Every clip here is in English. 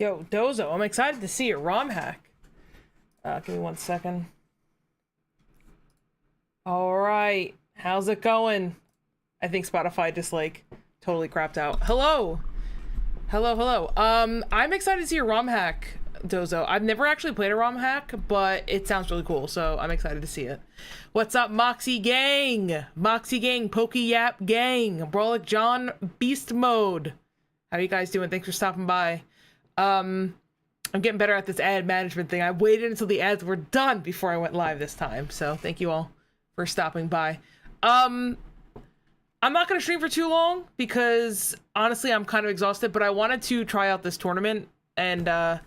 Yo, Dozo, I'm excited to see your ROM hack. Give me 1 second. Alright, how's it going? I think Spotify just, like, totally crapped out. Hello! Hello. I'm excited to see your ROM hack, Dozo. I've never actually played a ROM hack, but it sounds really cool, so I'm excited to see it. What's up, Moxie Gang? Moxie Gang, Pokeyap Gang, Brolic John, Beast Mode. How you guys doing? Thanks for stopping by. I'm getting better at this ad management thing. I waited until the ads were done before I went live this time, so thank you all for stopping by. I'm not going to stream for too long because honestly I'm kind of exhausted, but I wanted to try out this tournament, and I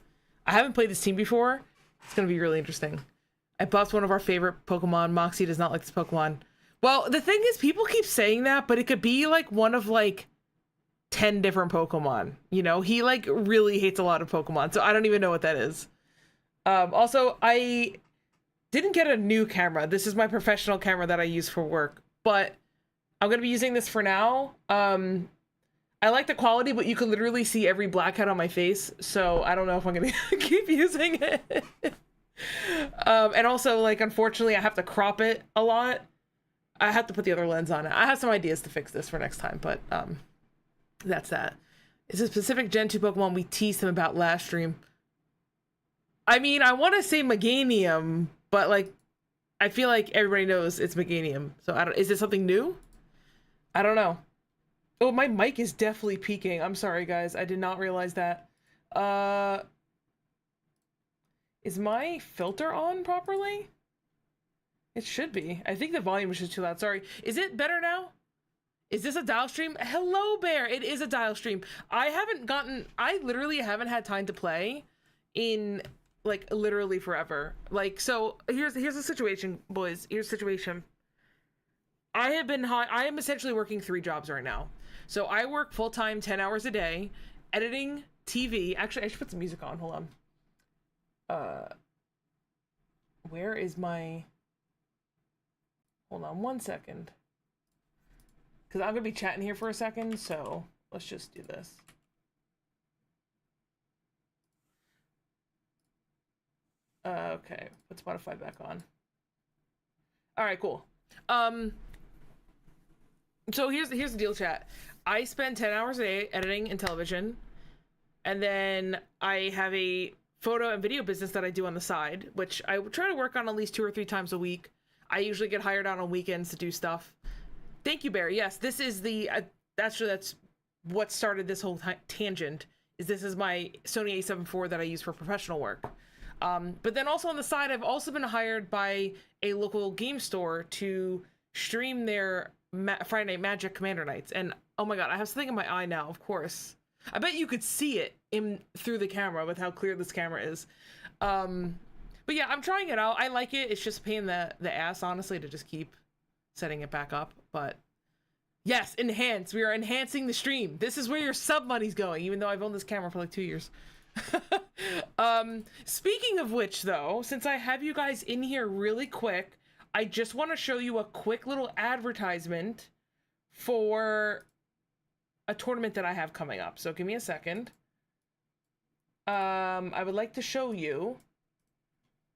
haven't played this team before. It's going to be really interesting. I buffed one of our favorite Pokemon. Moxie does not like this Pokemon. Well, the thing is, people keep saying that, but it could be like one of like 10 different Pokemon. You know, he like really hates a lot of Pokemon, so I don't even know what that is. Also, I didn't get a new camera. This is my professional camera that I use for work, but I'm gonna be using this for now. I like the quality, but you can literally see every blackhead on my face, so I don't know if I'm gonna keep using it. And also, like, unfortunately, I have to crop it a lot. I have to put the other lens on it. I have some ideas to fix this for next time, but that's that. It's a specific Gen 2 Pokemon we teased him about last stream. I mean, I want to say Meganium, but like, I feel like everybody knows it's Meganium. So I don't. Is it something new? I don't know. Oh, my mic is definitely peaking. I'm sorry, guys. I did not realize that. Is my filter on properly? It should be. I think the volume is just too loud. Sorry. Is it better now? Is this a dial stream? Hello, Bear. It is a dial stream. I literally haven't had time to play in like literally forever. Like, so here's the situation, boys. Here's the situation. I am essentially working 3 jobs right now. So I work full-time 10 hours a day, editing TV. Actually, I should put some music on. Hold on. Where is my... Hold on 1 second. Because I'm going to be chatting here for a second, so let's just do this. Okay, put Spotify back on. Alright, cool. So here's the deal, chat. I spend 10 hours a day editing and television, and then I have a photo and video business that I do on the side, which I try to work on at least 2 or 3 times a week. I usually get hired out on weekends to do stuff. Thank you, Barry. Yes, this is the that's what started this whole tangent. This is my Sony A7 IV that I use for professional work. But then also on the side, I've also been hired by a local game store to stream their Friday Night Magic Commander Nights. And oh my god, I have something in my eye now, of course. I bet you could see it through the camera with how clear this camera is. But yeah, I'm trying it out. I like it. It's just a pain in the ass, honestly, to just keep setting it back up. But yes, enhance. We are enhancing the stream. This is where your sub money's going, even though I've owned this camera for like 2 years. Speaking of which, though, since I have you guys in here really quick, I just want to show you a quick little advertisement for a tournament that I have coming up. So give me a second. I would like to show you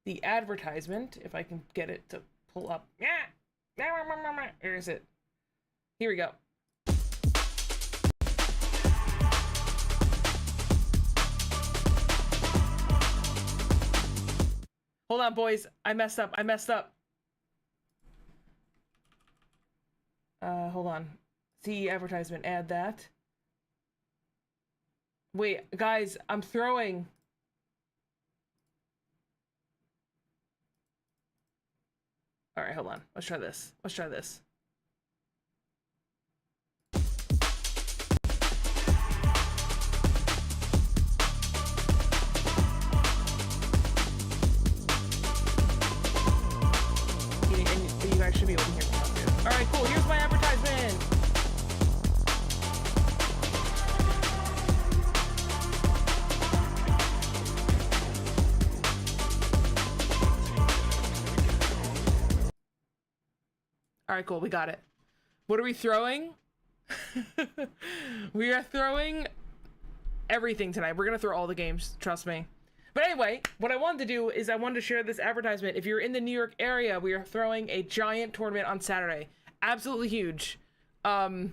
the advertisement, if I can get it to pull up. Where is it? Here we go. Hold on, boys. I messed up. Hold on. See advertisement. Add that. Wait, guys, I'm throwing. All right, hold on. Let's try this. You guys should be able to hear me now too. All right, cool. Here's my advertisement. All right, cool. We got it. What are we throwing? We are throwing everything tonight. We're gonna throw all the games, trust me. But anyway, what I wanted to do is I wanted to share this advertisement. If you're in the New York area, we are throwing a giant tournament on Saturday. Absolutely huge. That's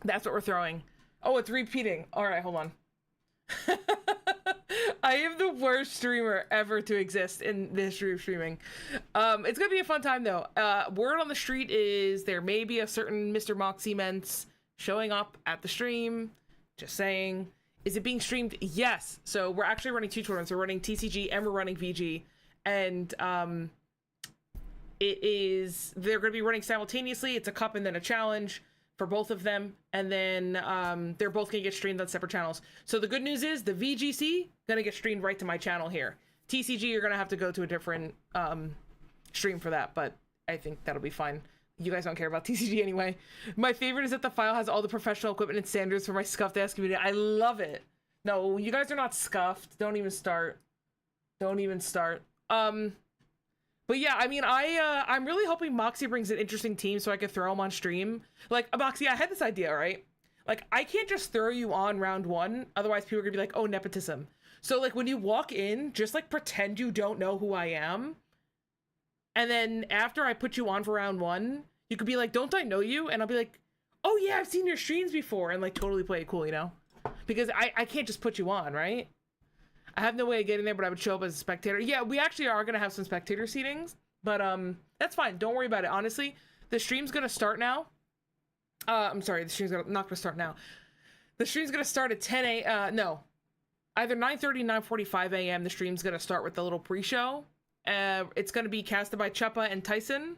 what we're throwing. Oh, it's repeating. All right, hold on. I am the worst streamer ever to exist in the history of streaming. It's gonna be a fun time though. Word on the street is there may be a certain Mr. Moxie Ments showing up at the stream. Just saying. Is it being streamed? Yes. So we're actually running 2 tournaments. We're running TCG and we're running VG. And they're going to be running simultaneously. It's a cup and then a challenge for both of them. And then they're both going to get streamed on separate channels. So the good news is the VGC going to get streamed right to my channel here. TCG, you're going to have to go to a different stream for that. But I think that'll be fine. You guys don't care about TCG anyway. My favorite is that the file has all the professional equipment and standards for my scuffed ass community. I love it. No, you guys are not scuffed. Don't even start. Don't even start. But yeah, I mean, I'm really hoping Moxie brings an interesting team so I could throw them on stream. Like, Moxie, I had this idea, right? Like, I can't just throw you on round 1. Otherwise, people are gonna be like, oh, nepotism. So, like, when you walk in, just, like, pretend you don't know who I am. And then after I put you on for round 1, you could be like, don't I know you? And I'll be like, oh yeah, I've seen your streams before. And like totally play it cool, you know? Because I can't just put you on, right? I have no way of getting there, but I would show up as a spectator. Yeah, we actually are going to have some spectator seatings. But that's fine. Don't worry about it. Honestly, the stream's going to start now. I'm sorry, the stream's not going to start now. The stream's going to start at 10 a.m. No. Either 9:30, 9:45 a.m. The stream's going to start with the little pre-show. It's going to be casted by Cheppa and Tyson.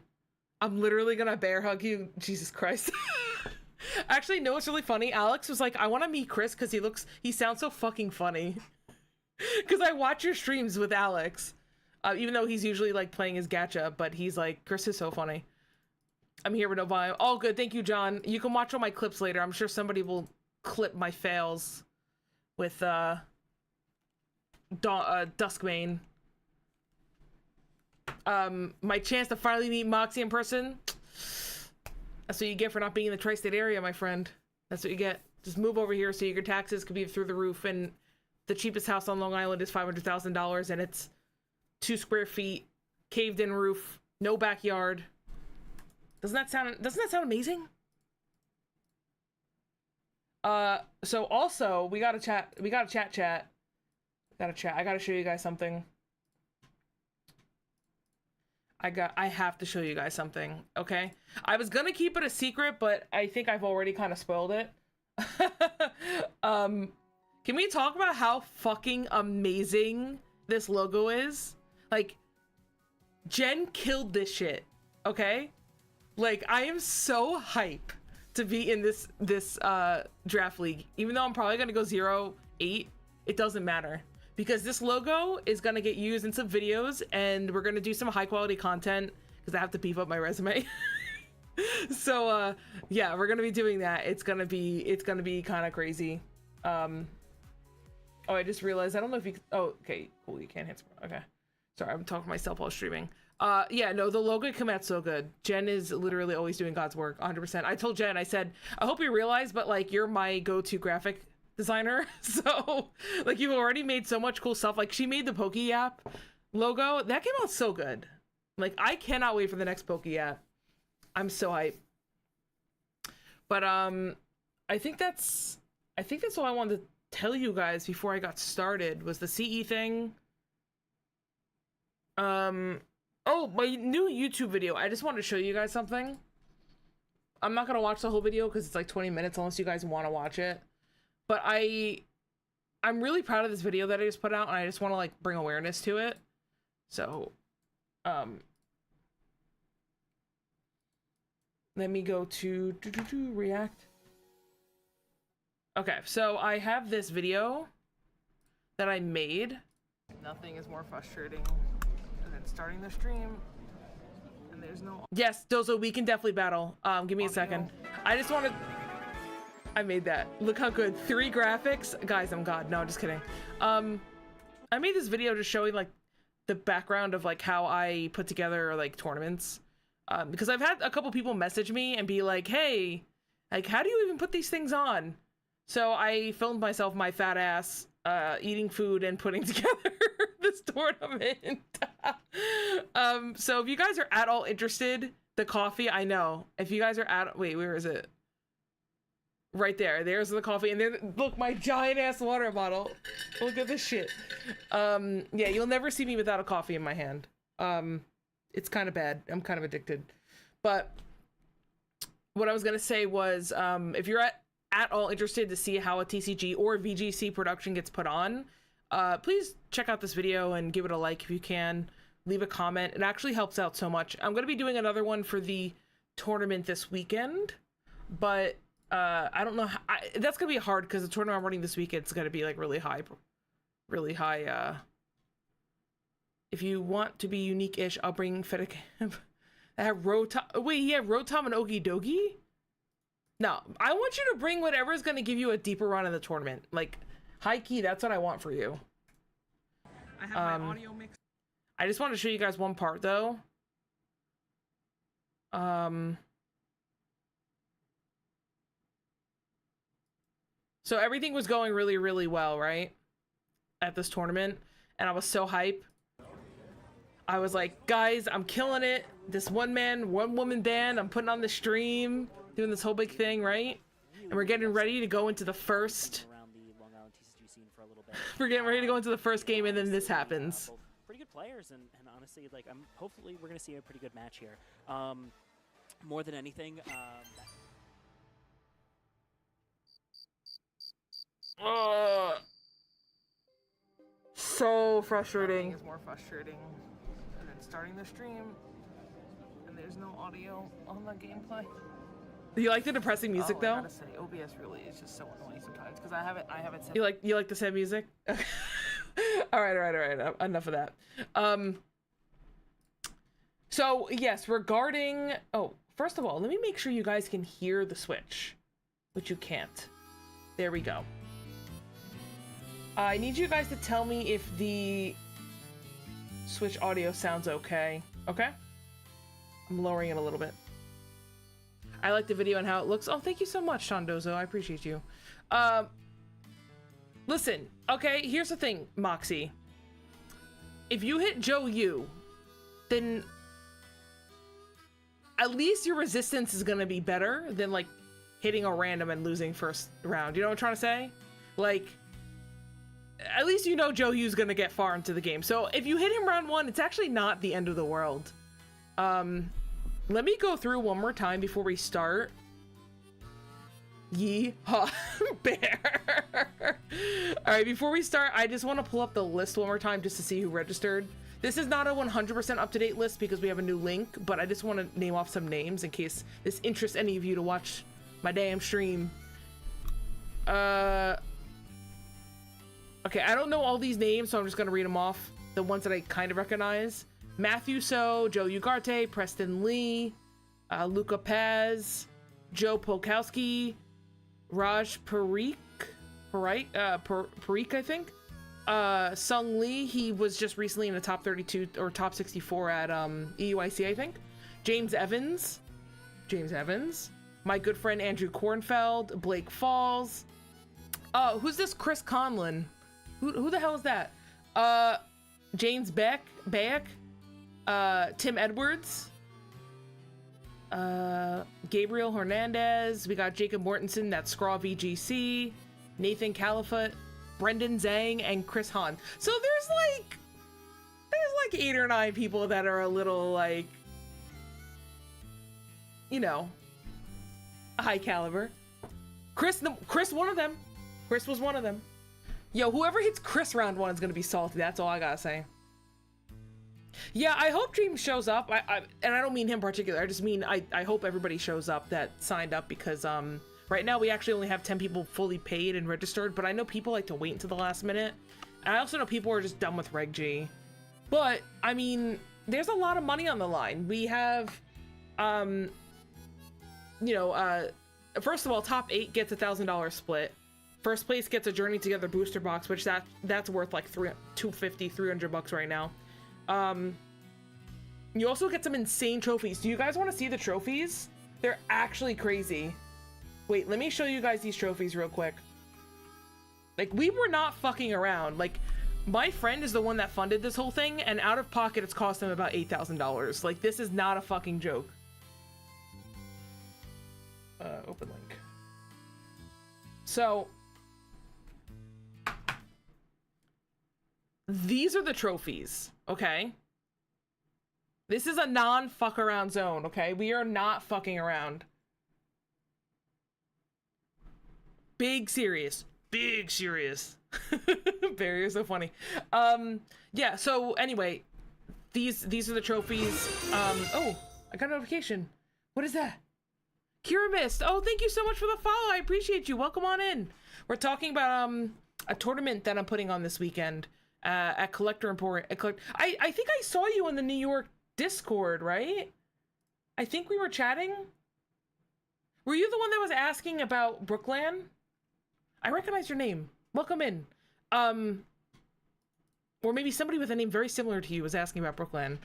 I'm literally going to bear hug you. Jesus Christ. Actually, no, it's really funny. Alex was like, I want to meet Chris because he sounds so fucking funny. Because I watch your streams with Alex. Even though he's usually like playing his gacha, but he's like, Chris is so funny. I'm here with no volume. All good. Thank you, John. You can watch all my clips later. I'm sure somebody will clip my fails with Duskmane. My chance to finally meet Moxie in person. That's what you get for not being in the tri-state area, my friend. That's what you get. Just move over here so your taxes could be through the roof, and the cheapest house on Long Island is $500,000, and it's 2 square feet, caved in roof, no backyard. Doesn't that sound amazing? So also we gotta chat. I gotta show you guys something. I have to show you guys something, okay? I was gonna keep it a secret, but I think I've already kind of spoiled it. Can we talk about how fucking amazing this logo is? Like, Jen killed this shit, okay? Like, I am so hype to be in this draft league. Even though I'm probably gonna go 0-8, it doesn't matter. Because this logo is going to get used in some videos, and we're going to do some high quality content because I have to beef up my resume. So yeah, we're going to be doing that. It's going to be kind of crazy. Oh, I just realized I don't know if you oh, okay, cool, you can't hit okay. Sorry, I'm talking to myself while streaming. Yeah, no, the logo came out so good. Jen is literally always doing God's work, 100%. I told Jen, I said, I hope you realize, but like, you're my go-to graphic designer. So like, you've already made so much cool stuff. Like, she made the Poke app logo. That came out so good. Like, I cannot wait for the next Poke app. I'm so hyped. But I think that's all I wanted to tell you guys before I got started was the CE thing. Oh, my new YouTube video. I just wanted to show you guys something. I'm not gonna watch the whole video because it's like 20 minutes unless you guys want to watch it. But I'm really proud of this video that I just put out, and I just want to like bring awareness to it. So, let me go to React. Okay, so I have this video that I made. Nothing is more frustrating than starting the stream and there's no. Yes, Dozo, we can definitely battle. Give me a second. I just want to. I made that. Look how good. 3 graphics. Guys, I'm God. No, just kidding. I made this video just showing like the background of like how I put together like tournaments. Because I've had a couple people message me and be like, hey, like, how do you even put these things on? So I filmed myself, my fat ass, eating food and putting together this tournament. So if you guys are at all interested, the coffee, I know. If you guys are at, wait, where is it? Right there. There's the coffee. And there, look, my giant ass water bottle. Look at this shit. Yeah, you'll never see me without a coffee in my hand. It's kind of bad. I'm kind of addicted. But what I was going to say was, if you're at all interested to see how a TCG or VGC production gets put on, please check out this video and give it a like if you can. Leave a comment. It actually helps out so much. I'm going to be doing another one for the tournament this weekend, but I don't know how, that's going to be hard because the tournament I'm running this weekend is going to be like really high. If you want to be unique-ish, I'll bring Fedek. I have Rotom. Wait, he had Rotom and Okie Dokie? No, I want you to bring whatever is going to give you a deeper run in the tournament. Like, high key, that's what I want for you. I have my audio mix. I just want to show you guys one part, though. So everything was going really, really well, right? At this tournament. And I was so hype. I was like, guys, I'm killing it. This one woman band, I'm putting on the stream, doing this whole big thing, right? And we're getting ready to go into the first. We're getting ready to go into the first game, and then this happens. Pretty good players, and honestly, like, hopefully we're gonna see a pretty good match here. More than anything, so frustrating. It's more frustrating than starting the stream, and there's no audio on the gameplay. Do you like the depressing music though? I gotta say, OBS really is just so annoying sometimes because I haven't said. You like the sad music? all right. Enough of that. So yes, regarding, first of all, let me make sure you guys can hear the Switch, which you can't. There we go. I need you guys to tell me if the Switch audio sounds okay. Okay? I'm lowering it a little bit. I like the video and how it looks. Oh, thank you so much, Shondozo. I appreciate you. Listen, okay, here's the thing, Moxie. If you hit Joe Yu, then at least your resistance is gonna be better than like hitting a random and losing first round. You know what I'm trying to say? Like, at least you know Joe Yu's gonna get far into the game. So if you hit him round one, it's actually not the end of the world. Let me go through one more time before we start. Yeehaw, bear. All right, before we start, I just want to pull up the list one more time just to see who registered. This is not a 100% up-to-date list because we have a new link, but I just want to name off some names in case this interests any of you to watch my damn stream. Okay, I don't know all these names, so I'm just going to read them off. The ones that I kind of recognize. Matthew So, Joe Ugarte, Preston Lee, Luca Paz, Joe Polkowski, Raj Parikh, I think. Sung Lee, he was just recently in the top 32 or top 64 at EUIC, I think. James Evans. My good friend Andrew Kornfeld, Blake Falls. Who's this Chris Conlon? Who the hell is that? James Beck, Tim Edwards, Gabriel Hernandez. We got Jacob Mortensen, that's Scraw VGC, Nathan Califat, Brendan Zhang, and Chris Hahn. So there's like 8 or 9 people that are a little like, you know, high caliber. Chris one of them. Chris was one of them. Yo, whoever hits Chris round 1 is gonna be salty. That's all I gotta say. Yeah, I hope Dream shows up. And I don't mean him in particular. I just mean I hope everybody shows up that signed up because right now we actually only have 10 people fully paid and registered, but I know people like to wait until the last minute. And I also know people are just done with Reg G. But I mean, there's a lot of money on the line. We have first of all, top 8 gets $1,000 split. First place gets a Journey Together booster box, which that's worth like $250-300 right now. You also get some insane trophies. Do you guys want to see the trophies? They're actually crazy. Wait, let me show you guys these trophies real quick. Like, we were not fucking around. Like, my friend is the one that funded this whole thing, and out of pocket it's cost him about $8,000. Like, this is not a fucking joke. Open link. So, these are the trophies, okay? This is a non-fuck around zone, okay? We are not fucking around. Big serious. Big serious. Barry, you're so funny. Yeah, so anyway, these are the trophies. Oh, I got a notification. What is that? Kira Mist. Oh, thank you so much for the follow. I appreciate you. Welcome on in. We're talking about a tournament that I'm putting on this weekend at Collector Emporium. I think I saw you in the New York Discord, right? I think we were chatting. Were you the one that was asking about Brookland? I recognize your name. Welcome in. Or maybe somebody with a name very similar to you was asking about Brookland.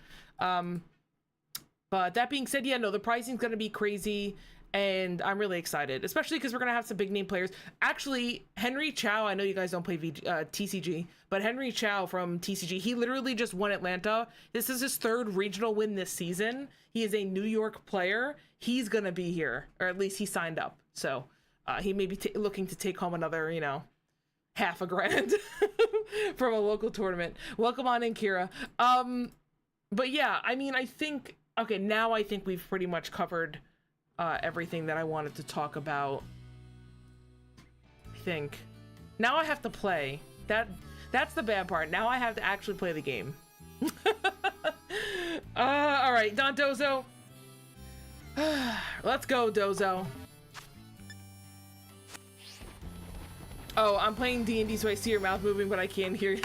But that being said, yeah, no, the pricing's gonna be crazy, and I'm really excited, especially because we're gonna have some big name players. Actually, Henry Chow, I know you guys don't play TCG, but Henry Chow from TCG, he literally just won Atlanta. This is his 3rd regional win this season. He is a New York player. He's gonna be here, or at least he signed up. So he may be looking to take home another, you know, half a grand from a local tournament. Welcome on in, Kira. But yeah, I mean, I think, okay, now I think we've pretty much covered everything that I wanted to talk about. I think. Now I have to play. That's the bad part. Now I have to actually play the game. All right, Don Dozo. Let's go, Dozo. Oh, I'm playing D&D, so I see your mouth moving, but I can't hear you.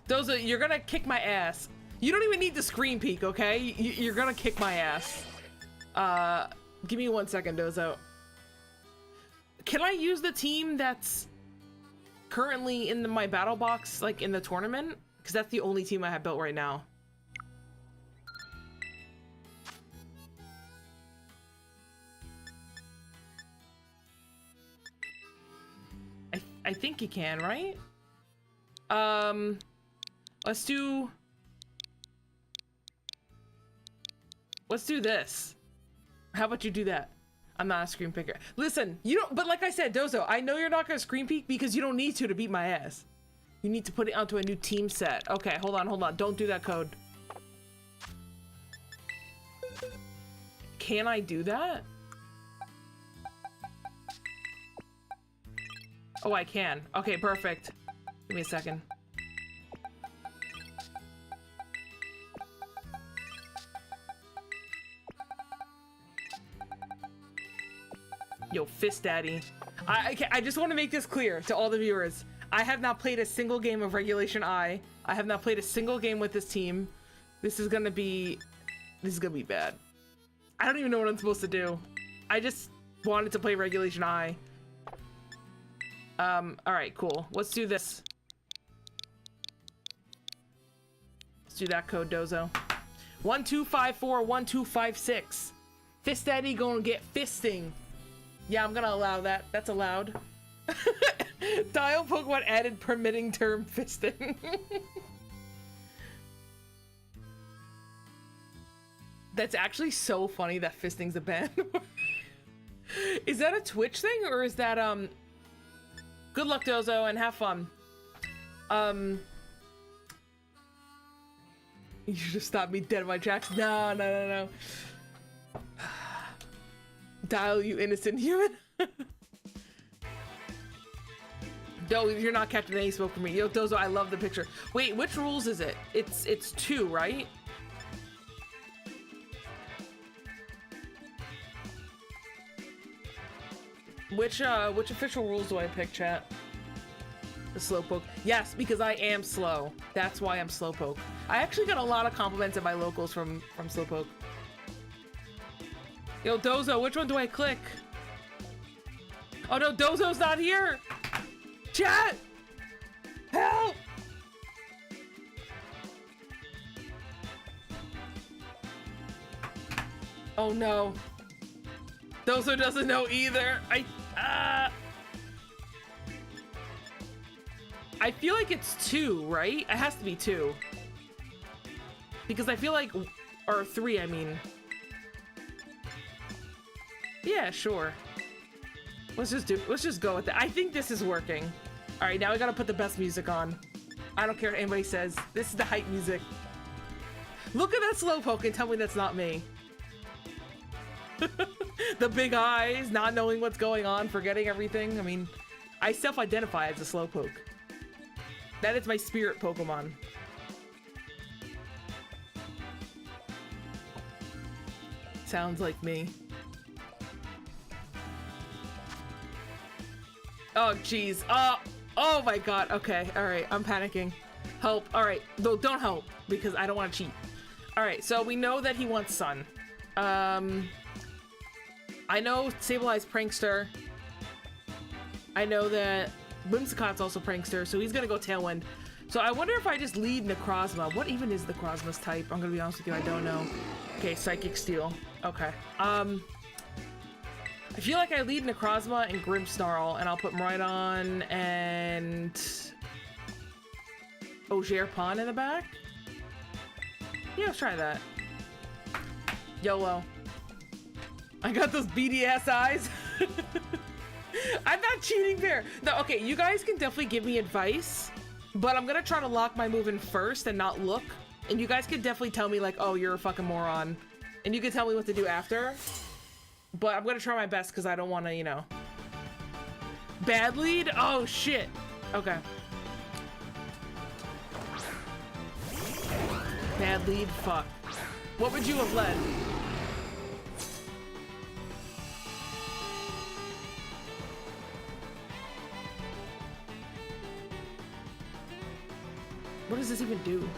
Dozo, you're gonna kick my ass. You don't even need the screen peek, okay? You're gonna kick my ass. Give me 1 second, Dozo. Can I use the team that's currently in my battle box, like in the tournament? Because that's the only team I have built right now. I think you can, right? Let's do this. How about you do that? I'm not a screen picker. Listen, you don't, but like I said, Dozo, I know you're not gonna screen peek because you don't need to beat my ass. You need to put it onto a new team set. Okay, hold on. Don't do that code. Can I do that? Oh, I can. Okay, perfect. Give me a second. Yo, Fist Daddy. I just want to make this clear to all the viewers. I have not played a single game of Regulation I. I have not played a single game with this team. This is gonna be bad. I don't even know what I'm supposed to do. I just wanted to play Regulation I. Alright, cool. Let's do this. Let's do that code, Dozo. 12541256. Fist Daddy gonna get fisting. Yeah, I'm gonna allow that. That's allowed. Dial Pokemon added permitting term fisting. That's actually so funny that fisting's a ban. Is that a Twitch thing or is that good luck, Dozo, and have fun. You just stopped me dead in my tracks. No. Dial, you innocent human. Yo, you're not catching any smoke from me. Yo, Dozo, I love the picture. Wait, which rules is it? It's 2, right? Which official rules do I pick, chat? The Slowpoke. Yes, because I am slow. That's why I'm Slowpoke. I actually got a lot of compliments at my locals from Slowpoke. Yo, Dozo, which one do I click? Oh no, Dozo's not here! Chat! Help! Oh no. Dozo doesn't know either. I feel like it's 2, right? It has to be 2. Because I feel like, or 3, I mean. Yeah, sure. Let's just go with it. I think this is working. All right, now I gotta put the best music on. I don't care what anybody says. This is the hype music. Look at that Slowpoke and tell me that's not me. The big eyes, not knowing what's going on, forgetting everything. I mean, I self-identify as a Slowpoke. That is my spirit Pokemon. Sounds like me. Oh, jeez. Oh my god. Okay. All right. I'm panicking. Help. All right. Though, don't help because I don't want to cheat. All right. So we know that he wants Sun. I know Sableye Prankster. I know that Whimsicott's also Prankster, so he's gonna go Tailwind. So I wonder if I just lead Necrozma. What even is Necrozma's type? I'm gonna be honest with you, I don't know. Okay, Psychic Steel. Okay. I feel like I lead Necrozma and Grimmsnarl, and I'll put Miraidon and Ogerpon in the back. Yeah, let's try that. YOLO. I got those beady ass eyes. I'm not cheating there. No, okay, you guys can definitely give me advice, but I'm gonna try to lock my move in first and not look. And you guys can definitely tell me like, oh, you're a fucking moron. And you can tell me what to do after. But I'm gonna try my best because I don't want to, you know. Bad lead? Oh, shit. Okay. Bad lead? Fuck. What would you have led? What does this even do?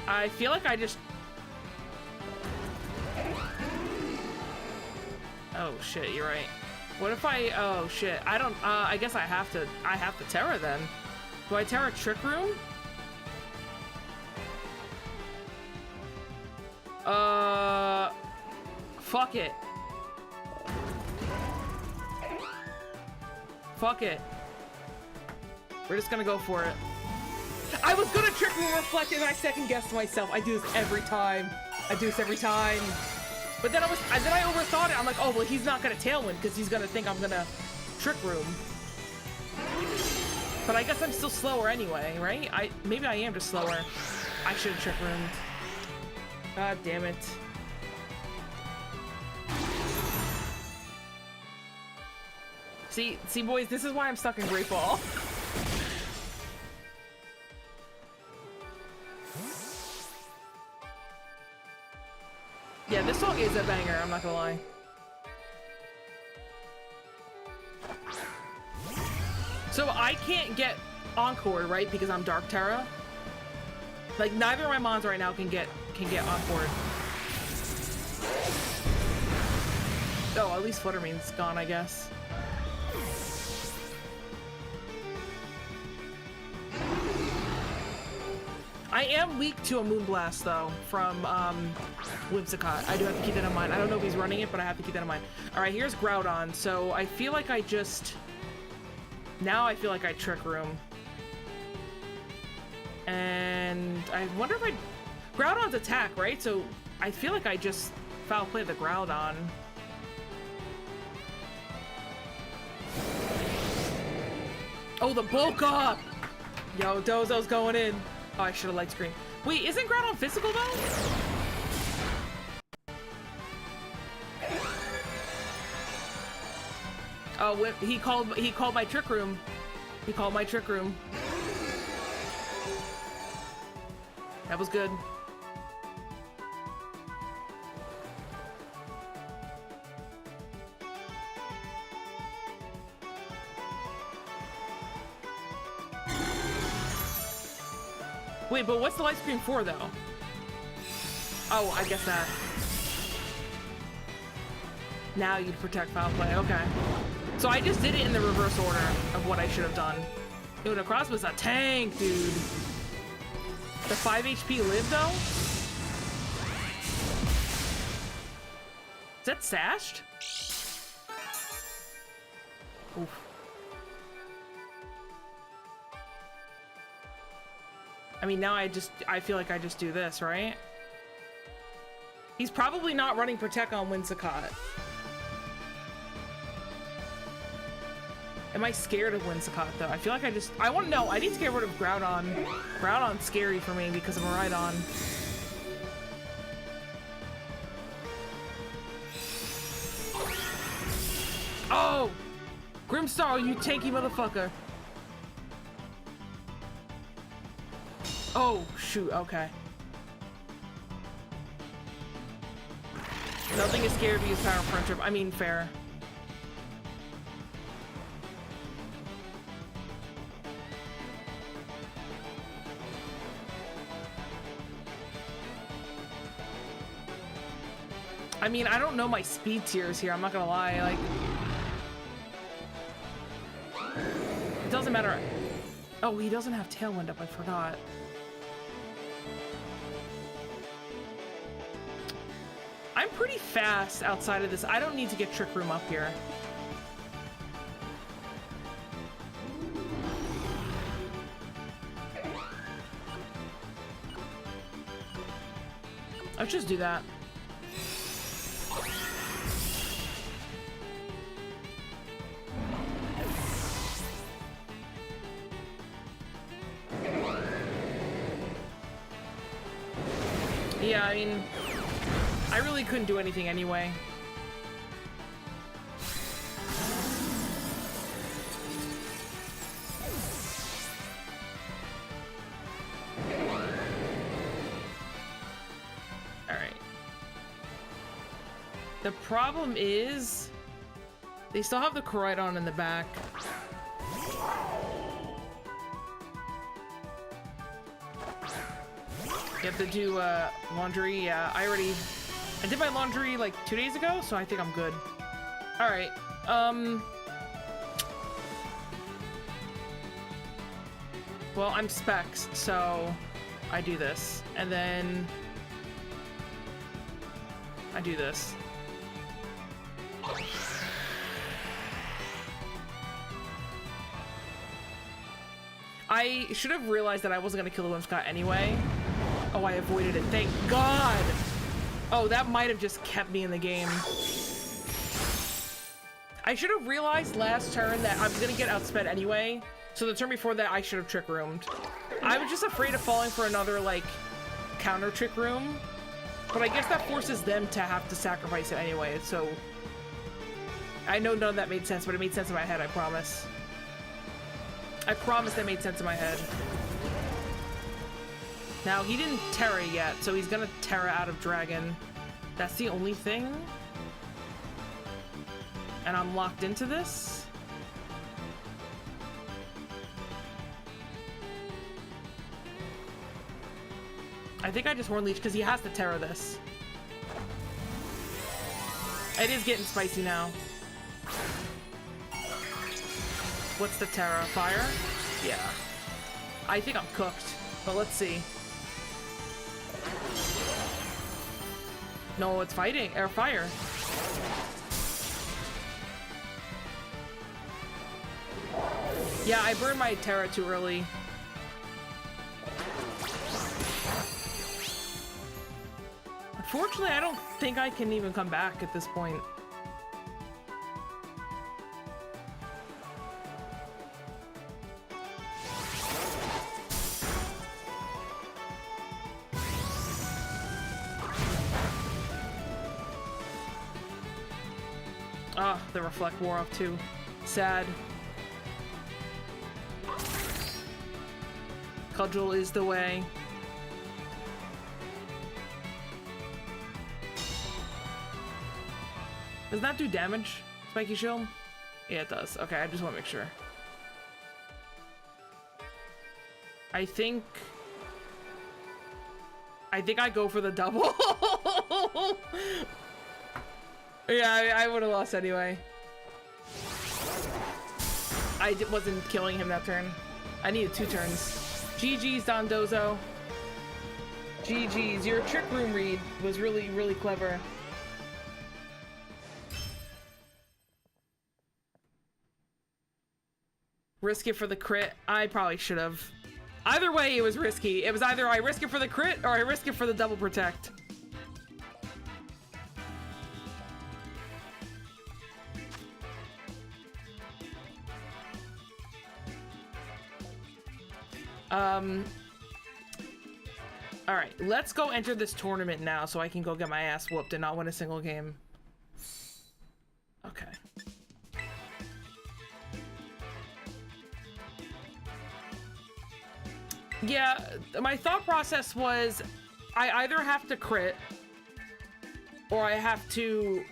I feel like I just... Oh shit, you're right. What if I... Oh shit, I don't... I guess I have to Terra then. Do I Terra Trick Room? Fuck it. Fuck it. We're just gonna go for it. I was gonna Trick Room Reflect and I second guessed myself. I do this every time. But then I overthought it. I'm like, oh well, he's not gonna Tailwind because he's gonna think I'm gonna Trick Room. But I guess I'm still slower anyway, right? Maybe I am just slower. I should have Trick Roomed. God damn it. See boys, this is why I'm stuck in Great Ball. Yeah, this song is a banger, I'm not gonna lie. So I can't get Encore, right? Because I'm Dark Terra. Like neither of my mons right now can get Encore. Oh, at least Fluttermane's gone, I guess. I am weak to a Moonblast though from Whimsicott. I do have to keep that in mind. I don't know if he's running it, but I have to keep that in mind. All right, here's Groudon. So I feel like I just... Now I feel like I Trick Room. And I wonder if I... Groudon's attack, right? So I feel like I just foul play the Groudon. Oh, the bulk up! Yo, Dozo's going in. Oh, I should have light screen. Wait, isn't Groudon physical though? Oh, he called my Trick Room. He called my Trick Room. That was good. Wait, but what's the light screen for, though? Oh, I guess that. Now you'd protect foul play. Okay. So I just did it in the reverse order of what I should have done. Yo, Necrozma's a tank, dude. The 5 HP live, though? Is that sashed? Oof. I mean, now I feel like I just do this, right? He's probably not running Protect on Whimsicott. Am I scared of Whimsicott, though? I feel like I want to know. I need to get rid of Groudon. Groudon's scary for me because of Miraidon. Oh! Grimstar, you tanky motherfucker. Oh, shoot, okay. Nothing is scary if you use Power Front Trip. I mean, fair. I mean, I don't know my speed tiers here, I'm not gonna lie, like... It doesn't matter. Oh, he doesn't have Tailwind up, I forgot. I'm pretty fast outside of this. I don't need to get Trick Room up here. Let's just do that. Yeah, I mean, I really couldn't do anything anyway. Alright. The problem is, they still have the Koraidon in the back. You have to do laundry. Yeah, I did my laundry like 2 days ago, so I think I'm good. All right. Well, I'm specs, so I do this, and then I do this. I should have realized that I wasn't gonna kill the Whimsicott anyway. Oh, I avoided it. Thank God! Oh, that might have just kept me in the game. I should have realized last turn that I was gonna get outsped anyway, so the turn before that I should have Trick Roomed. I was just afraid of falling for another, like, counter Trick Room, but I guess that forces them to have to sacrifice it anyway, so... I know none of that made sense, but it made sense in my head, I promise. I promise that made sense in my head. Now, he didn't Terra yet, so he's gonna Terra out of Dragon. That's the only thing. And I'm locked into this. I think I just Horn Leech because he has to Terra this. It is getting spicy now. What's the Terra? Fire? Yeah. I think I'm cooked, but let's see. No, it's fighting, or fire. Yeah, I burned my Terra too early. Unfortunately, I don't think I can even come back at this point. Ah, the Reflect wore off too. Sad. Cudgel is the way. Does that do damage, Spiky Shield? Yeah, it does. Okay, I just want to make sure. I think I go for the double. Yeah, I would have lost anyway. I wasn't killing him that turn. I needed 2 turns. GG's, Dondozo. GG's. Your Trick Room read was really, really clever. Risk it for the crit. I probably should have. Either way, it was risky. It was either I risk it for the crit or I risk it for the double protect. Alright, let's go enter this tournament now so I can go get my ass whooped and not win a single game. Okay. Yeah, my thought process was I either have to crit or I have to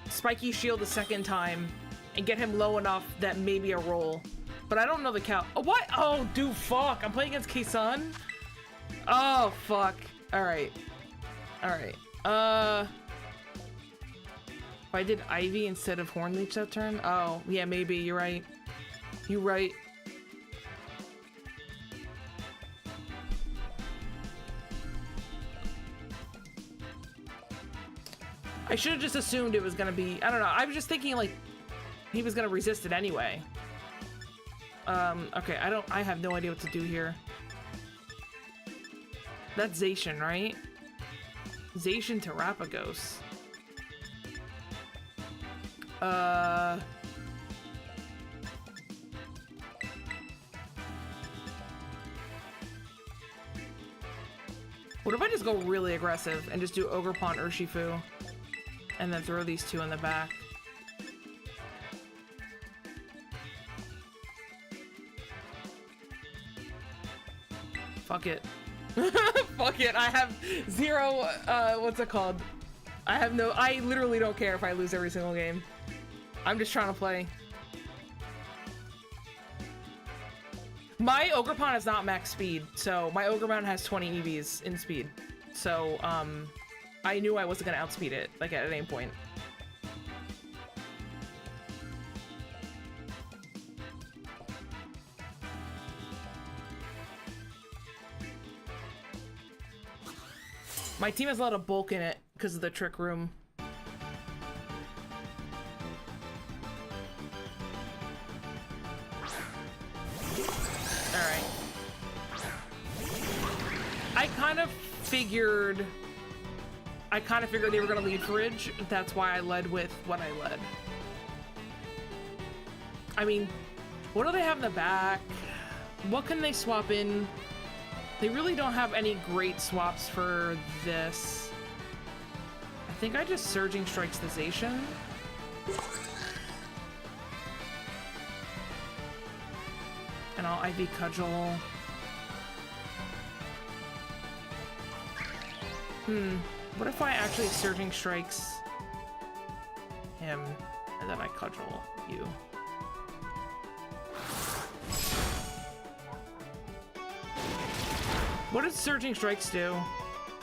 spiky shield the second time and get him low enough that maybe a roll. But I don't know the count. Oh, what? Oh, dude, fuck. I'm playing against K-Sun? Oh, fuck. Alright. Alright. If I did Ivy instead of Hornleech that turn? Oh, yeah, maybe. You're right. You're right. I should have just assumed it was gonna be... I don't know. I was just thinking, like, he was gonna resist it anyway. Okay, I have no idea what to do here. That's Zacian, right? Zacian to Rapagos. What if I just go really aggressive and just do Ogerpon Urshifu? And then throw these two in the back. Fuck it. Fuck it. I have zero, what's it called? I literally don't care if I lose every single game. I'm just trying to play. My Ogerpon is not max speed, so my Ogerpon has 20 EVs in speed. So, I knew I wasn't gonna outspeed it, like, at any point. My team has a lot of bulk in it because of the trick room. Alright. I kind of figured they were gonna lead for Ridge. That's why I led with what I led. I mean, what do they have in the back? What can they swap in? They really don't have any great swaps for this. I think I just Surging Strikes the Zacian. And I'll IV Cudgel. What if I actually Surging Strikes him and then I Cudgel you? What does Surging Strikes do?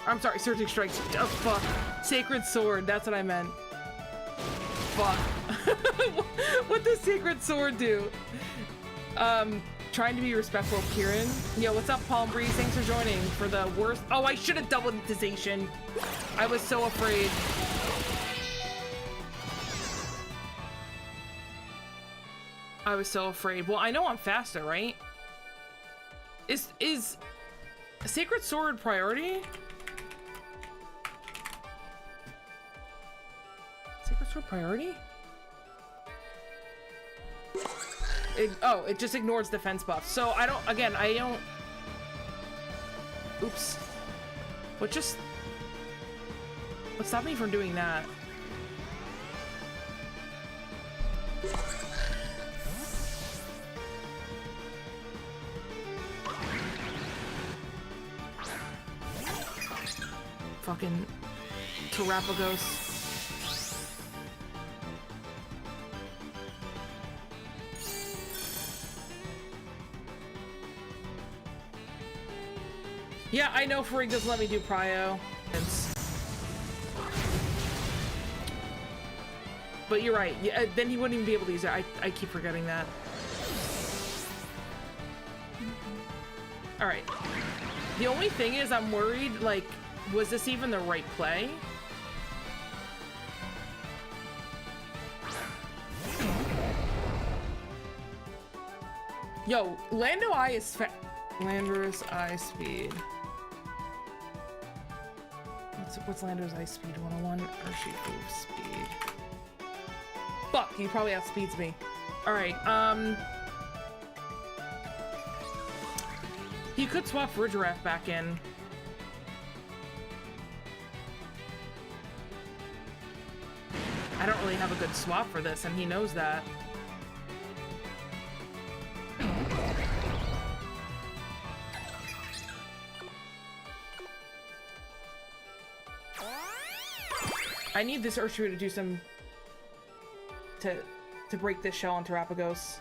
I'm sorry, Surging Strikes. Oh, fuck. Sacred Sword, that's what I meant. Fuck. What does Sacred Sword do? Trying to be respectful of Kieran. Yo, what's up, Palm Breeze? Thanks for joining for the worst. Oh, I should have doubled Zacian. I was so afraid. I was so afraid. Well, I know I'm faster, right? Is Sacred Sword priority? Sacred Sword priority? It just ignores defense buffs. So I don't... Oops. What stopped me from doing that? Fucking Terrapagos. Yeah, I know Farig doesn't let me do prio. But you're right. Yeah, then he wouldn't even be able to use it. I keep forgetting that. Alright. The only thing is I'm worried, like, was this even the right play? Yo, Lando Eye is Lando's eye speed. What's Lando's eye speed? 101 or she move speed? Fuck, he probably outspeeds me. All right, he could swap Ridgerath back in. I don't really have a good swap for this, and he knows that. I need this Urshifu to do some... to break this shell on Terapagos.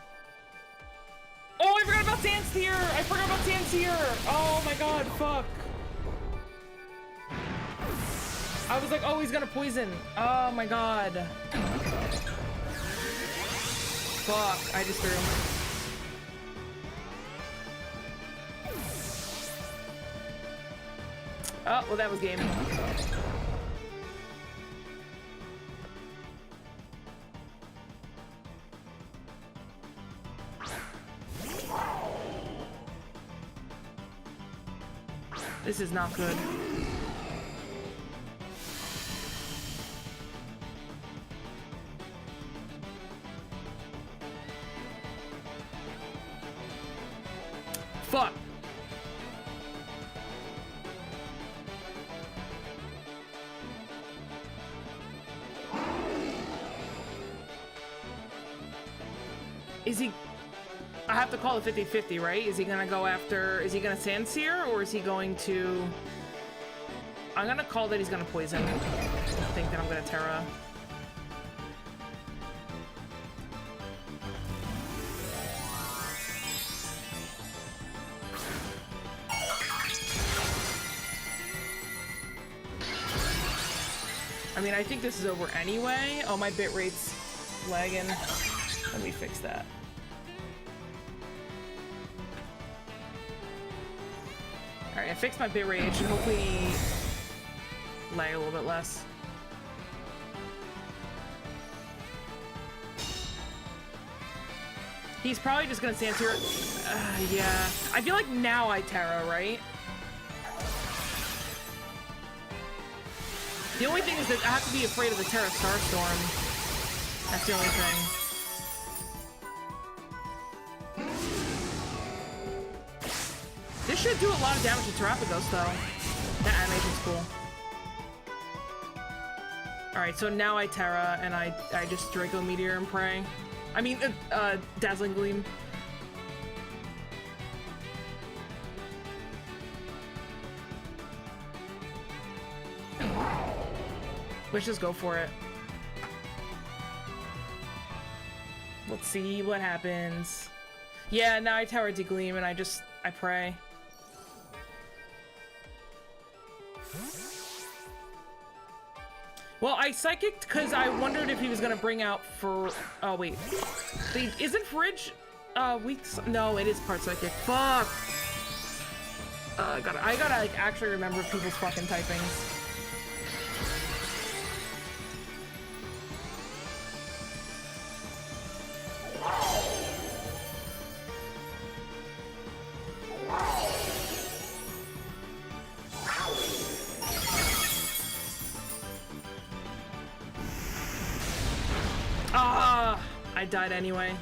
Oh, I forgot about Sandseer! I forgot about Sandseer! Oh my god, fuck. I was like, oh, he's gonna poison. Oh my god. Fuck, I just threw him. Oh, well, that was game. This is not good. Fuck. Is he... I have to call the 50-50, right? Is he gonna go after... Is he gonna Sandseer, or is he going to... I'm gonna call that he's gonna poison. I think that I'm gonna Terra. I mean, I think this is over anyway. Oh, my bit rate's lagging. Let me fix that. Alright, I fixed my bit rate. It should hopefully lag a little bit less. He's probably just gonna Sandseer. Yeah. I feel like now I Terra, right? The only thing is that I have to be afraid of the Terra Starstorm. That's the only thing. This should do a lot of damage to Terapagos, though. That animation's cool. Alright, so now I Terra, and I just Draco Meteor and pray. I mean, Dazzling Gleam. Let's just go for it. Let's see what happens. Yeah, now I Tower Gleam and I pray. Well, I psychicked because I wondered if he was gonna bring out for... Oh, wait. Isn't Fridge... weak... No, it is part psychic. Fuck! I gotta like actually remember people's fucking typings. Ah! I died anyway.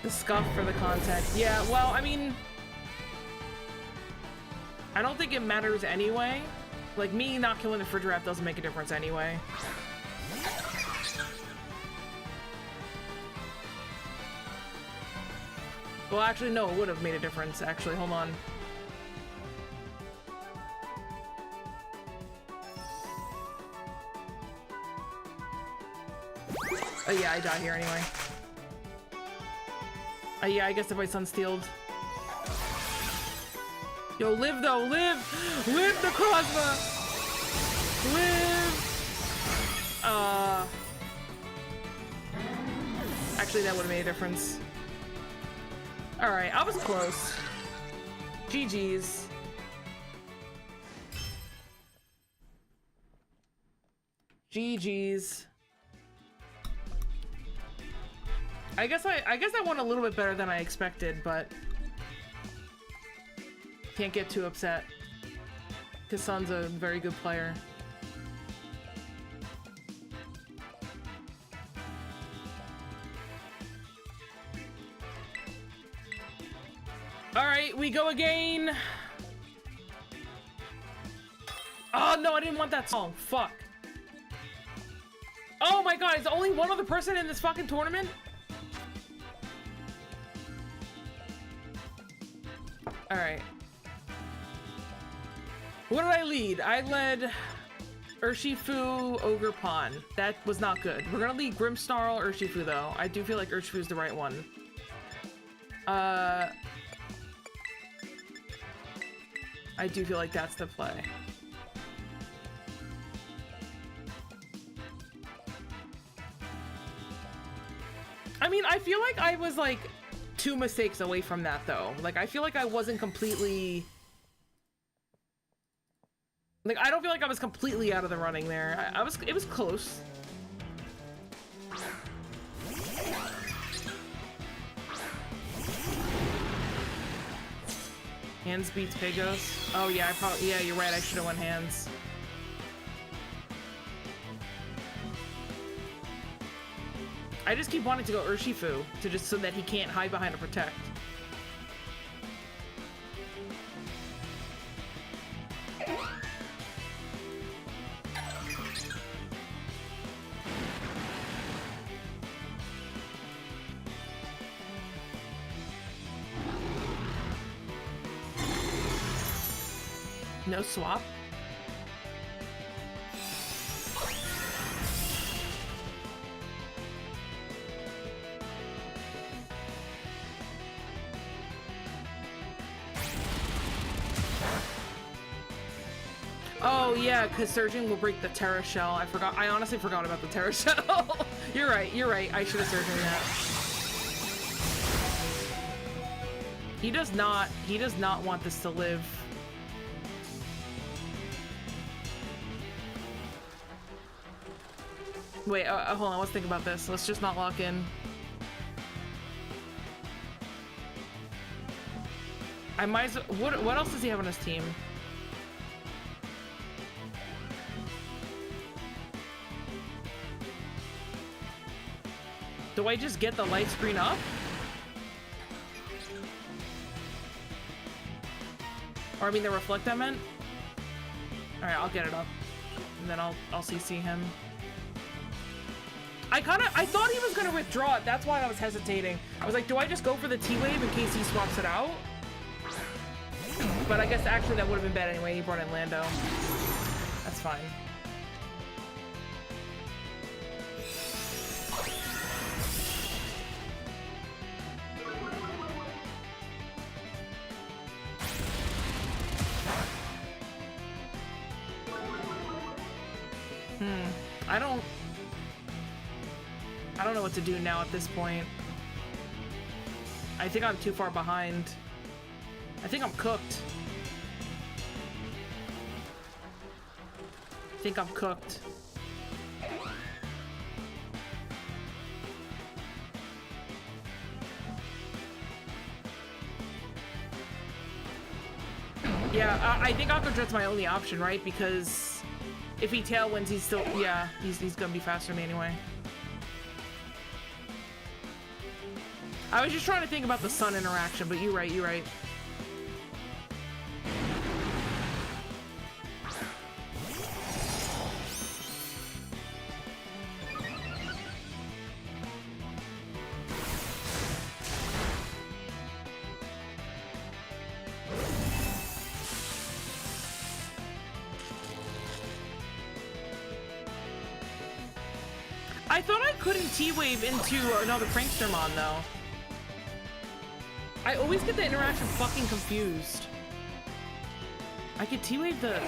The scuff for the content. Yeah, well, I mean... I don't think it matters anyway. Like, me not killing the Frigidraft doesn't make a difference anyway. Well, actually, no, it would have made a difference, actually. Hold on. Oh, yeah, I die here anyway. Yeah, I guess if I Sunstealed. Yo, live though, live! Live, Necrozma! Live! Actually, that would have made a difference. Alright, I was close. GG's. GG's. I guess I won a little bit better than I expected, but can't get too upset. Cause Sun's a very good player. Alright, we go again. Oh no, I didn't want that song. Fuck. Oh my god, is only one other person in this fucking tournament? Alright. What did I lead? I led Urshifu, Ogre Pond. That was not good. We're gonna lead Grimmsnarl, Urshifu though. I do feel like Urshifu is the right one. I do feel like that's the play. I mean, I feel like I was like 2 mistakes away from that though. Like, I feel like I wasn't completely... Like, I don't feel like I was completely out of the running there. It was close. Hands beats Pagos. Oh yeah, yeah, you're right, I should have went hands. I just keep wanting to go Urshifu to just so that he can't hide behind a protect. No swap. Oh yeah, because Surging will break the Terra Shell. I honestly forgot about the Terra Shell. You're right, I should have Surging that. He does not want this to live. Wait, hold on, let's think about this. Let's just not lock in. I might as well, what else does he have on his team? Do I just get the light screen up? Or I mean the reflect I meant? Alright, I'll get it up. And then I'll CC him. I thought he was gonna withdraw it, that's why I was hesitating. I was like, do I just go for the T-Wave in case he swaps it out? But I guess actually that would have been bad anyway, he brought in Lando. That's fine. I don't know what to do now at this point. I think I'm too far behind. I think I'm cooked. I think I'm cooked. Yeah, I think Aqua Jet's my only option, right? Because if he tailwinds, he's still, yeah, he's gonna be faster than me anyway. I was just trying to think about the sun interaction, but you're right, you're right. I thought I couldn't T-Wave into another Prankstermon, though. I always get the interaction fucking confused. I could T-Wave the...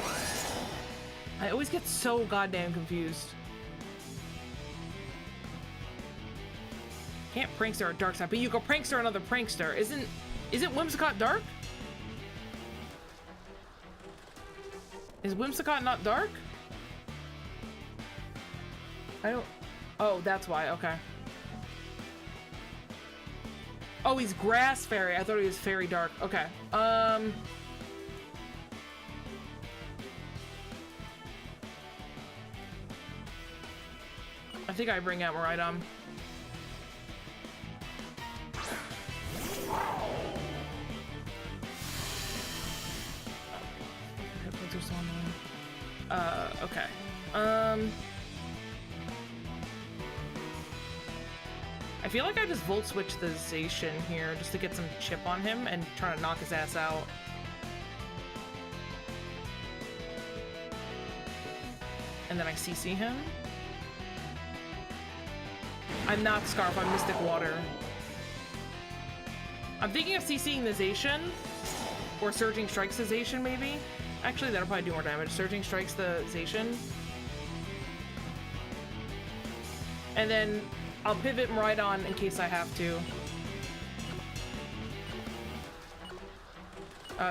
I always get so goddamn confused. Can't prankster a dark side, but you go prankster another prankster. Isn't Whimsicott dark? Is Whimsicott not dark? I don't... Oh, that's why. Okay. Oh, he's grass fairy. I thought he was fairy dark. Okay. I think I bring out Maridon. Headphones are so annoying. Okay. I feel like I just Volt Switch the Zacian here just to get some chip on him and try to knock his ass out. And then I CC him. I'm not Scarf, I'm Mystic Water. I'm thinking of CCing the Zacian, or Surging Strikes the Zacian, maybe? Actually, that'll probably do more damage. Surging Strikes the Zacian. And then I'll pivot Maridon in case I have to.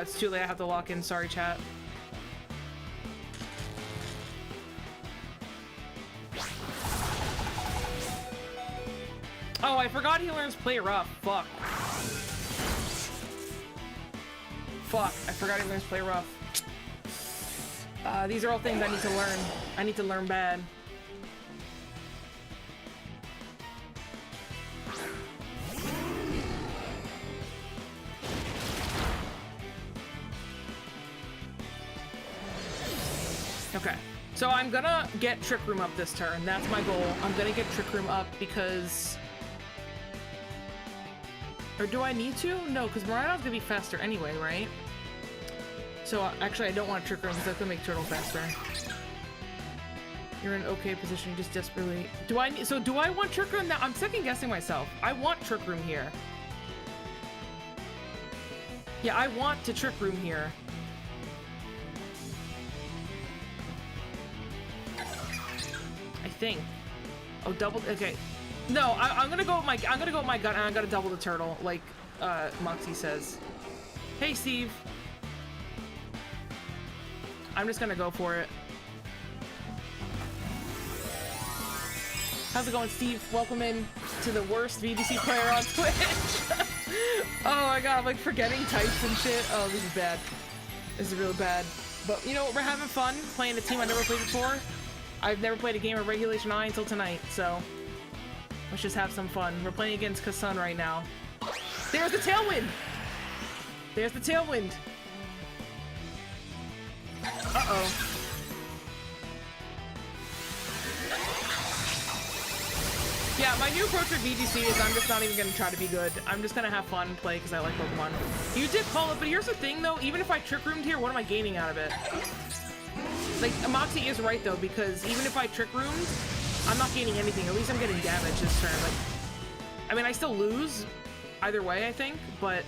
It's too late, I have to lock in, sorry chat. Oh, I forgot he learns Play Rough. Fuck. Fuck, I forgot he learns Play Rough. These are all things I need to learn. I need to learn bad. Okay, so I'm gonna get Trick Room up this turn. That's my goal. I'm gonna get Trick Room up because... Or do I need to? No, because Maridon's gonna be faster anyway, right? So actually I don't want Trick Room because that's gonna make Turtle faster. You're in an okay position, you just desperately... Do I need... So do I want Trick Room now? I'm second guessing myself. I want Trick Room here. Yeah, I want to Trick Room here. I think. Oh, double. Okay. No, I'm gonna go with my. I'm gonna go with my gun, and I'm gonna double the turtle, like Moxie says. Hey, Steve. I'm just gonna go for it. How's it going, Steve? Welcome in to the worst VGC player on Twitch. Oh my god, I'm like forgetting types and shit. Oh, this is bad. This is really bad. But you know what? We're having fun playing a team I never played before. I've never played a game of Regulation I until tonight, so let's just have some fun. We're playing against Kassun right now. There's the Tailwind! There's the Tailwind! Uh-oh. Yeah, my new approach with VGC is I'm just not even gonna try to be good. I'm just gonna have fun and play because I like Pokemon. You did call it, but here's the thing though, even if I Trick Roomed here, what am I gaining out of it? Like, Moxie is right though, because even if I Trick Roomed, I'm not gaining anything. At least I'm getting damage this turn. Like, I mean, I still lose either way, I think, but,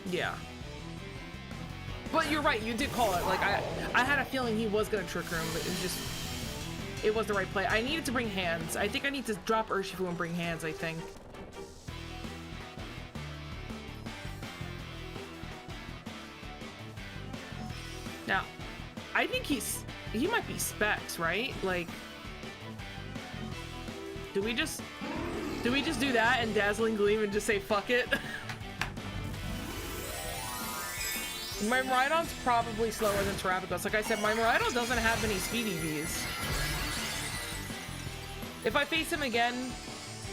yeah. But you're right, you did call it. Like, I had a feeling he was gonna Trick Room, but it was just, it was the right play. I needed to bring hands. I think I need to drop Urshifu and bring hands, I think. Now, I think he might be Specs, right? Like, do we just do that and Dazzling Gleam and just say fuck it? My Maridon's probably slower than Terrapagos. Like I said, my Maridon doesn't have any speedy Vs. If I face him again,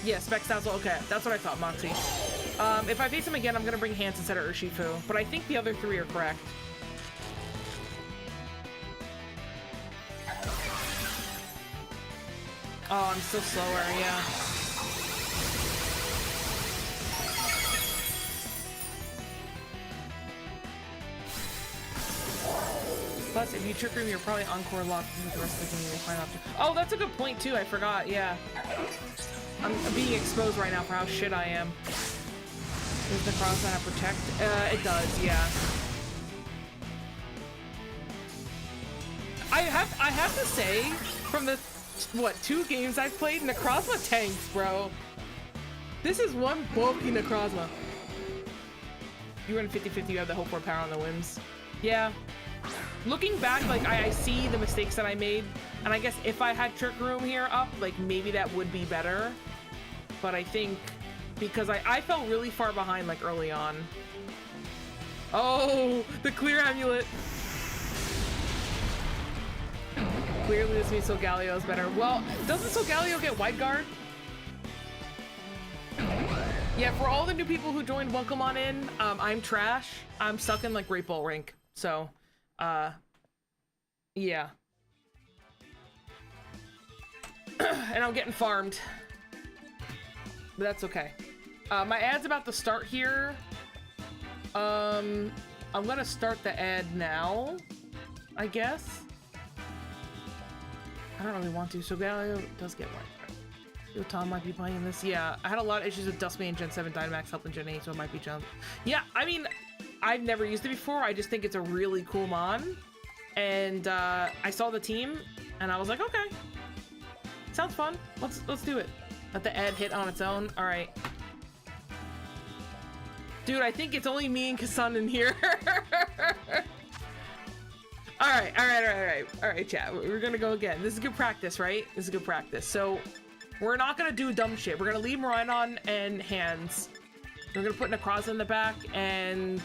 yeah, Specs Dazzle, okay, that's what I thought, Moxie. If I face him again, I'm gonna bring Hands instead of Urshifu, but I think the other three are correct. Oh, I'm still slower, yeah. Plus, if you Trick Room, you're probably Encore locked with the rest of the game. You'll find out. Oh, that's a good point, too. I forgot, yeah. I'm being exposed right now for how shit I am. Does the cross not have Protect? It does, yeah. I have to say, from the what, 2 games I've played? Necrozma tanks, bro. This is one bulky Necrozma. You run 50-50, you have the hope for power on the whims. Yeah. Looking back, like, I see the mistakes that I made, and I guess if I had Trick Room here up, like, maybe that would be better. But I think, because I felt really far behind, like, early on. Oh, the clear amulet. Clearly this means Solgaleo is better. Well, doesn't Solgaleo get wide guard? Yeah, for all the new people who joined, welcome on in. I'm trash. I'm stuck in like Great Ball rank. So, yeah. And I'm getting farmed. But that's okay. My ad's about to start here. I'm gonna start the ad now, I guess. I don't really want to, so Galio does get one. Yo, Tom might be playing this. Yeah, I had a lot of issues with Dusk in Gen 7 Dynamax helping Gen 8, so it might be jump. Yeah, I mean, I've never used it before. I just think it's a really cool mon. And I saw the team, and I was like, okay. Sounds fun. Let's do it. Let the ad hit on its own. All right. Dude, I think it's only me and Kasun in here. All right, chat. We're gonna go again. This is good practice, right? This is good practice. So we're not gonna do dumb shit. We're gonna leave Rhydon and hands. We're gonna put Necrozma in the back and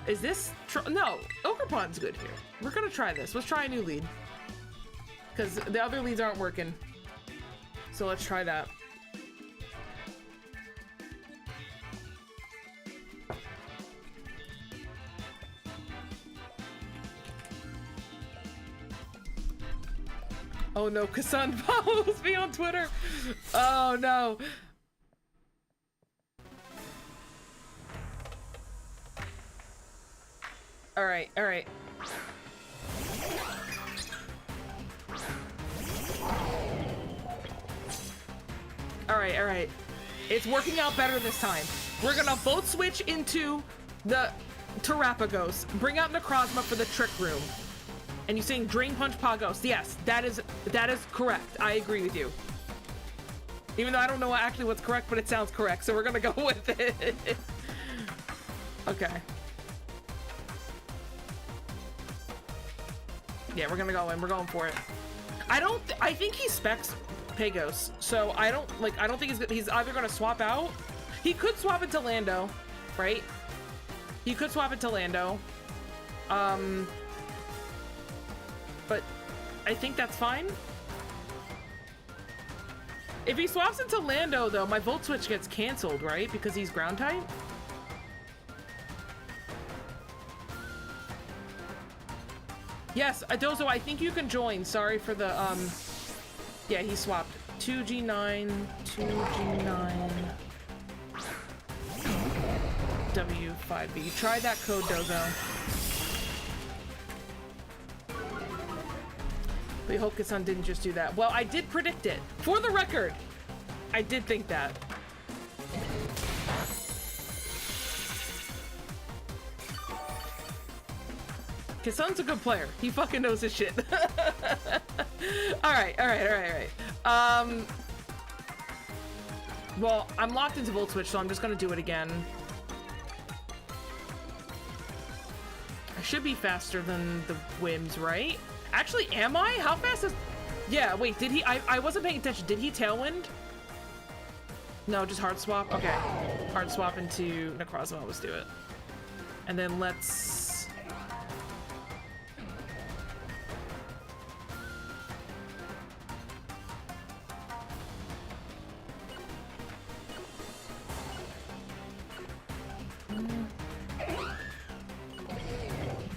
is this no, Ogerpon's good here. We're gonna try this. Let's try a new lead. Because the other leads aren't working. So let's try that. Oh no, Kasun follows me on Twitter. Oh no. All right. All right. It's working out better this time. We're gonna both switch into the Terrapagos. Bring out Necrozma for the Trick Room. And you're saying Drain Punch Pagos. Yes, that is correct. I agree with you. Even though I don't know actually what's correct, but it sounds correct, so we're gonna go with it. Okay. Yeah, we're gonna go in. We're going for it. I think he specs Pagos, so I don't think he's either gonna swap out. He could swap into Lando, right? He could swap into Lando. But I think that's fine. If he swaps into Lando, though, my Volt Switch gets canceled, right? Because he's ground type? Yes, Adozo, I think you can join. Sorry for the, yeah, he swapped. 2G9, 2G9, W5B. Try that code, Dozo. We hope Kasun didn't just do that. Well, I did predict it. For the record, I did think that. Kasun's a good player. He fucking knows his shit. All right. Well, I'm locked into Volt Switch, so I'm just gonna do it again. I should be faster than the Whims, right? Actually, am I? How fast is... Yeah, wait, did he... I wasn't paying attention. Did he Tailwind? No, just hard swap? Okay. Hard swap into Necrozma. Let's do it. And then let's...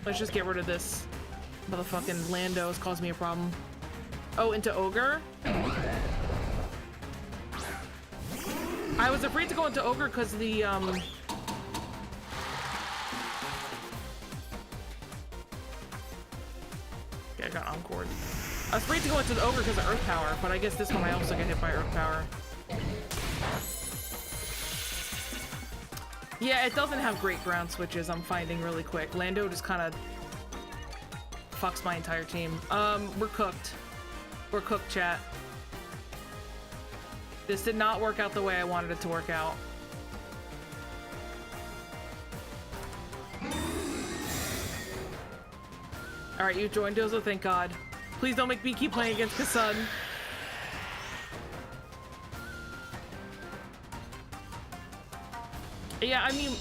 Let's just get rid of this. Motherfucking Lando has caused me a problem. Oh, into Ogre? I was afraid to go into Ogre because the, Okay, I got Encored. I was afraid to go into the Ogre because of Earth Power, but I guess this one I also get hit by Earth Power. Yeah, it doesn't have great ground switches, I'm finding really quick. Lando just kind of fucks my entire team. We're cooked. We're cooked, chat. This did not work out the way I wanted it to work out. Alright, you joined Dozo, thank God. Please don't make me keep playing against Kasun. Yeah, I mean,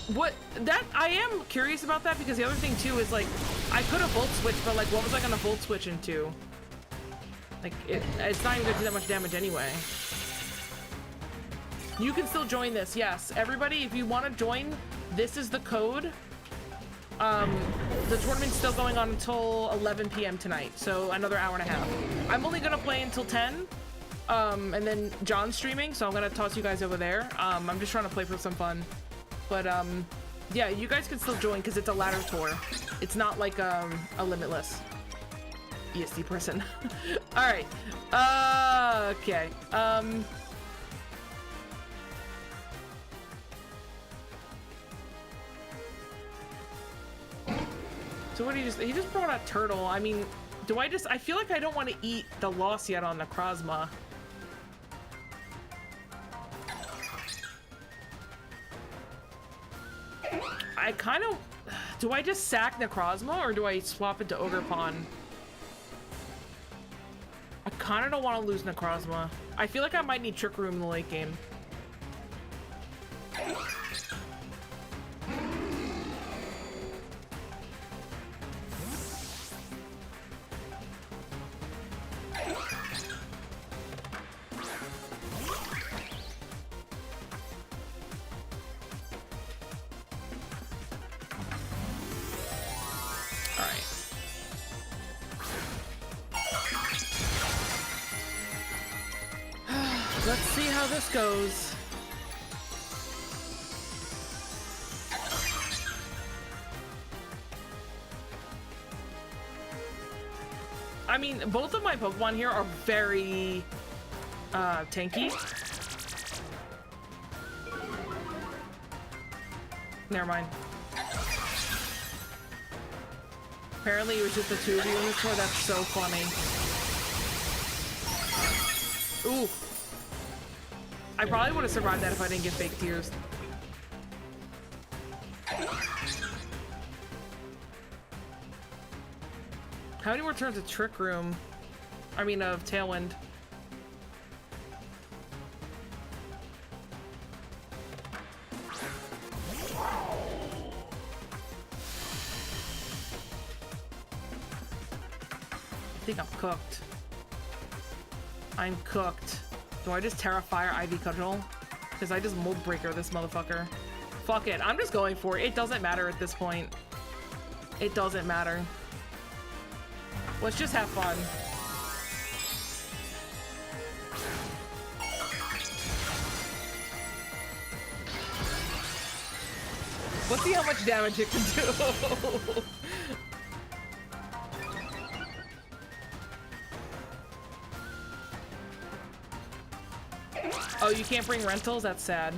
I am curious about that, because the other thing too is like, I could have volt switched, but like, what was I gonna volt switch into? Like, it's not even gonna do that much damage anyway. You can still join this, yes. Everybody, if you want to join, this is the code. The tournament's still going on until 11 p.m. tonight, so another hour and a half. I'm only gonna play until 10, and then John's streaming, so I'm gonna toss you guys over there. I'm just trying to play for some fun. But, yeah, you guys can still join because it's a ladder tour. It's not like, a limitless ESD person. Alright. Okay. So what he just brought a turtle. I mean, I feel like I don't want to eat the loss yet on Necrozma. I kind of... Do I just sack Necrozma or do I swap it to Ogerpon? I kind of don't want to lose Necrozma. I feel like I might need Trick Room in the late game. Let's see how this goes. I mean, both of my Pokemon here are very tanky. Never mind. Apparently it was just the two of you in this tour. That's so funny. Ooh. I probably would have survived that if I didn't get fake tears. How many more turns of Trick Room? I mean, of Tailwind. I think I'm cooked. I'm cooked. Do I just Terra Fire Ivy Cudgel? Because I just Mold Breaker this motherfucker. Fuck it. I'm just going for it. It doesn't matter at this point. It doesn't matter. Let's just have fun. Let's see how much damage it can do. Oh, you can't bring rentals? That's sad.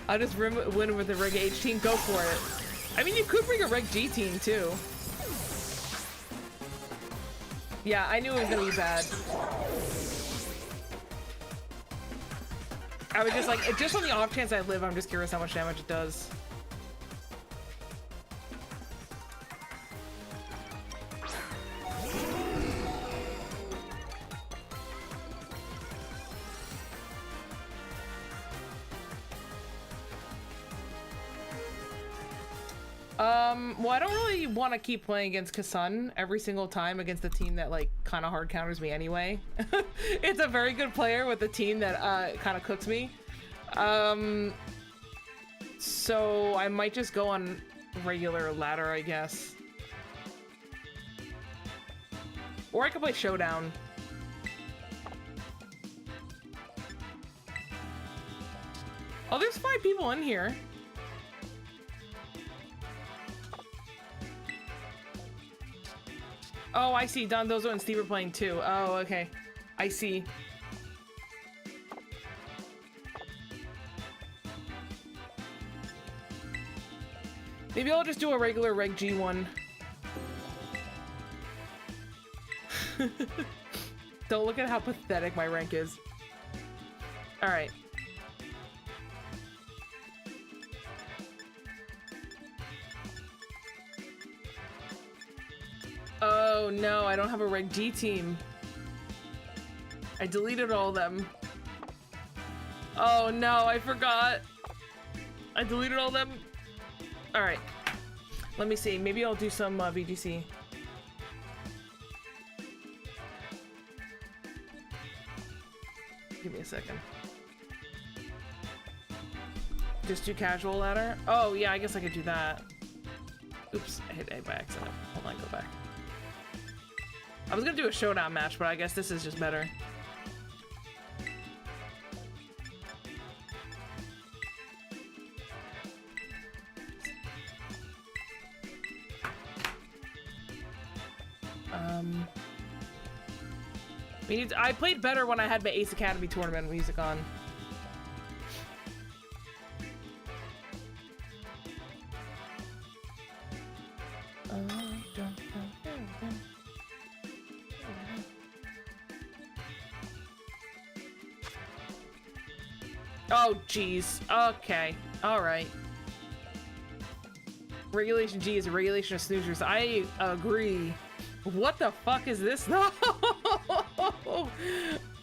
I'll just win with the Reg H team. Go for it. I mean, you could bring a Reg G team, too. Yeah, I knew it was gonna be bad. I was just like, just on the off chance I live, I'm just curious how much damage it does. Well, I don't really want to keep playing against Kasun every single time against a team that, like, kind of hard counters me anyway. It's a very good player with a team that, kind of cooks me. So I might just go on regular ladder, I guess. Or I could play Showdown. Oh, there's 5 people in here. Oh, I see. Dondozo and Steve are playing too. Oh, okay. I see. Maybe I'll just do a regular Reg G one. Don't look at how pathetic my rank is. Alright. Oh no, I don't have a Reg G team. I deleted all of them. Oh no, I forgot. I deleted all of them. Alright. Let me see. Maybe I'll do some VGC. Give me a second. Just do casual ladder? Oh, yeah, I guess I could do that. Oops, I hit A by accident. Hold on, go back. I was gonna do a showdown match, but I guess this is just better. I played better when I had my Ace Academy tournament music on. Oh, jeez. Okay. Alright. Regulation G is a regulation of snoozers. I agree. What the fuck is this? No!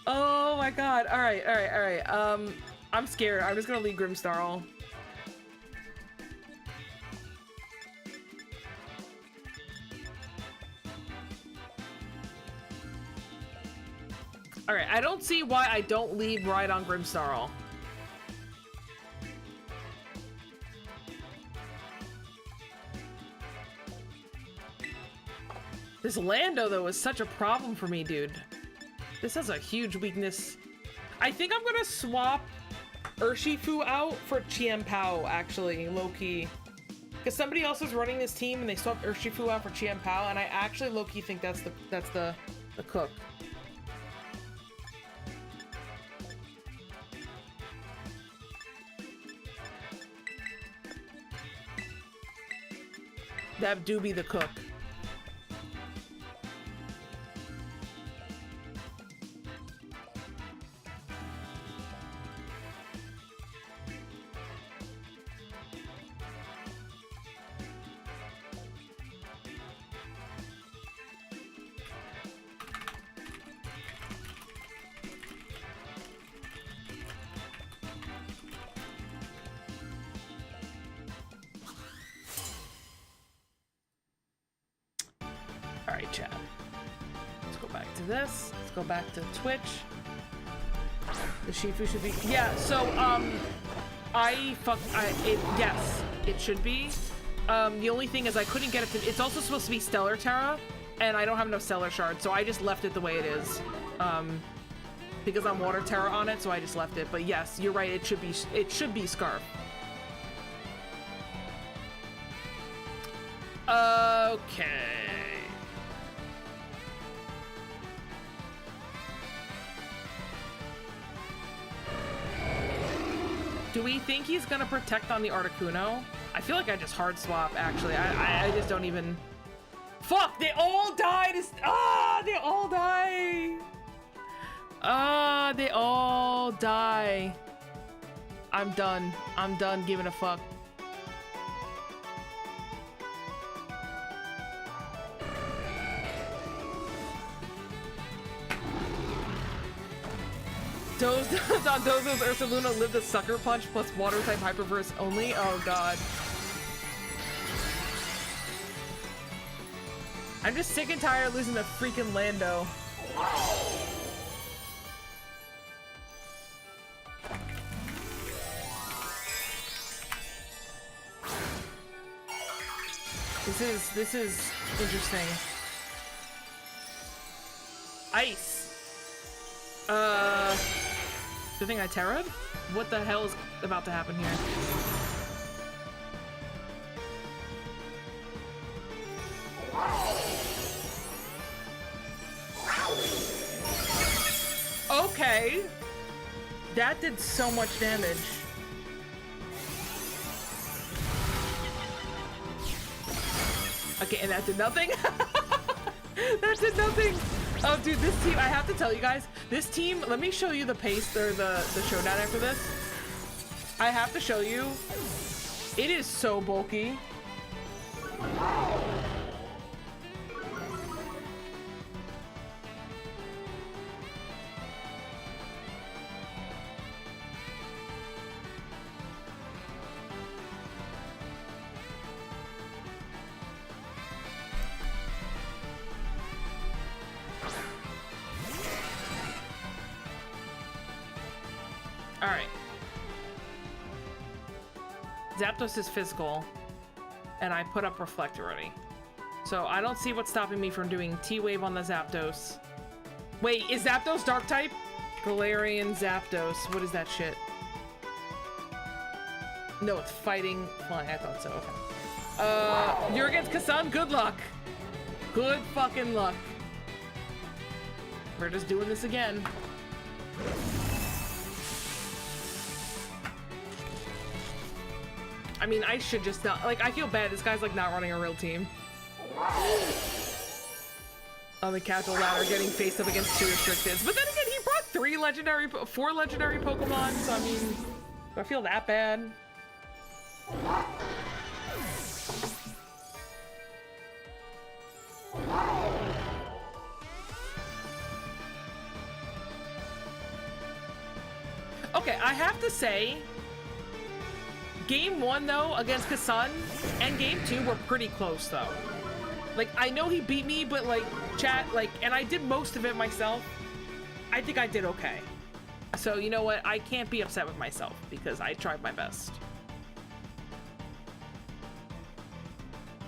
Oh my god. Alright, alright, alright. I'm scared. I'm just gonna leave Grimsnarl. Alright, I don't see why I don't leave right on Grimsnarl. This Lando, though, is such a problem for me, dude. This has a huge weakness. I think I'm gonna swap Urshifu out for Chien-Pao, actually, low-key. Because somebody else is running this team and they swapped Urshifu out for Chien-Pao, and I actually low-key think that's the cook. That do be the cook. Alright, chat. Let's go back to this. Let's go back to Twitch. The Shifu should be... Yeah, so, yes, it should be. The only thing is I couldn't get it to... It's also supposed to be Stellar Terra, and I don't have enough Stellar Shards, so I just left it the way it is. Because I'm Water Terra on it, so I just left it. But yes, you're right, it should be Scarf. Okay. Do we think he's gonna protect on the Articuno? I feel like I just hard swap, actually. I just don't even... Fuck! They all died! They all die! They all die. I'm done. I'm done giving a fuck. Dondozo's Ursaluna lived a Sucker Punch plus Water type Hyperverse only? Oh god. I'm just sick and tired of losing to freaking Lando. This is interesting. Ice. The thing I terra'd? What the hell is about to happen here? Okay. That did so much damage. Okay, and that did nothing. That did nothing. Oh, dude, this team, I have to tell you guys, this team, let me show you the pace or the showdown after this. I have to show you. It is so bulky. All right. Zapdos is physical, and I put up Reflect already. So I don't see what's stopping me from doing T-Wave on the Zapdos. Wait, is Zapdos Dark type? Galarian Zapdos. What is that shit? No, it's fighting flying. I thought so. Okay. You're against Kasan? Good luck. Good fucking luck. We're just doing this again. I mean, I should just not, like, I feel bad. This guy's, like, not running a real team. On the casual ladder, getting faced up against 2 restricteds. But then again, he brought 4 legendary Pokemon, so I mean, do I feel that bad? Okay, I have to say, Game 1, though, against Kasan, and Game 2 were pretty close, though. Like, I know he beat me, but, like, chat, like, and I did most of it myself. I think I did okay. So, you know what? I can't be upset with myself, because I tried my best.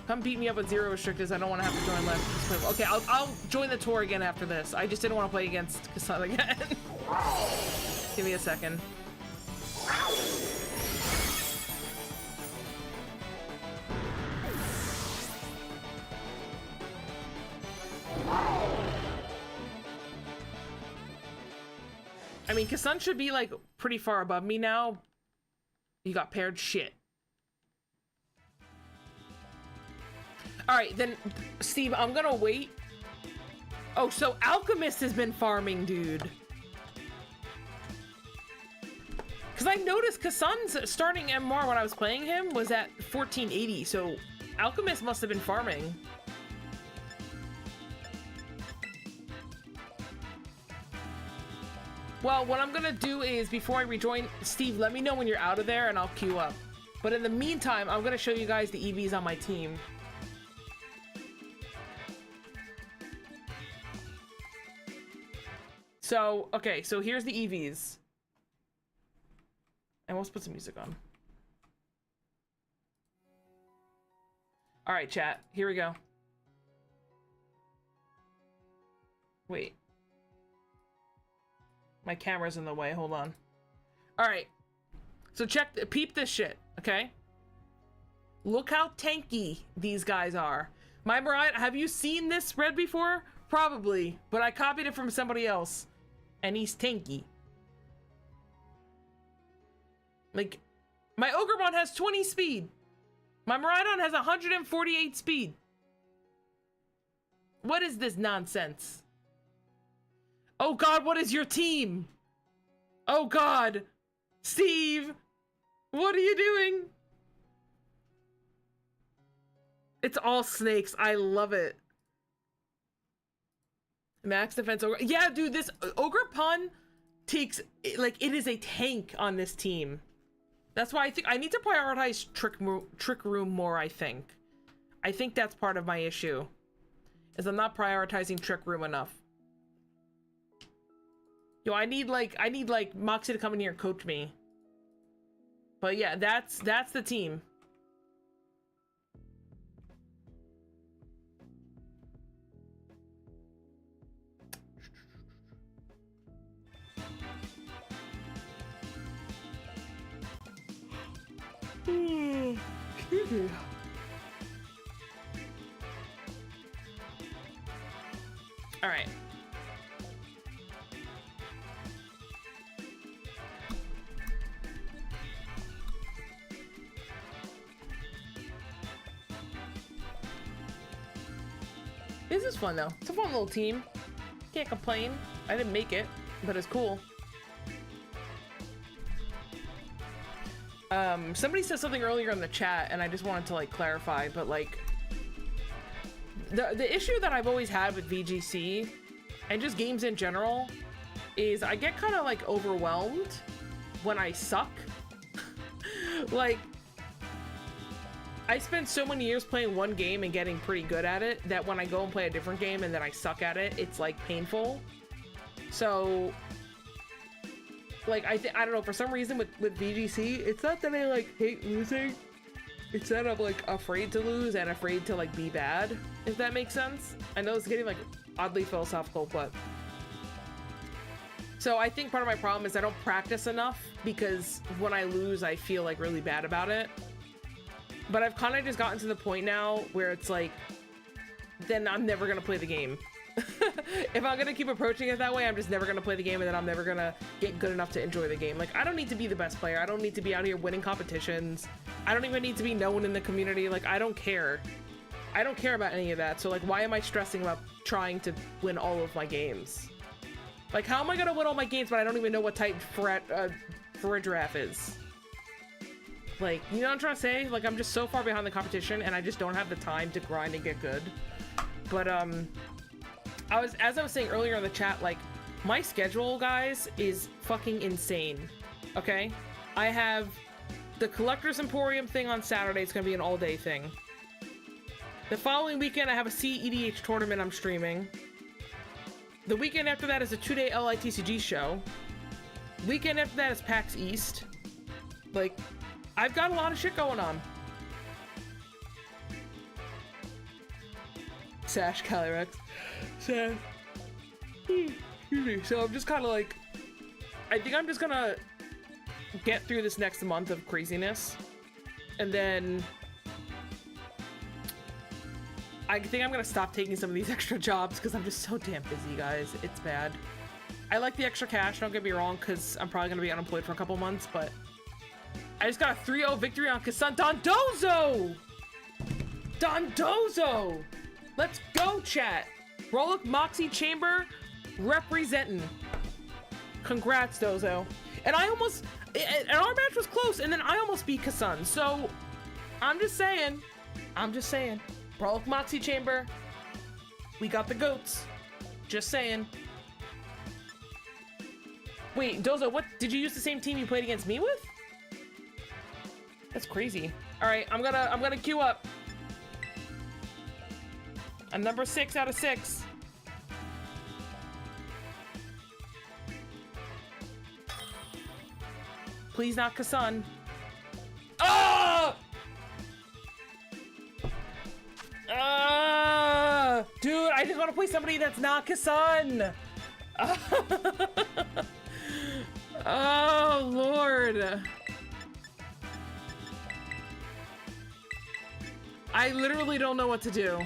Come beat me up with 0 restrictors. I don't want to have to join left. Okay, I'll join the tour again after this. I just didn't want to play against Kasan again. Give me a second. I mean, Kasan should be, like, pretty far above me now. You got paired shit. Alright, then, Steve, I'm gonna wait. Oh, so Alchemist has been farming, dude. Because I noticed Kasan's starting MR when I was playing him was at 1480, so Alchemist must have been farming. Well, what I'm gonna do is, before I rejoin, Steve, let me know when you're out of there and I'll queue up. But in the meantime, I'm gonna show you guys the EVs on my team. So, okay, so here's the EVs. And let's put some music on. All right, chat, here we go. Wait. My camera's in the way, hold on. All right, so peep this shit, okay? Look how tanky these guys are. My Mariah, have you seen this spread before? Probably, but I copied it from somebody else. And he's tanky. Like, my Ogremon has 20 speed. My Miraidon has 148 speed. What is this nonsense? Oh God, what is your team? Oh God. Steve, what are you doing? It's all snakes. I love it. Max defense ogre. Yeah, dude, this Ogerpon takes, like, it is a tank on this team. That's why I think I need to prioritize Trick Room more, I think. I think that's part of my issue. Is I'm not prioritizing Trick Room enough. Yo, I need like Moxie to come in here and coach me. But yeah, that's the team. Excuse me. All right. This is fun though. It's a fun little team. Can't complain. I didn't make it, but it's cool. Somebody said something earlier in the chat, and I just wanted to like clarify, but like the issue that I've always had with VGC and just games in general is I get kind of like overwhelmed when I suck. Like, I spent so many years playing one game and getting pretty good at it that when I go and play a different game and then I suck at it, it's like painful. So like I don't know, for some reason with VGC, it's not that I like hate losing, it's that I'm like afraid to lose and afraid to like be bad, if that makes sense. I know it's getting like oddly philosophical, but so I think part of my problem is I don't practice enough, because when I lose I feel like really bad about it. But I've kind of just gotten to the point now where it's like, then I'm never gonna play the game. If I'm gonna keep approaching it that way, I'm just never gonna play the game, and then I'm never gonna get good enough to enjoy the game. Like, I don't need to be the best player. I don't need to be out here winning competitions. I don't even need to be known in the community. Like, I don't care. I don't care about any of that. So like, why am I stressing about trying to win all of my games? Like, how am I gonna win all my games but I don't even know what type Farigiraf is? Like, you know what I'm trying to say? Like, I'm just so far behind the competition and I just don't have the time to grind and get good. But as I was saying earlier in the chat, like, my schedule, guys, is fucking insane. Okay? I have the Collector's Emporium thing on Saturday. It's gonna be an all-day thing. The following weekend, I have a CEDH tournament I'm streaming. The weekend after that is a 2-day LITCG show. Weekend after that is PAX East. Like, I've got a lot of shit going on. Sash Calyrex. Sash. So I'm just kind of like, I think I'm just gonna get through this next month of craziness, and then I think I'm gonna stop taking some of these extra jobs because I'm just so damn busy, guys. It's bad. I like the extra cash, don't get me wrong, because I'm probably gonna be unemployed for a couple months, but I just got a 3-0 victory on Kasan Dondozo! Dondozo! Let's go, chat! Rollick Moxie Chamber representing. Congrats, Dozo. And I almost, and our match was close, and then I almost beat Kasan, so I'm just saying. Rollick Moxie Chamber, we got the goats. Just saying. Wait, Dozo, what, did you use the same team you played against me with? That's crazy. All right, I'm gonna queue up. I'm number 6 out of 6. Please not Kasan. Ah! Dude, I just want to play somebody that's not Kasan. Oh, Lord. I literally don't know what to do.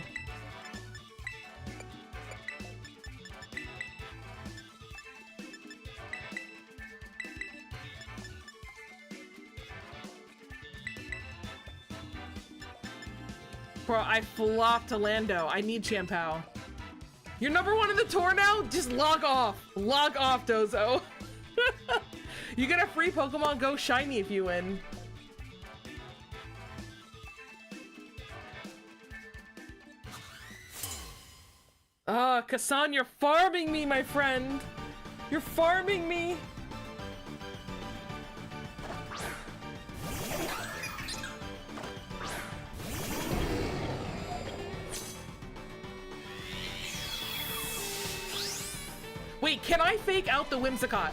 Bro, I flopped to Lando. I need Champao. You're number 1 in the tour now? Just log off. Log off, Dozo. You get a free Pokemon Go shiny if you win. Kasan, you're farming me, my friend. You're farming me. Wait, can I fake out the Whimsicott?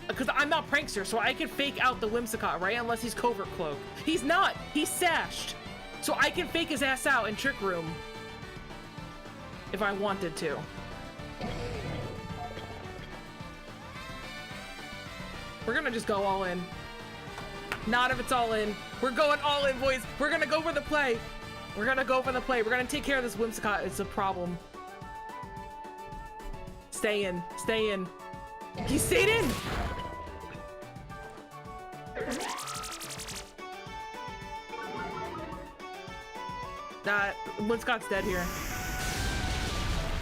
Because I'm not Prankster, so I can fake out the Whimsicott, right? Unless he's Covert Cloak. He's not! He's sashed! So I can fake his ass out in Trick Room. If I wanted to. We're gonna just go all in. Not if it's all in. We're going all in, boys. We're gonna go for the play. We're gonna go for the play. We're gonna take care of this Whimsicott. It's a problem. Stay in. Stay in. He stayed in! When Scott's dead here.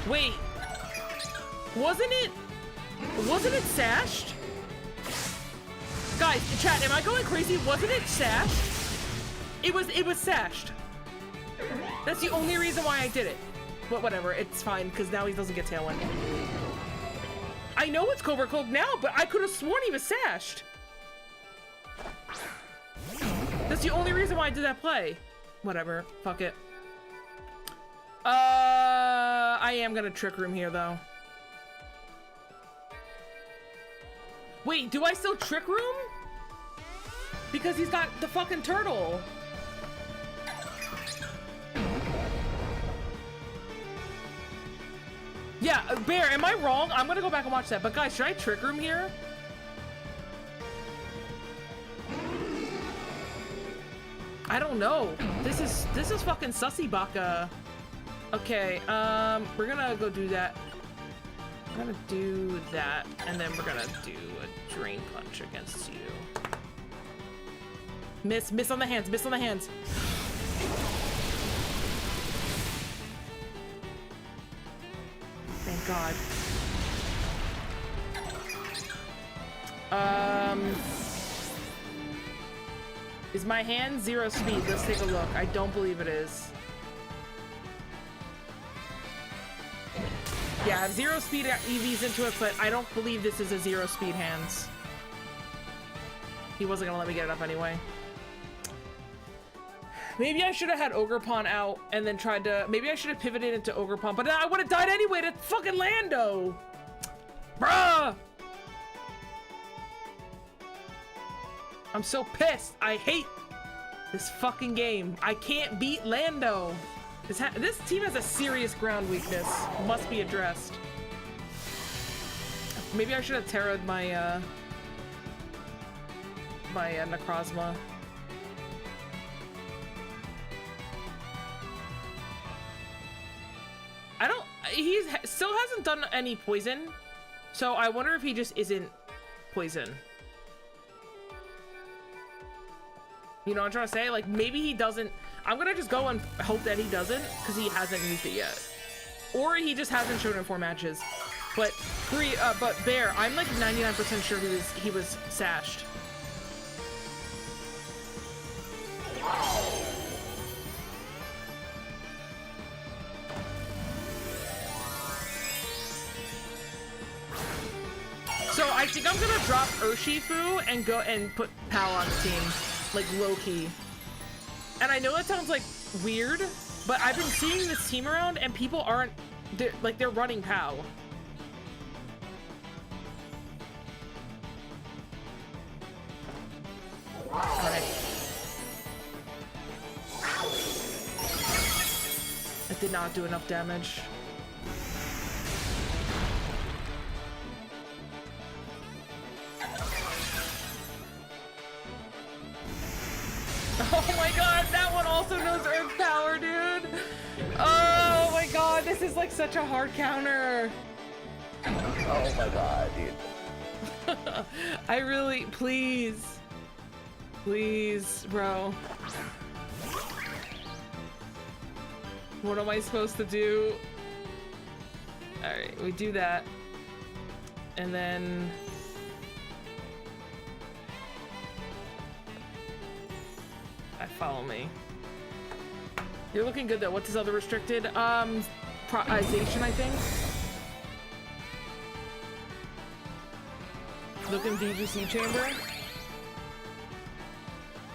Wait. Wasn't it sashed? Guys, chat, am I going crazy? Wasn't it sashed? It was sashed. That's the only reason why I did it. But whatever, it's fine, because now he doesn't get Tailwind. I know it's Cobra Cloak now, but I could have sworn he was sashed. That's the only reason why I did that play. Whatever, fuck it. I am gonna Trick Room here, though. Wait, do I still Trick Room? Because he's got the fucking turtle. Yeah, Bear, am I wrong? I'm gonna go back and watch that. But guys, should I Trick Room here? I don't know. This is fucking sussy baka. Okay, we're gonna go do that. We're gonna do that, and then we're gonna do a Drain Punch against you. Miss on the hands, miss on the hands. Thank God. Is my hand 0 speed? Let's take a look. I don't believe it is. Yeah, I have 0 speed EVs into it, but I don't believe this is a 0 speed hands. He wasn't gonna let me get it up anyway. Maybe I should have had Ogerpon out and then tried to... Maybe I should have pivoted into Ogerpon, but then I would have died anyway to fucking Lando! Bruh! I'm so pissed. I hate this fucking game. I can't beat Lando. This team has a serious ground weakness. Must be addressed. Maybe I should have Terra'd my, Necrozma. He still hasn't done any poison, so I wonder if he just isn't poison. You know what I'm trying to say? Like, maybe he doesn't. I'm gonna just go and hope that he doesn't, because he hasn't used it yet. Or he just hasn't shown it in 4 matches. But Bear, I'm like 99% sure he was sashed. So I think I'm gonna drop Urshifu and go and put Pal on the team, like low-key. And I know that sounds like weird, but I've been seeing this team around and people aren't, they're running Pal. Alright. That did not do enough damage. Oh my god, that one also knows Earth Power, dude! Oh my god, this is like such a hard counter! Oh my god, dude. I really, please. Please, bro. What am I supposed to do? Alright, we do that. And then... follow me. You're looking good though. What's his other restricted? Prioritization, I think. Looking DGC chamber.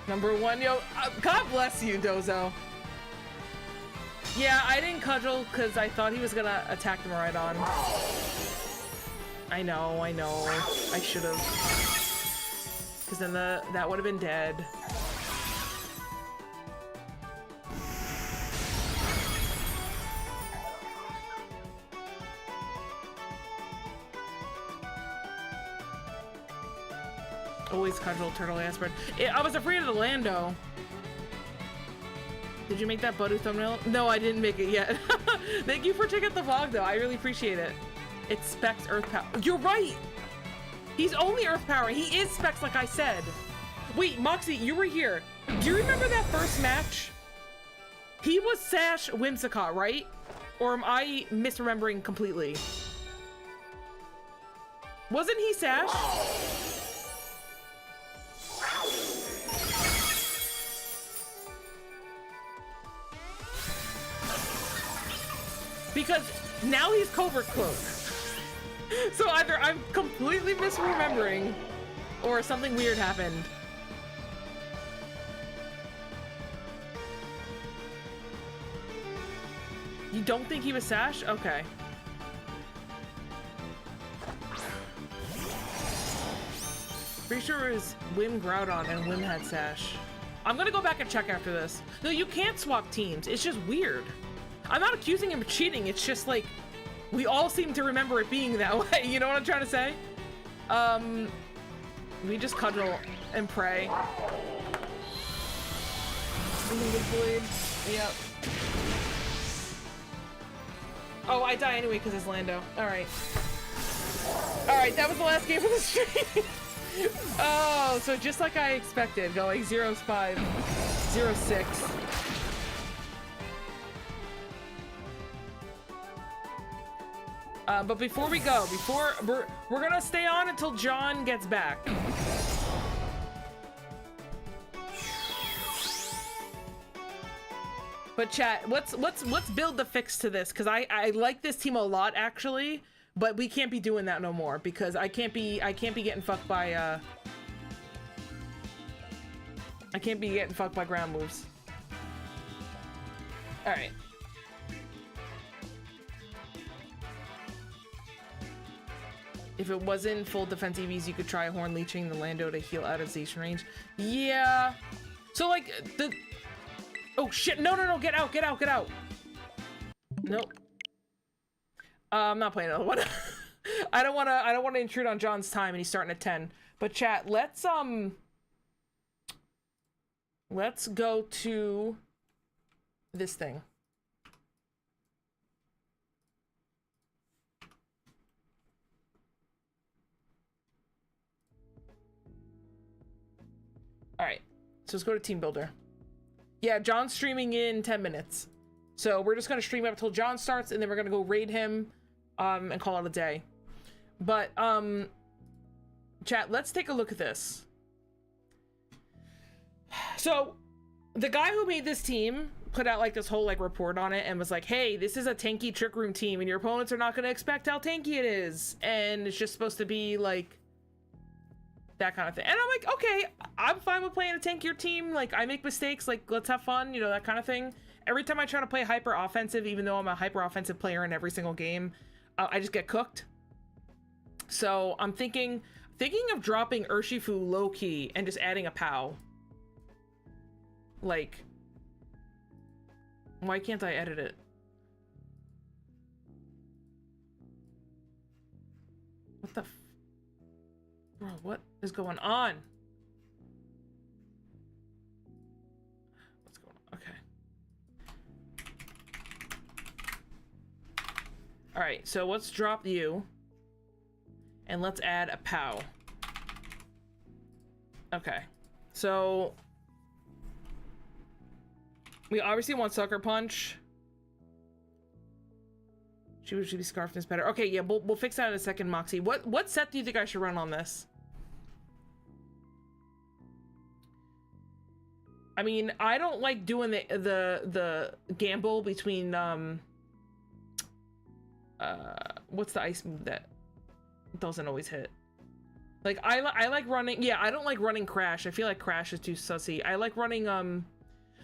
Number 1, yo. God bless you, Dozo. Yeah, I didn't cudgel because I thought he was gonna attack him right on. I know. I should have. Because then that would have been dead. Always cudgel turtle aspirin. I was afraid of the Lando. Did you make that Budu thumbnail? No, I didn't make it yet. Thank you for checking out the vlog though. I really appreciate it. It's Specs Earth Power. You're right! He's only Earth Power. He is Specs like I said. Wait, Moxie, you were here. Do you remember that first match? He was Sash Whimsicott, right? Or am I misremembering completely? Wasn't he Sash? Because now he's Covert Cloak. So either I'm completely misremembering or something weird happened. You don't think he was Sash? Okay. Pretty sure it was Wim Groudon and Wim had Sash. I'm gonna go back and check after this. No, you can't swap teams. It's just weird. I'm not accusing him of cheating. It's just like, we all seem to remember it being that way. You know what I'm trying to say? We just cuddle and pray. Yep. Oh, I die anyway because it's Lando. Alright. Alright, that was the last game of the stream. Oh, so just like I expected, going 0-5, 0-6. But before we go, we're gonna stay on until John gets back. But chat, let's build the fix to this, because I like this team a lot actually, but we can't be doing that no more because I can't be getting fucked by ground moves. All right. If it wasn't full defense EVs, you could try Horn Leeching the Lando to heal out of station range. Yeah. So like the. Oh shit! No! Get out! Nope. I'm not playing another one. I don't wanna intrude on John's time, and he's starting at 10. But chat, let's go to this thing. All right, so let's go to Team Builder. Yeah, John's streaming in 10 minutes. So we're just gonna stream up until John starts, and then we're gonna go raid him, and call it a day. But, chat, let's take a look at this. So, the guy who made this team put out, like, this whole, like, report on it and was like, hey, this is a tanky Trick Room team, and your opponents are not gonna expect how tanky it is. And it's just supposed to be, like, that kind of thing. And I'm like, okay, I'm fine with playing a tankier team. Like, I make mistakes, like, let's have fun, you know, that kind of thing. Every time I try to play hyper offensive, even though I'm a hyper offensive player in every single game, I just get cooked. So I'm thinking of dropping Urshifu low key and just adding a POW. Like, why can't I edit it? What the f— bro, what is going on? What's going on? Okay. All right, so let's drop you and let's add a POW. Okay, so we obviously want Sucker Punch. She should be Scarfed is better. Okay, yeah, we'll fix that in a second, Moxie. What set do you think I should run on this? I mean, I don't like doing the gamble between what's the ice move that doesn't always hit? Like I like running, yeah, I don't like running Crash. I feel like Crash is too sussy. I like running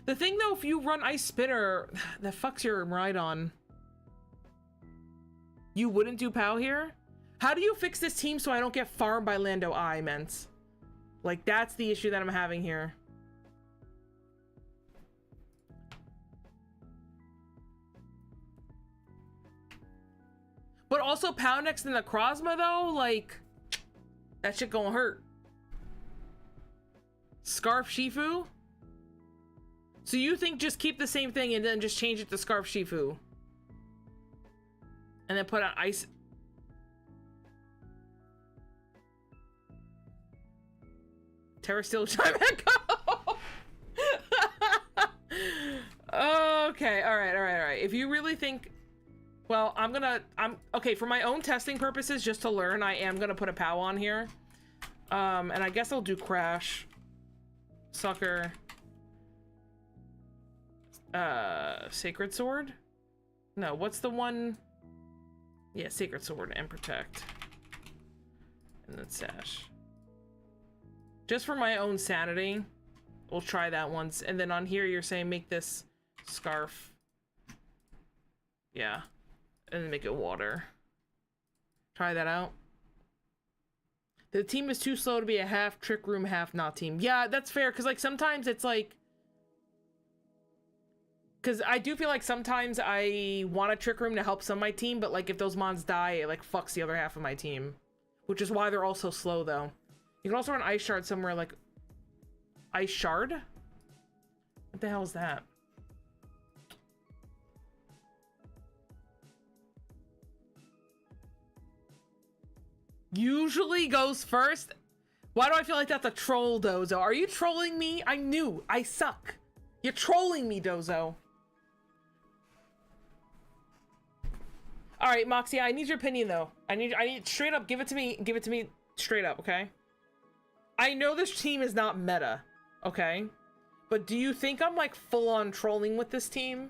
the thing though, if you run Ice Spinner, that fucks your Rhydon. You wouldn't do POW here? How do you fix this team so I don't get farmed by Lando I meant? Like, that's the issue that I'm having here. But also POW next to Necrozma though, like, that shit gonna hurt. Scarf Shifu? So you think just keep the same thing and then just change it to Scarf Shifu? And then put on Ice... Terra Steel Chime Echo! Okay, alright. If you really think... Well, okay, for my own testing purposes, just to learn, I am gonna put a POW on here. And I guess I'll do Crash. Sucker. Sacred Sword? No, what's the one? Yeah, Sacred Sword and Protect. And then Sash. Just for my own sanity, we'll try that once. And then on here, you're saying make this Scarf. Yeah. And then make it Water. Try that out. The team is too slow to be a half Trick Room, half not team. Yeah, that's fair, because, like, sometimes it's, like... Because I do feel like sometimes I want a Trick Room to help some of my team, but, like, if those mons die, it, like, fucks the other half of my team. Which is why they're all so slow, though. You can also run Ice Shard somewhere, like... Ice Shard? What the hell is that? Usually goes first? Why do I feel like that's a troll, Dozo? Are you trolling me? I knew. I suck. You're trolling me, Dozo. Alright, Moxie, I need your opinion, though. I need straight up, give it to me straight up, okay? I know this team is not meta, okay? But do you think I'm, like, full-on trolling with this team?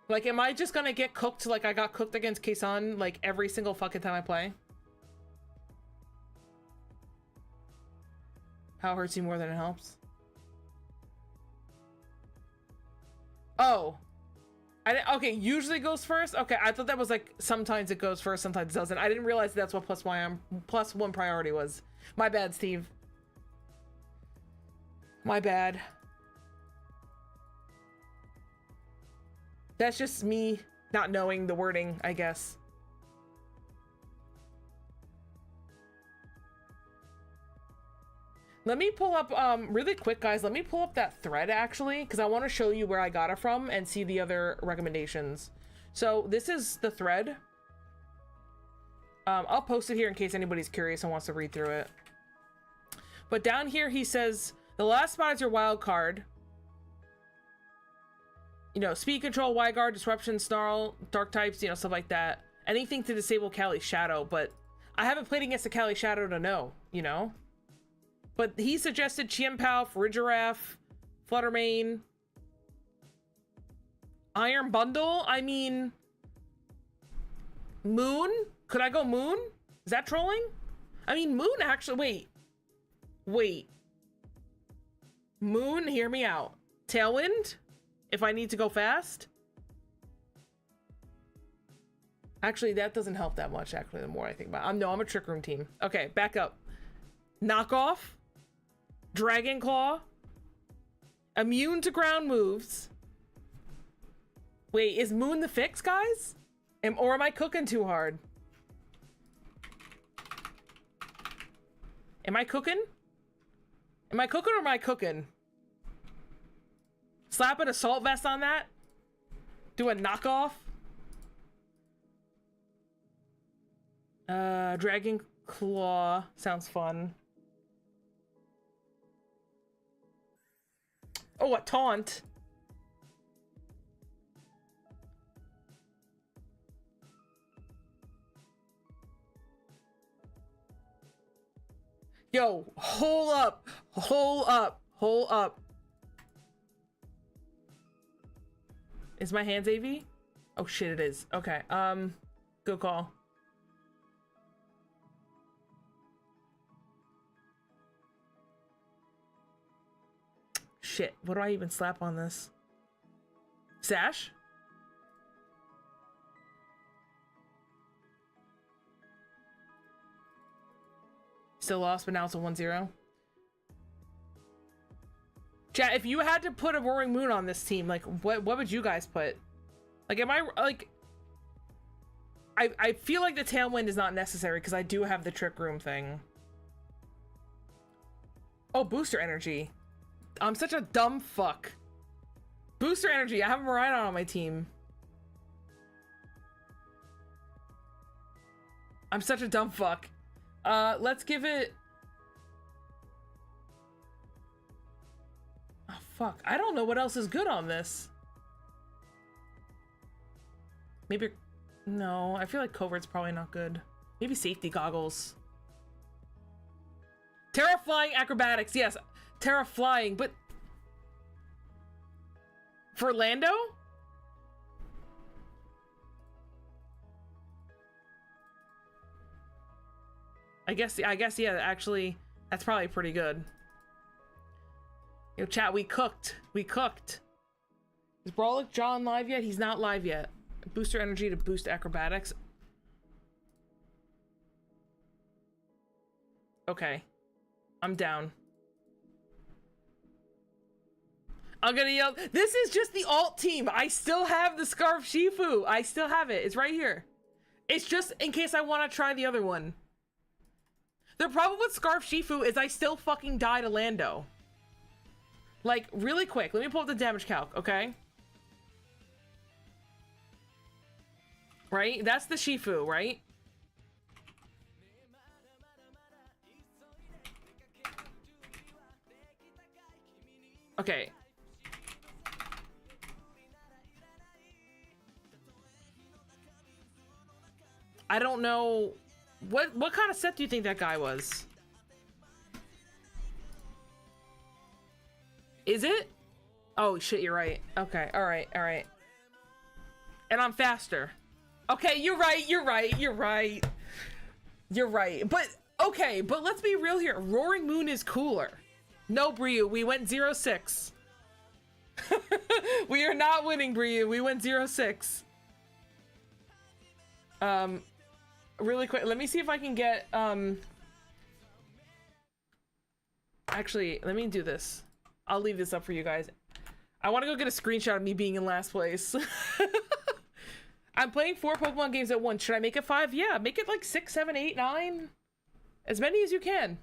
Like, am I just gonna get cooked like I got cooked against Kaysan, like, every single fucking time I play? How it hurts you more than it helps? Oh. Okay, usually goes first? Okay, I thought that was, like, sometimes it goes first, sometimes it doesn't. I didn't realize that's what plus one priority was. My bad, Steve. My bad. That's just me not knowing the wording, I guess. Let me pull up, really quick, guys, let me pull up that thread, actually, because I want to show you where I got it from and see the other recommendations. So, this is the thread. I'll post it here in case anybody's curious and wants to read through it. But down here, he says, the last spot is your wild card. You know, speed control, wide guard, disruption, snarl, dark types, you know, stuff like that. Anything to disable Kali Shadow, but I haven't played against the Kali Shadow to know, you know? But he suggested Chiempao, Farigiraf, Fluttermane, Iron Bundle. I mean, Moon? Could I go Moon? Is that trolling? I mean, Moon actually, wait. Moon, hear me out. Tailwind? If I need to go fast? Actually, that doesn't help that much, actually, the more I think about it. No, I'm a Trick Room team. Okay, back up. Knockoff. Dragon Claw. Immune to ground moves. Wait, is Moon the fix, guys? Or am I cooking too hard? Am I cooking? Am I cooking or am I cooking? Slap an assault vest on that? Do a knockoff? Dragon Claw sounds fun. Oh, a taunt. Yo, hold up. Hold up. Hold up. Is my hands AV? Oh shit, it is. Okay, good call. Shit, what do I even slap on this? Sash? Still lost, but now it's a 1-0. Chat, if you had to put a Roaring Moon on this team, like, what would you guys put? Like, am I, like... I feel like the Tailwind is not necessary, because I do have the Trick Room thing. Oh, Booster Energy. I'm such a dumb fuck. Booster Energy, I have Miraidon on my team. I'm such a dumb fuck. Let's give it... fuck. I don't know what else is good on this. Maybe... No, I feel like covert's probably not good. Maybe safety goggles. Terra flying acrobatics, yes. Terra flying, but... For Lando? I guess, yeah, actually, that's probably pretty good. Yo, chat, we cooked. We cooked. Is Brawlic John live yet? He's not live yet. Booster energy to boost acrobatics. Okay. I'm down. I'm gonna yell. This is just the alt team. I still have the Scarf Shifu. I still have it. It's right here. It's just in case I want to try the other one. The problem with Scarf Shifu is I still fucking die to Lando. Like, really quick. Let me pull up the damage calc, okay? Right? That's the Shifu, right? Okay. I don't know. What kind of set do you think that guy was? Is it? Oh shit, you're right. Okay, alright, alright. And I'm faster. Okay, you're right, you're right, you're right. You're right. But, okay, but let's be real here. Roaring Moon is cooler. No, Bryu, we went 0-6. We are not winning, Bryu. We went 0-6. Really quick, let me see if I can get, actually, let me do this. I'll leave this up for you guys. I want to go get a screenshot of me being in last place. I'm playing 4 Pokemon games at once. Should I make it 5? Yeah, make it like 6, 7, 8, 9. As many as you can.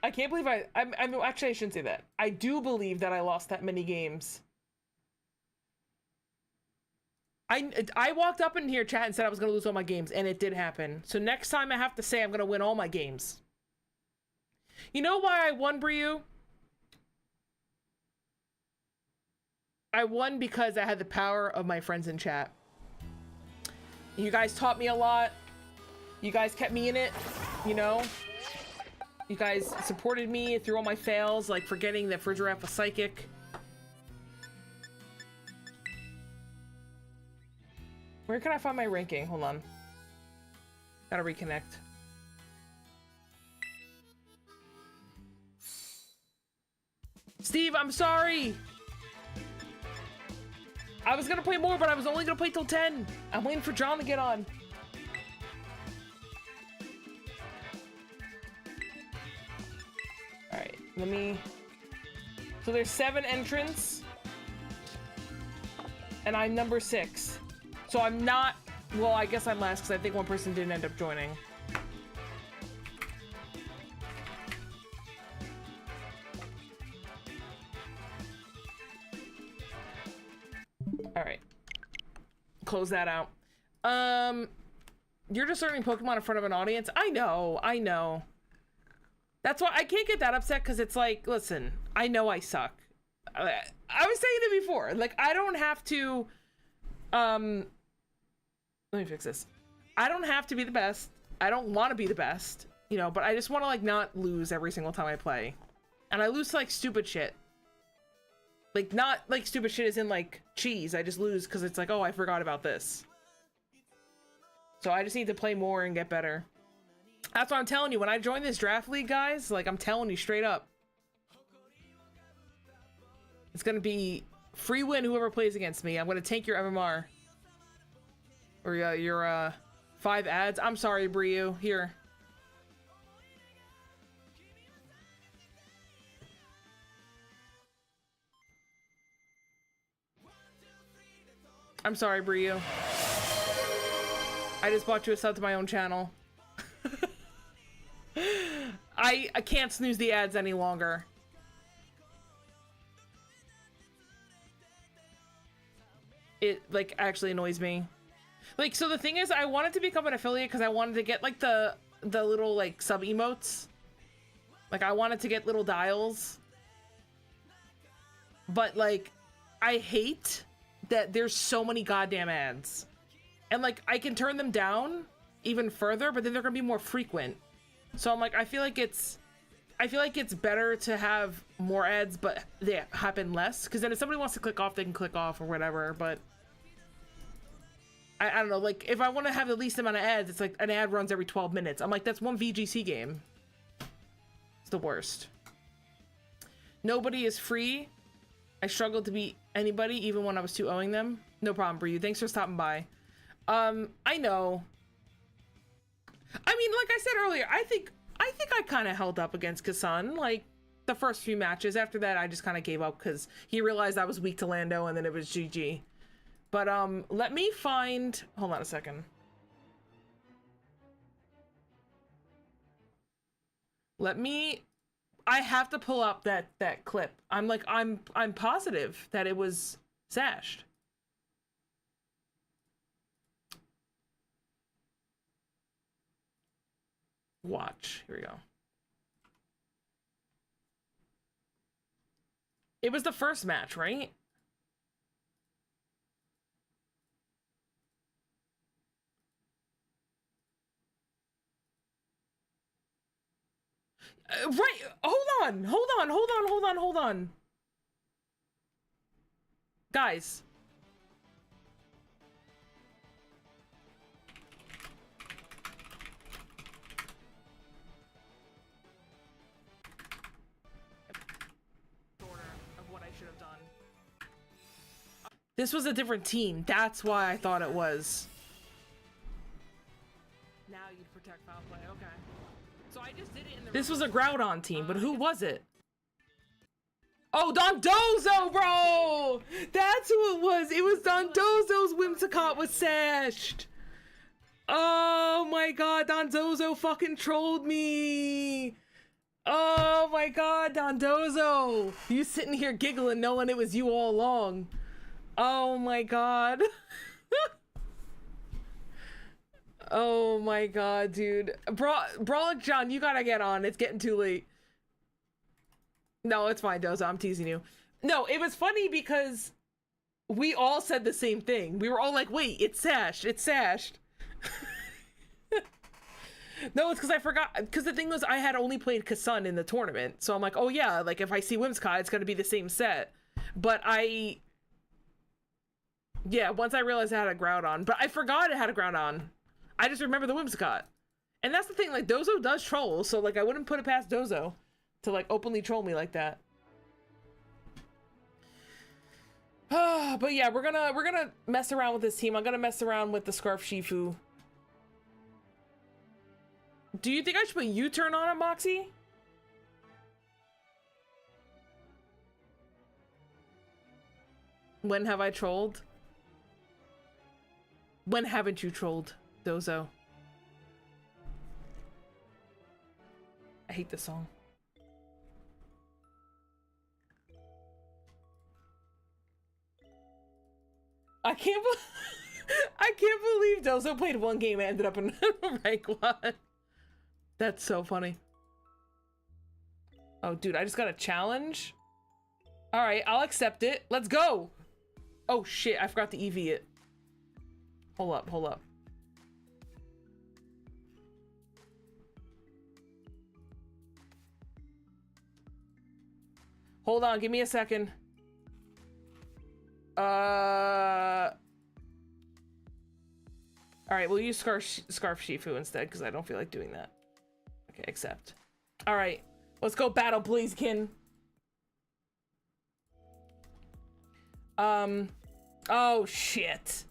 I can't believe I'm actually, I shouldn't say that. I do believe that I lost that many games. I walked up in here, chat, and said I was going to lose all my games, and it did happen. So next time I have to say I'm going to win all my games. You know why I won, Bryu? I won because I had the power of my friends in chat. You guys taught me a lot. You guys kept me in it, you know? You guys supported me through all my fails, like forgetting that Frigiraf was psychic. Where can I find my ranking? Hold on. Gotta reconnect. Steve, I'm sorry! I was gonna play more, but I was only gonna play till 10. I'm waiting for John to get on. Alright, let me... So there's 7 entrants. And I'm number 6. So I'm not... Well, I guess I'm last because I think one person didn't end up joining. Alright. Close that out. You're just learning Pokemon in front of an audience? I know, I know. That's why I can't get that upset, because it's like, listen, I know I suck. I was saying it before. Like, I don't have to... Let me fix this. I don't have to be the best. I don't want to be the best, you know, but I just want to, like, not lose every single time I play. And I lose to, like, stupid shit. Like, not, like, stupid shit as in, like, cheese. I just lose because it's like, oh, I forgot about this. So I just need to play more and get better. That's what I'm telling you. When I join this draft league, guys, like, I'm telling you straight up. It's going to be free win whoever plays against me. I'm going to tank your MMR. Or your 5 ads. I'm sorry, Bryu. Here. I'm sorry, Bryu. I just bought you a sub to my own channel. I can't snooze the ads any longer. It, like, actually annoys me. Like, so the thing is, I wanted to become an affiliate because I wanted to get, like, the the little like sub emotes. Like I wanted to get little dials. But like I hate that there's so many goddamn ads. And like I can turn them down even further, but then they're gonna be more frequent. So I'm like, I feel like it's better to have more ads, but they happen less. Because then if somebody wants to click off, they can click off or whatever. But I don't know, like if I want to have the least amount of ads, it's like an ad runs every 12 minutes. I'm like, that's one VGC game. It's the worst. Nobody is free. I struggled to beat anybody, even when I was 2-0ing them. No problem, Bree. Thanks for stopping by. I know. I mean, like I said earlier, I think I kind of held up against Kasan, like the first few matches. After that, I just kind of gave up because he realized I was weak to Lando, and then it was GG. But let me find. Hold on a second. I have to pull up that clip. I'm positive that it was sashed. Watch. Here we go. It was the first match, right? Right. Hold on. Guys. Of what I should have done. This was a different team. That's why I thought it was. Now you'd protect foul play. Okay. So I just did it in the. This was a Groudon team, but who was it? Oh, Dondozo, bro! That's who it was. It was Dondozo's Whimsicott was sashed. Oh my god, Dondozo fucking trolled me. Oh my god, Dondozo. You sitting here giggling knowing it was you all along. Oh my god. Oh my god, dude. Brawlic John, you gotta get on. It's getting too late. No, it's fine, Doza. I'm teasing you. No, it was funny because we all said the same thing. We were all like, wait, it's sashed. It's sashed. No, it's because I forgot. Because the thing was, I had only played Kasun in the tournament. So I'm like, oh yeah, like if I see Whimsicott, it's going to be the same set. But yeah, once I realized I had a Groudon. But I forgot it had a Groudon. I just remember the Whimsicott. And that's the thing, like Dozo does troll. So like I wouldn't put it past Dozo to like openly troll me like that. But yeah, we're gonna mess around with this team. I'm gonna mess around with the Scarf Shifu. Do you think I should put U-turn on it, Moxie? When have I trolled? When haven't you trolled, Dozo? I hate this song. I can't believe Dozo played one game and ended up in rank 1. That's so funny. Oh, dude, I just got a challenge. All right, I'll accept it. Let's go. Oh, shit, I forgot to EV it. Hold up. Hold on, give me a second. All right, we'll use Scarf Shifu instead because I don't feel like doing that. Okay, accept. All right, let's go battle Blaziken. Oh shit.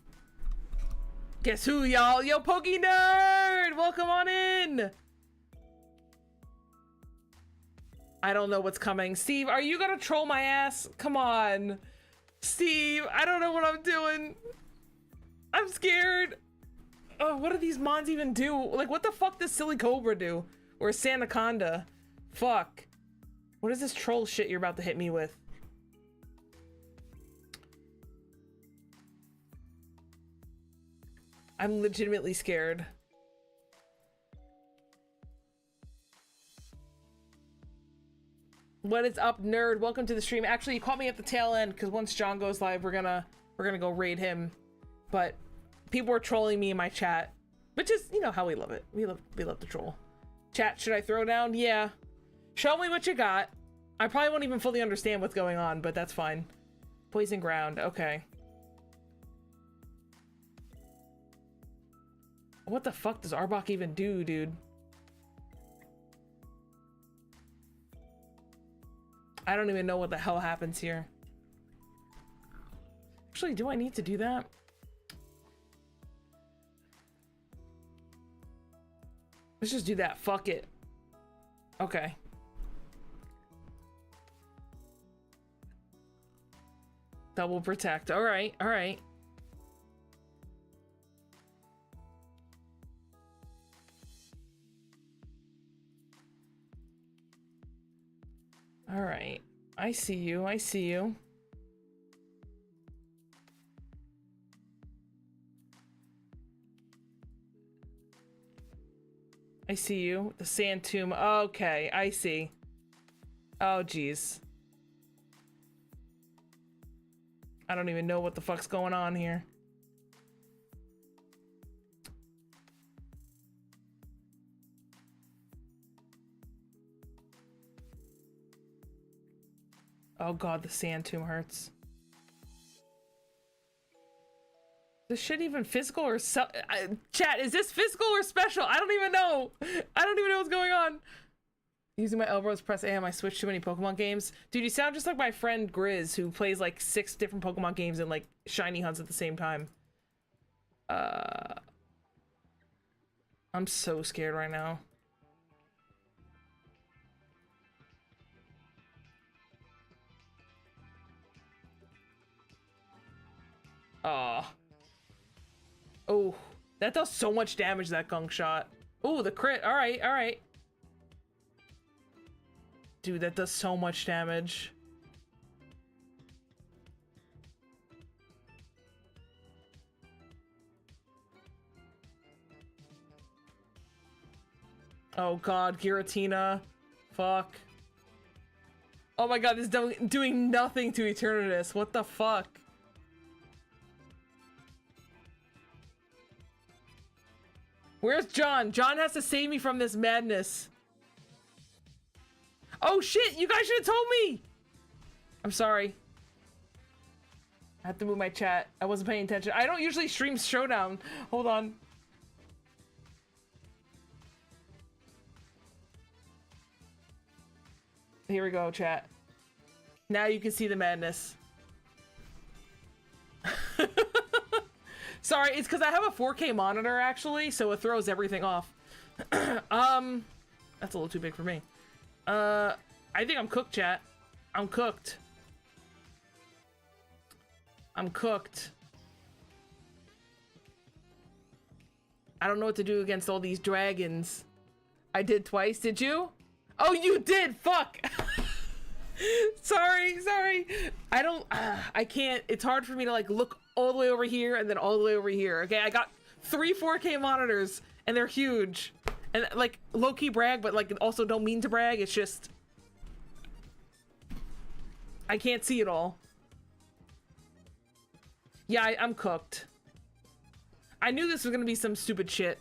Guess who, y'all? Yo, Pokey Nerd! Welcome on in! I don't know what's coming. Steve, are you gonna troll my ass? Come on. Steve, I don't know what I'm doing. I'm scared. Oh, what do these mons even do? Like, what the fuck does Silly Cobra do? Or Sanaconda? Fuck. What is this troll shit you're about to hit me with? I'm legitimately scared. What is up, nerd? Welcome to the stream. Actually, you caught me at the tail end because once John goes live, we're gonna go raid him. But people were trolling me in my chat, which is, you know how we love it. We love to troll. Chat, should I throw down? Yeah. Show me what you got. I probably won't even fully understand what's going on, but that's fine. Poison ground. Okay. What the fuck does Arbok even do, dude? I don't even know what the hell happens here. Actually, do I need to do that? Let's just do that. Fuck it. Okay. Double protect. All right. All right. All right. I see you. I see you. I see you. The sand tomb. Okay, I see. Oh, geez. I don't even know what the fuck's going on here. Oh god, the sand tomb hurts. This shit even physical or chat, is this physical or special? I don't even know. I don't even know what's going on. Using my elbows, press A on my Switch, too many Pokemon games. Dude, you sound just like my friend Grizz, who plays like 6 different Pokemon games and like shiny hunts at the same time. I'm so scared right now. Aw. Oh, that does so much damage, that gunk shot. Oh, the crit. All right, all right. Dude, that does so much damage. Oh god, Giratina. Fuck. Oh my god, this is doing nothing to Eternatus. What the fuck? Where's John? John has to save me from this madness. Oh shit, you guys should have told me! I'm sorry. I have to move my chat. I wasn't paying attention. I don't usually stream Showdown. Hold on. Here we go, chat. Now you can see the madness. Sorry, it's because I have a 4K monitor, actually, so it throws everything off. That's a little too big for me. I think I'm cooked, chat. I'm cooked. I'm cooked. I don't know what to do against all these dragons. I did twice, did you? Oh, you did! Fuck! Sorry. I can't, it's hard for me to like look all the way over here and then all the way over here. Okay, I got 3 4K monitors and they're huge. And like low-key brag, but like also don't mean to brag. It's just I can't see it all. Yeah, I'm cooked. I knew this was gonna be some stupid shit.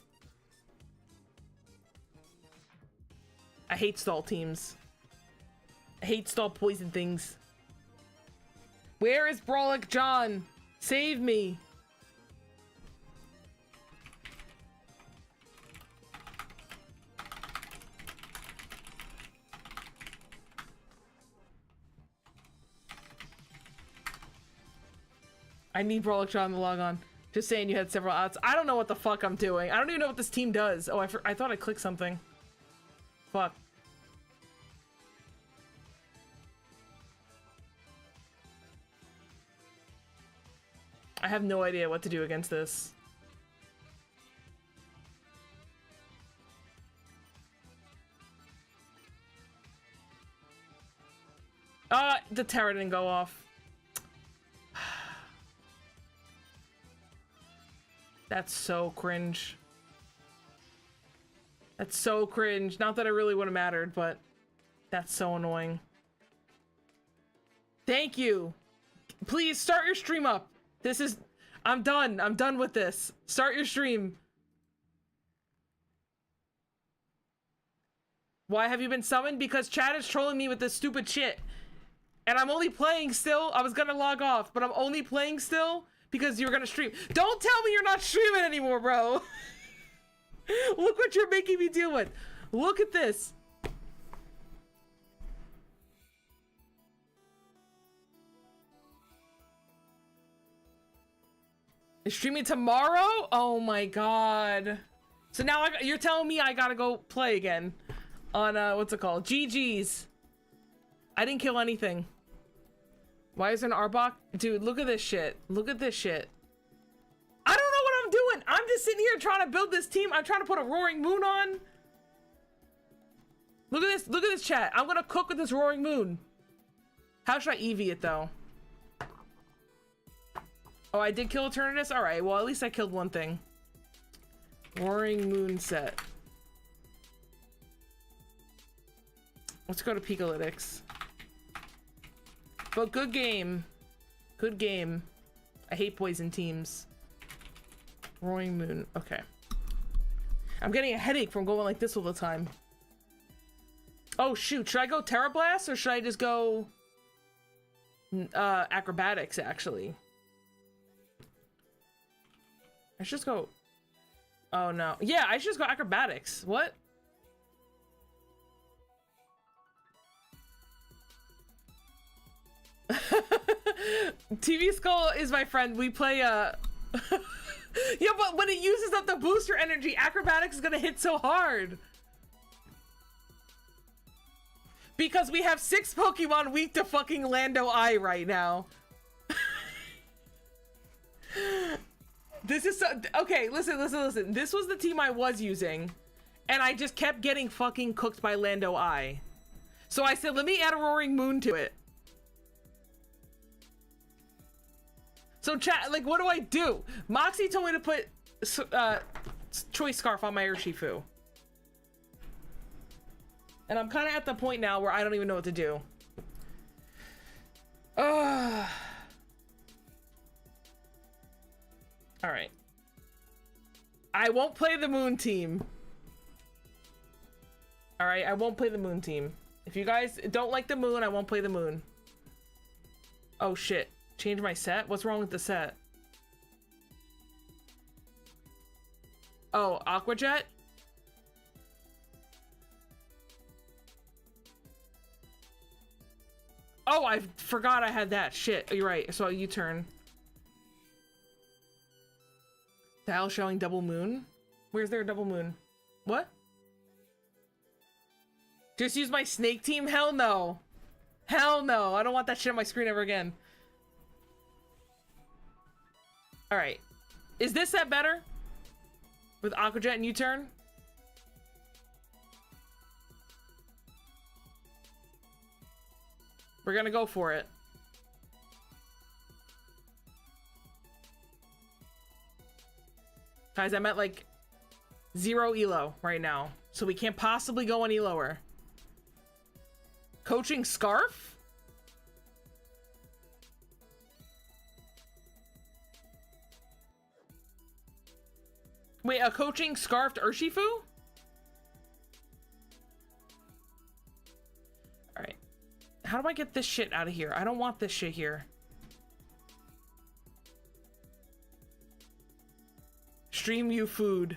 I hate stall teams. I hate stall poison things. Where is Brawlic John? Save me. I need Brawlic John to log on. Just saying you had several outs. I don't know what the fuck I'm doing. I don't even know what this team does. Oh, I thought I clicked something. Fuck. I have no idea what to do against this. The tower didn't go off. That's so cringe. That's so cringe. Not that it really would have mattered, but that's so annoying. Thank you. Please start your stream up. This is... I'm done. I'm done with this. Start your stream. Why have you been summoned? Because chat is trolling me with this stupid shit. And I'm only playing still. I was gonna log off, but I'm only playing still because you're gonna stream. Don't tell me you're not streaming anymore, bro. Look what you're making me deal with. Look at this. Is streaming tomorrow? Oh my god. So now you're telling me I gotta go play again on what's it called? GG's. I didn't kill anything. Why is there an Arbok? Dude, look at this shit. Look at this shit. I don't know what I'm doing. I'm just sitting here trying to build this team. I'm trying to put a Roaring Moon on. Look at this. Look at this chat. I'm gonna cook with this Roaring Moon. How should I EV it though? Oh, I did kill Eternatus? Alright, well at least I killed one thing. Roaring Moon set. Let's go to Picolytics. But good game. Good game. I hate poison teams. Roaring Moon. Okay. I'm getting a headache from going like this all the time. Oh shoot, should I go Terra Blast or should I just go Acrobatics actually? I should just go... Oh no. Yeah, I should just go Acrobatics. What? TV Skull is my friend. We play yeah, but when it uses up the booster energy, Acrobatics is gonna hit so hard. Because we have 6 Pokemon weak to fucking Lando Eye right now. This is so... Okay, listen. This was the team I was using. And I just kept getting fucking cooked by Lando Eye. So I said, let me add a Roaring Moon to it. So chat, like, what do I do? Moxie told me to put Choice Scarf on my Urshifu. And I'm kind of at the point now where I don't even know what to do. Ugh. All right. I won't play the Moon team. All right, I won't play the Moon team. If you guys don't like the Moon, I won't play the Moon. Oh shit. Change my set? What's wrong with the set? Oh, Aqua Jet? Oh, I forgot I had that. Shit, you're right. So you turn. Dial showing double moon? Where's there a double moon? What? Just use my snake team? Hell no. Hell no. I don't want that shit on my screen ever again. Alright. Is this set better? With Aqua Jet and U-turn? We're gonna go for it. Guys, I'm at like 0 elo right now. So we can't possibly go any lower. Coaching Scarf? Wait, a coaching Scarfed Urshifu? Alright. How do I get this shit out of here? I don't want this shit here. Stream you food.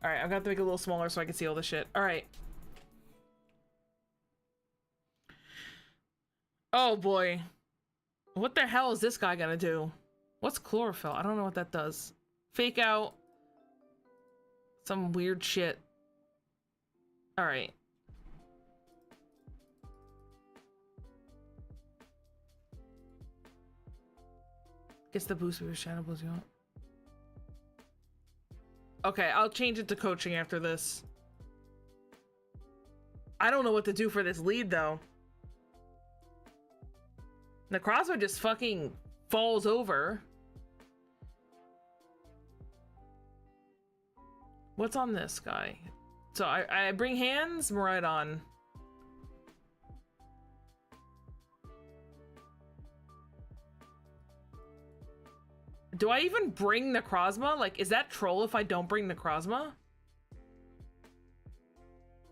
Alright, I'm gonna have to make it a little smaller so I can see all this shit. Alright. Oh boy. What the hell is this guy gonna do? What's chlorophyll? I don't know what that does. Fake out. Some weird shit. Alright. Gets the boost with shadow blows you out. Okay, I'll change it to coaching after this. I don't know what to do for this lead though. Necrozma just fucking falls over. What's on this guy? So I bring hands, Miraidon. Do I even bring Necrozma? Like, is that troll if I don't bring Necrozma?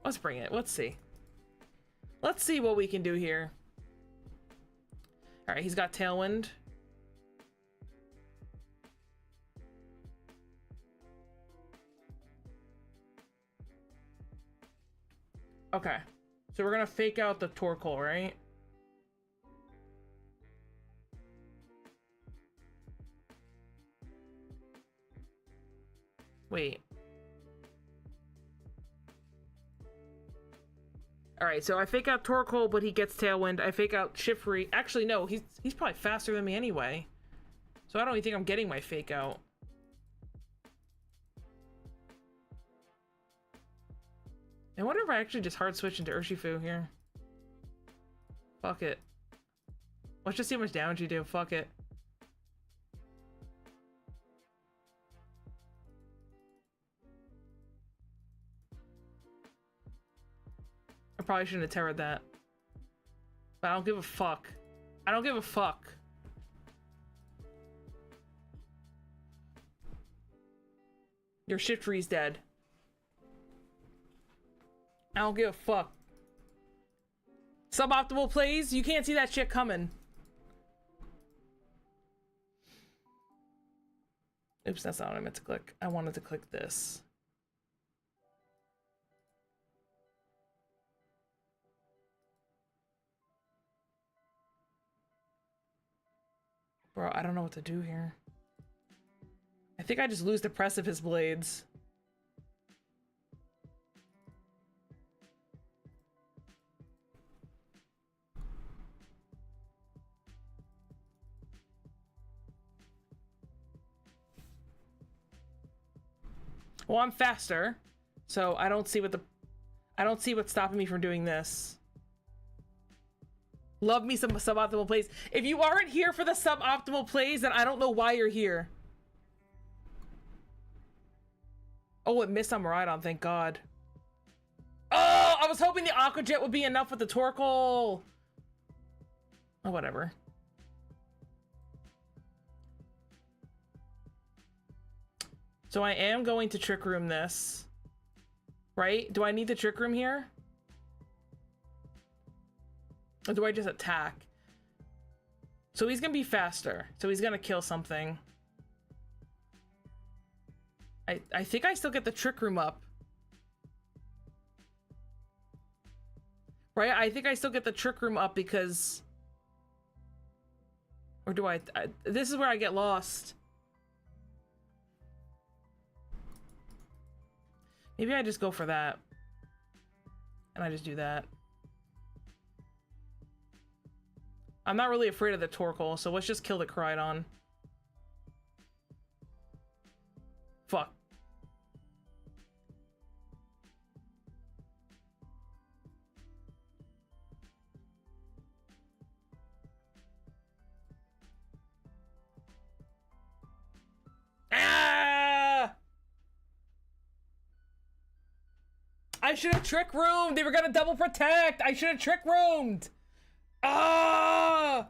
Let's bring it. Let's see. Let's see what we can do here. Alright, he's got Tailwind. Okay. So we're gonna fake out the Torkoal, right? Wait. Alright, so I fake out Torkoal, but he gets Tailwind. I fake out Shiftry. Actually, no, he's probably faster than me anyway. So I don't even think I'm getting my fake out. I wonder if I actually just hard switch into Urshifu here. Fuck it. Let's just see how much damage you do. Fuck it. I probably shouldn't have terrored that. But I don't give a fuck. I don't give a fuck. Your Shiftry's dead. I don't give a fuck. Suboptimal plays? You can't see that shit coming. Oops, that's not what I meant to click. I wanted to click this. Bro, I don't know what to do here. I think I just lose the press of his blades. Well, I'm faster, so I don't see what's stopping me from doing this. Love me some suboptimal plays. If you aren't here for the suboptimal plays, then I don't know why you're here. Oh, it missed on Miraidon, thank God. Oh, I was hoping the Aqua Jet would be enough with the Torkoal. Oh, whatever. So I am going to Trick Room this. Right? Do I need the Trick Room here? Or do I just attack? So he's gonna be faster. So he's gonna kill something. I think I still get the Trick Room up. Right? I think I still get the Trick Room up because... Or do I this is where I get lost. Maybe I just go for that. And I just do that. I'm not really afraid of the Torkoal, so let's just kill the Koraidon. Fuck. Ah! I should have Trick Roomed! They were gonna double protect! I should have Trick Roomed! Ah!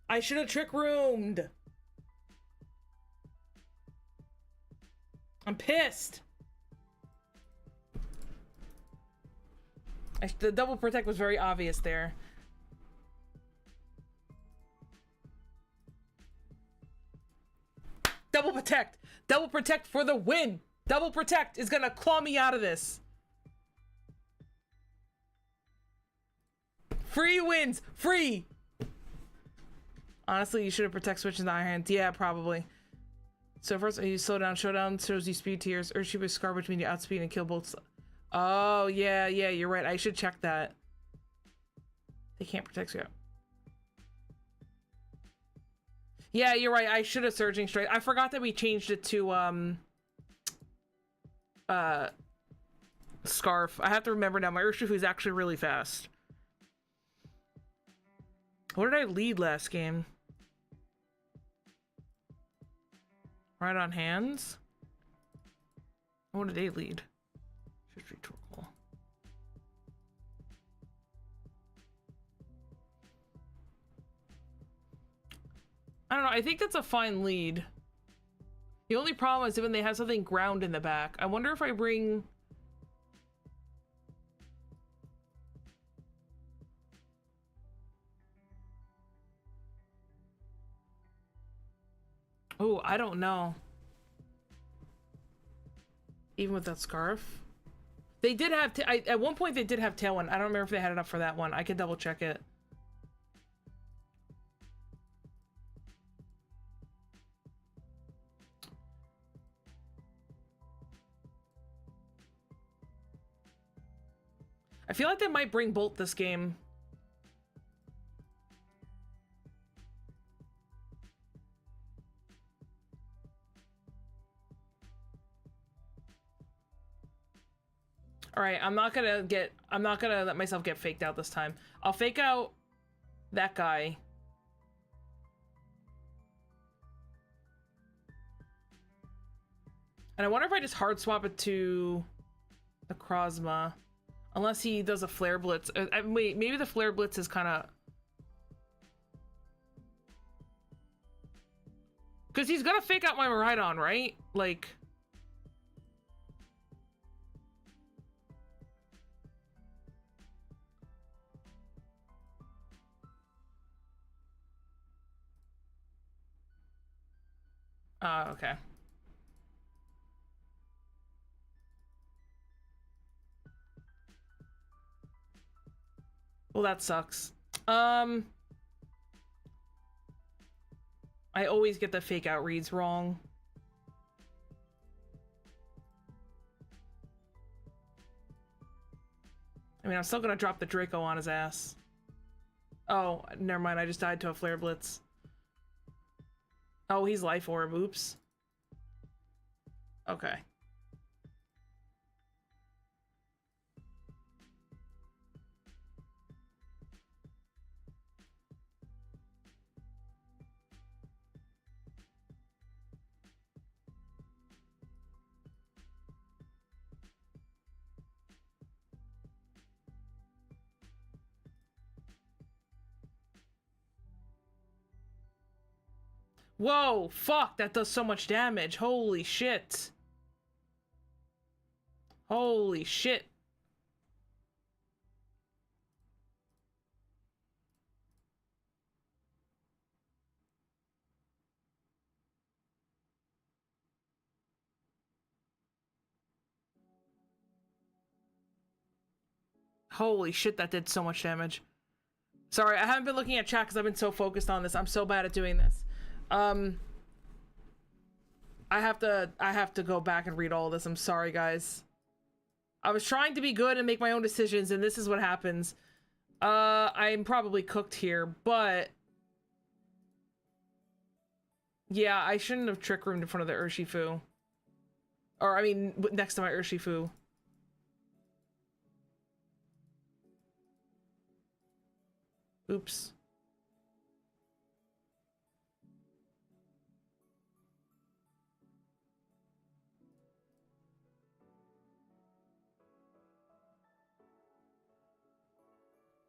I should have Trick Roomed. I'm pissed. The double protect was very obvious there. Double protect. Double protect for the win. Double protect is gonna claw me out of this. Free wins! Free! Honestly, you should have protect switches in the iron hands. Yeah, probably. So first, you slow down. Showdown shows you speed tiers. Urshifu Scar, which means you outspeed and kill both. Oh, yeah, you're right. I should check that. They can't protect you. Yeah, you're right. I should have Surging Strike. I forgot that we changed it to, Scarf. I have to remember now. My Urshifu is actually really fast. What did I lead last game? Right on hands? What did they lead? Shiftry Torkoal. I don't know. I think that's a fine lead. The only problem is when they have something ground in the back. I wonder if I bring... Oh, I don't know. Even with that scarf? They did have... at one point, they did have Tailwind. I don't remember if they had it up for that one. I could double check it. I feel like they might bring Bolt this game. All right, I'm not gonna let myself get faked out this time. I'll fake out that guy. And I wonder if I just hard swap it to Necrozma. Unless he does a Flare Blitz. Wait, maybe the Flare Blitz is kind of... Because he's gonna fake out my Miraidon, right? Like... okay. Well, that sucks. I always get the fake out reads wrong. I mean, I'm still gonna drop the Draco on his ass. Oh, never mind. I just died to a Flare Blitz. Oh, he's Life Orb. Oops. Okay. Whoa, fuck, that does so much damage. Holy shit. Holy shit. Holy shit, that did so much damage. Sorry, I haven't been looking at chat because I've been so focused on this. I'm so bad at doing this. I have to go back and read all of this. I'm sorry, guys. I was trying to be good and make my own decisions, and this is what happens. I'm probably cooked here, but... Yeah, I shouldn't have Trick Roomed in front of the Urshifu. Or, I mean, next to my Urshifu. Oops.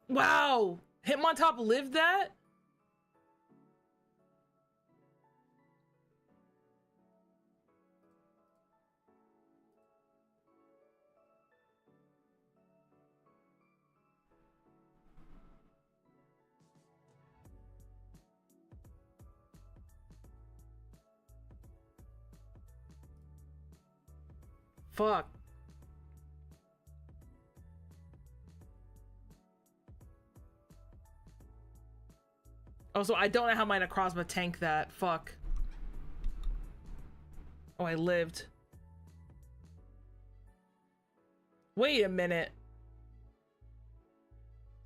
Wow! Hitmontop lived that? Fuck. Also, I don't know how my Necrozma tanked that. Fuck. Oh, I lived. Wait a minute.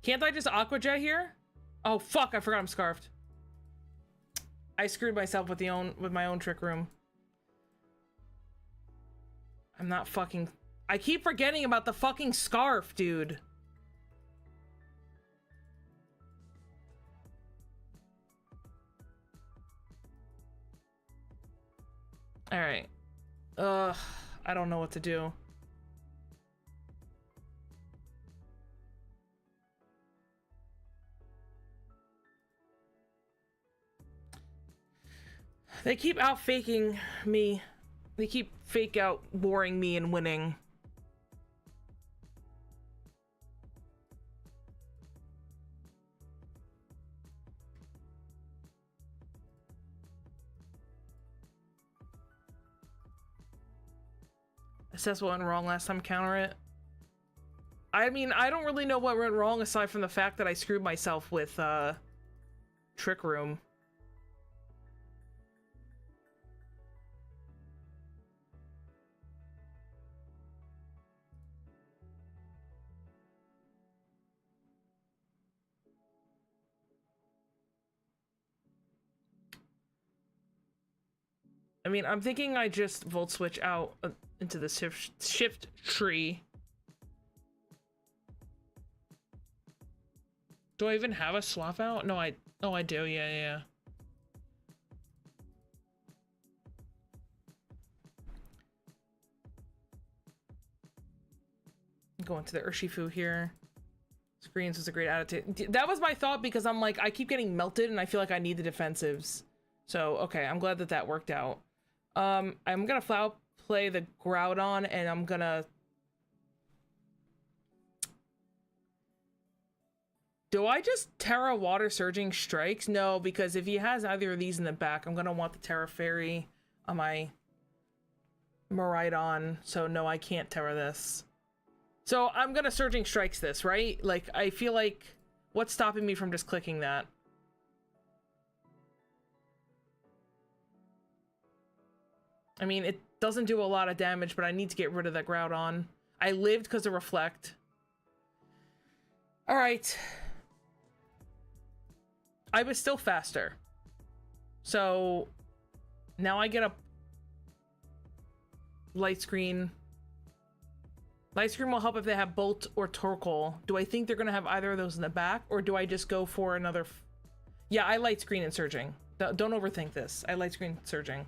Can't I just Aqua Jet here? Oh, fuck, I forgot I'm Scarfed. I screwed myself with my own Trick Room. I'm not fucking... I keep forgetting about the fucking Scarf, dude. Alright. Ugh, I don't know what to do. They keep out faking me. They keep fake out boring me and winning. Assess what went wrong last time, counter it. I mean, I don't really know what went wrong aside from the fact that I screwed myself with Trick Room. I mean, I'm thinking I just volt switch out into the shift tree. Do I even have a swap out? No, I do. Yeah. Going to the Urshifu here. Screens was a great attitude. That was my thought because I'm like, I keep getting melted and I feel like I need the defensives. So, okay, I'm glad that that worked out. I'm gonna foul play the Groudon and I'm gonna... Do I just Terra Water Surging Strikes? No, because if he has either of these in the back, I'm gonna want the Terra Fairy on my Miraidon. So no, I can't Terra this. So I'm gonna Surging Strikes this, right? Like, I feel like... What's stopping me from just clicking that? I mean, it doesn't do a lot of damage, but I need to get rid of that Groudon. I lived because of Reflect. Alright. I was still faster. So, now I get a Light Screen. Light Screen will help if they have Bolt or Torkoal. Do I think they're going to have either of those in the back? Or do I just go for another... Yeah, I Light Screen and Surging. Don't overthink this. I Light Screen Surging.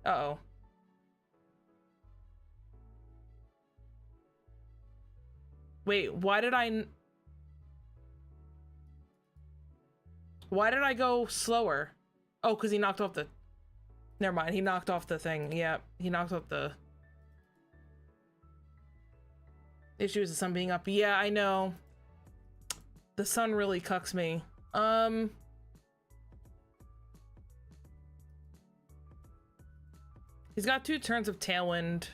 Uh-oh. Wait, why did I go slower? Oh, because he knocked off the... Never mind, he knocked off the thing. Yeah, he knocked off the... Issue is the sun being up. Yeah, I know. The sun really cucks me. He's got 2 turns of Tailwind.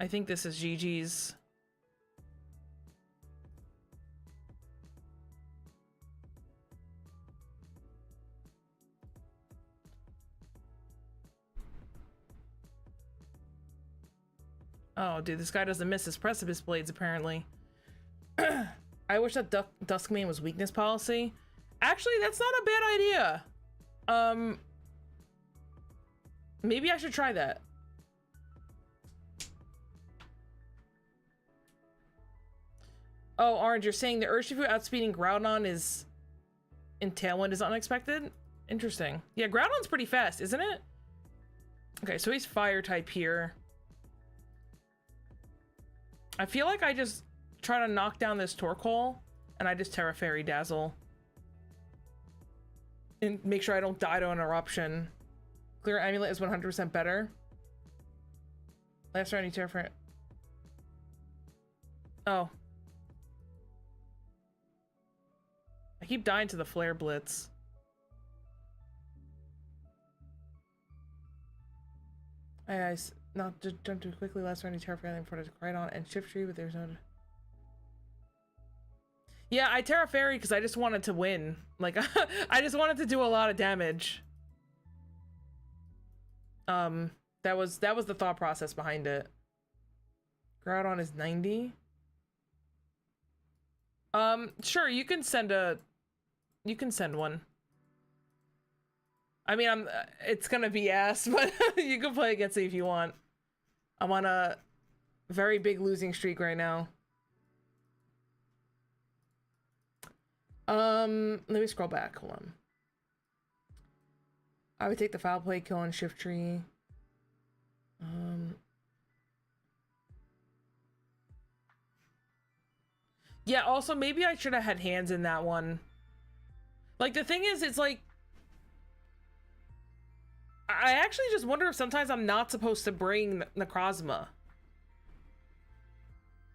I think this is GG's. Oh, dude, this guy doesn't miss his Precipice Blades, apparently. I wish that Dusk main was weakness policy. Actually, that's not a bad idea. Maybe I should try that. Oh, Orange, you're saying the Urshifu outspeeding Groudon is... in Tailwind is unexpected? Interesting. Yeah, Groudon's pretty fast, isn't it? Okay, so he's Fire type here. I feel like I just try to knock down this Torkoal, and I just Terra Fairy Dazzle. And make sure I don't die to an Eruption. Clear Amulet is 100% better. Last round, you Terra Fairy... Oh. I keep dying to the Flare Blitz. Not just jump too quickly. Last round, you Terra Fairy before to right on and Shift Tree, but there's no... Yeah, I Terra Fairy because I just wanted to win. Like, I just wanted to do a lot of damage. That was the thought process behind it. Groudon is 90. Sure, you can send one. I mean, it's gonna be ass, but you can play against it if you want. I'm on a very big losing streak right now. Let me scroll back. Hold on. I would take the Foul Play, kill on Shift Tree. Yeah, also, maybe I should have had hands in that one. Like, the thing is, it's like... I actually just wonder if sometimes I'm not supposed to bring Necrozma.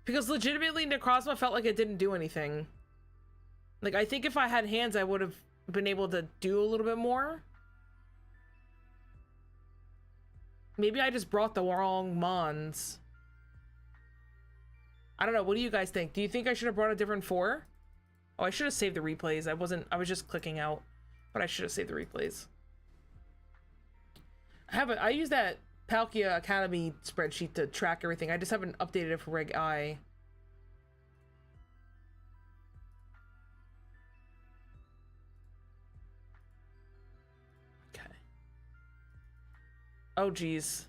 Because legitimately, Necrozma felt like it didn't do anything. Like, I think if I had hands, I would have been able to do a little bit more. Maybe I just brought the wrong Mons. I don't know. What do you guys think? Do you think I should have brought a different 4? Oh, I should have saved the replays. I was just clicking out, but I should have saved the replays. I use that Palkia Academy spreadsheet to track everything. I just haven't updated it for Reg I. Okay. Oh, geez.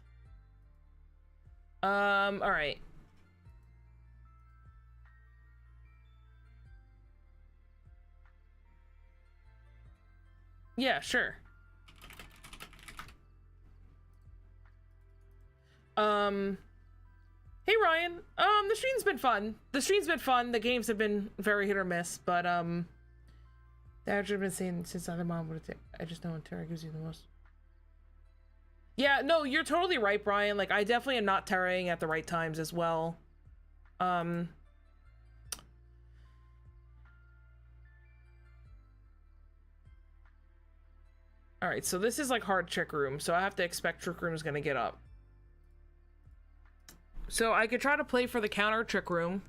All right. Yeah, sure. Hey Ryan. The stream's been fun. The games have been very hit or miss, but the average have been saying since other mom would have I just know Terra gives you the most. Yeah, no, you're totally right, Brian. Like, I definitely am not terraing at the right times as well. Alright, so this is like hard Trick Room, so I have to expect Trick Room is gonna get up. So I could try to play for the counter Trick Room.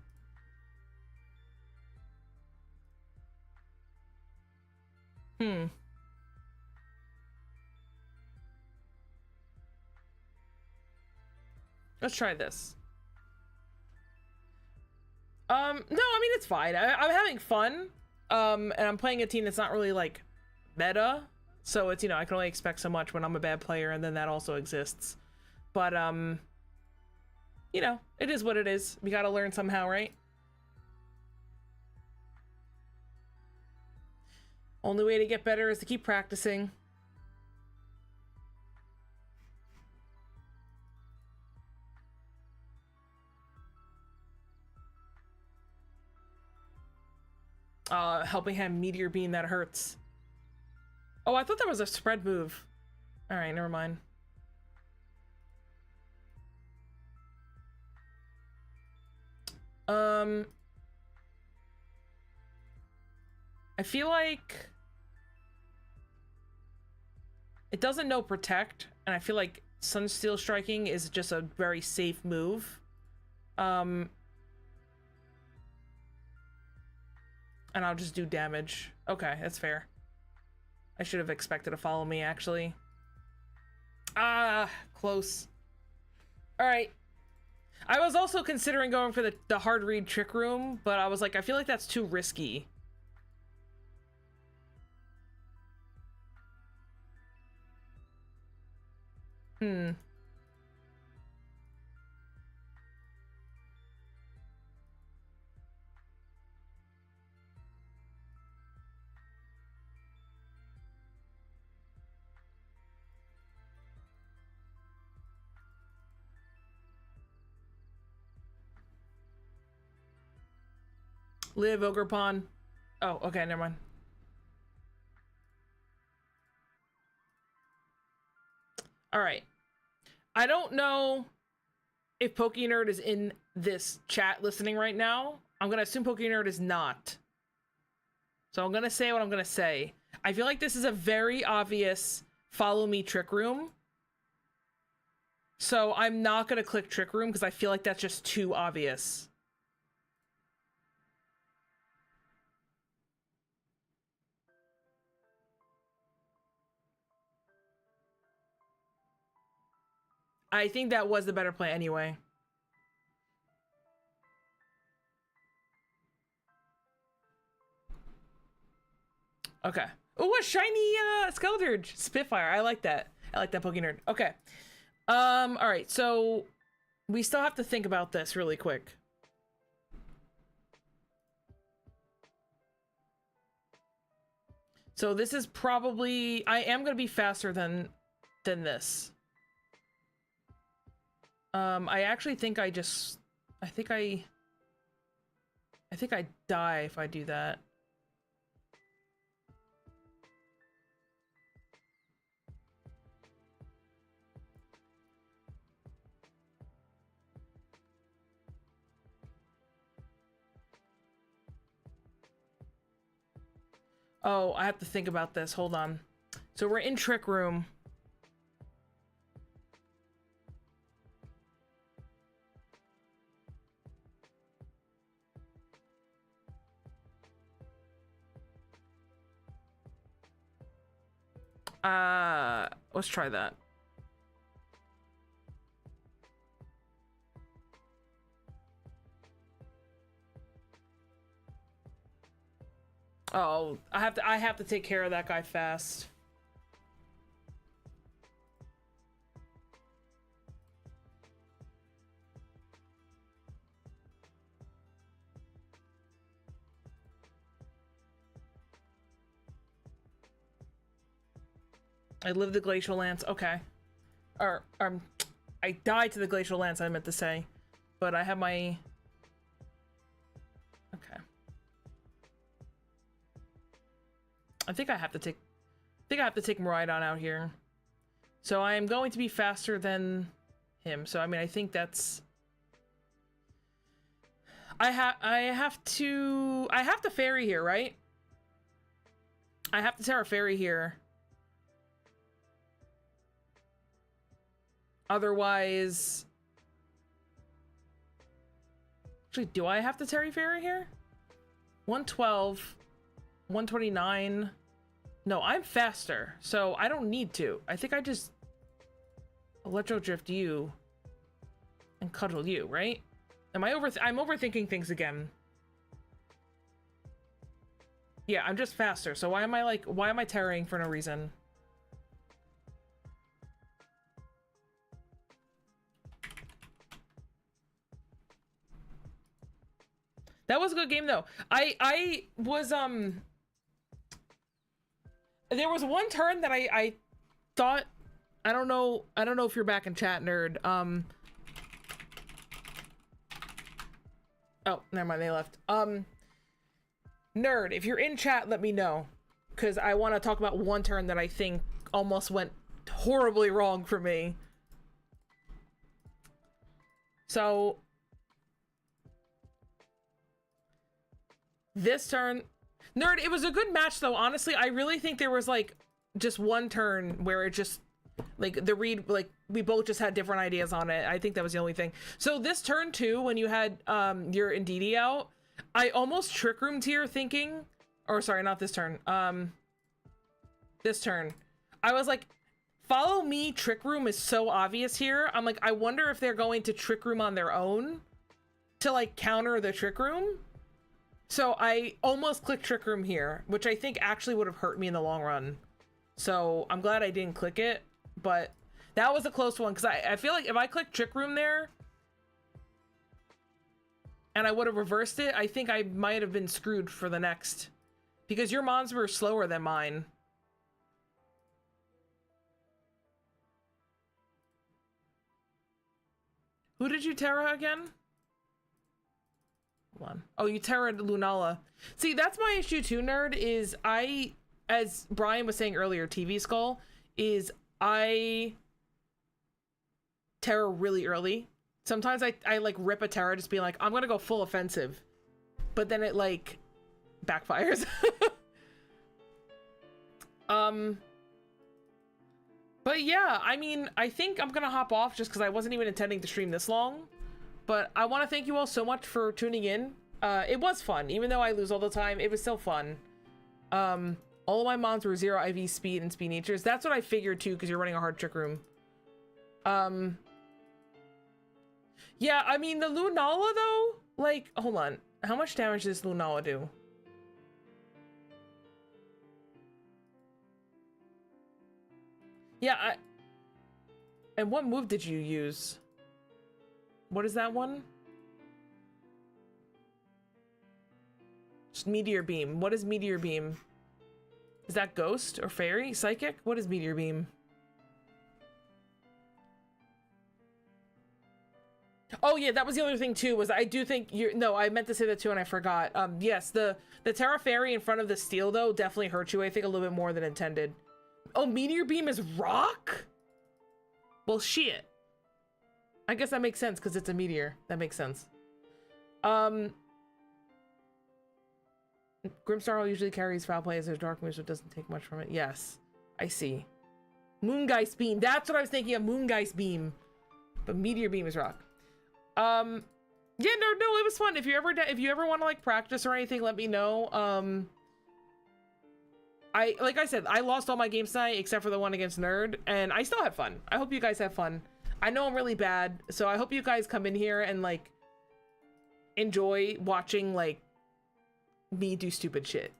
Let's try this. No, I mean, it's fine. I'm having fun. And I'm playing a team that's not really, like, meta. So it's, you know, I can only expect so much when I'm a bad player, and then that also exists. But, you know, it is what it is. We gotta learn somehow, right? Only way to get better is to keep practicing. Helping him Meteor Beam, that hurts. Oh, I thought that was a spread move. Alright, never mind. I feel like it doesn't know Protect, and I feel like Sunsteel Striking is just a very safe move. And I'll just do damage. Okay, that's fair. I should have expected to follow me, actually. Ah, close. Alright. I was also considering going for the hard read Trick Room, but I was like, I feel like that's too risky. Live, Ogrepon. Oh, okay, never mind. Alright. I don't know if PokeNerd is in this chat listening right now. I'm gonna assume PokeNerd is not. So I'm gonna say what I'm gonna say. I feel like this is a very obvious follow me Trick Room. So I'm not gonna click Trick Room because I feel like that's just too obvious. I think that was the better play anyway. Okay. Oh, a shiny Skeldurge Spitfire. I like that. I like that PokeNerd. Okay. All right. So we still have to think about this really quick. So this is probably, I am going to be faster than this. I actually think I think I die if I do that. Oh, I have to think about this. Hold on. So we're in Trick Room. Let's try that. Oh, I have to take care of that guy fast. I lived the Glacial Lance. Okay. Or, I died to the Glacial Lance, I meant to say. But I have my... Okay. I think I have to take Miraidon out here. So I am going to be faster than him. So I mean, I think that's... I have to Fairy here, right? I have to Terra Fairy here. Otherwise... Actually, do I have to Terra Fairy here? 112... 129. No, I'm faster, so I don't need to. I think I just Electro Drift you and Cuddle you, right? I'm overthinking things again. Yeah, I'm just faster. So why am I terroring for no reason? That was a good game though. I was there was one turn that I thought, I don't know if you're back in chat, nerd. Oh, never mind, they left. Nerd, if you're in chat, let me know, because I want to talk about one turn that I think almost went horribly wrong for me. So this turn, nerd, it was a good match though. Honestly, I really think there was like just one turn where it just like the read, like we both just had different ideas on it. I think that was the only thing. So this turn too, when you had your Indeedee out, I almost Trick Roomed here thinking, or sorry, not this turn. This turn, I was like, follow me, Trick Room is so obvious here. I'm like, I wonder if they're going to Trick Room on their own to like counter the Trick Room. So I almost clicked Trick Room here, which I think actually would have hurt me in the long run. So I'm glad I didn't click it, but that was a close one because I feel like if I clicked Trick Room there and I would have reversed it, I think I might have been screwed for the next, because your mons were slower than mine. Who did you Terra again? Hold on. Oh, you Terra'd Lunala. See, that's my issue too, nerd, is as Brian was saying earlier, TV Skull, is I Terra really early. Sometimes I like rip a Terra just being like, I'm gonna go full offensive. But then it like backfires. But yeah, I mean, I think I'm gonna hop off just because I wasn't even intending to stream this long. But I want to thank you all so much for tuning in. It was fun. Even though I lose all the time, it was still fun. All of my mons were 0 IV speed and speed natures. That's what I figured too, because you're running a hard Trick Room. Yeah, I mean, the Lunala though, like, hold on. How much damage does Lunala do? Yeah, and what move did you use? What is that one? Just Meteor Beam. What is Meteor Beam? Is that Ghost or Fairy? Psychic? What is Meteor Beam? Oh yeah, that was the other thing too, was I do think you're, no, I meant to say that too and I forgot. Yes, the Terra Fairy in front of the steel though definitely hurt you, I think, a little bit more than intended. Oh, Meteor Beam is rock? Well, shit. I guess that makes sense because it's a meteor. That makes sense. Grimstar usually carries foul play as there's dark moves, so it doesn't take much from it. Yes, I see. Moongeist Beam. That's what I was thinking of, Moongeist Beam. But Meteor Beam is rock. Yeah, no, it was fun. If you ever want to like practice or anything, let me know. Like I said, I lost all my games tonight except for the one against Nerd, and I still had fun. I hope you guys have fun. I know I'm really bad, so I hope you guys come in here and like enjoy watching like me do stupid shit.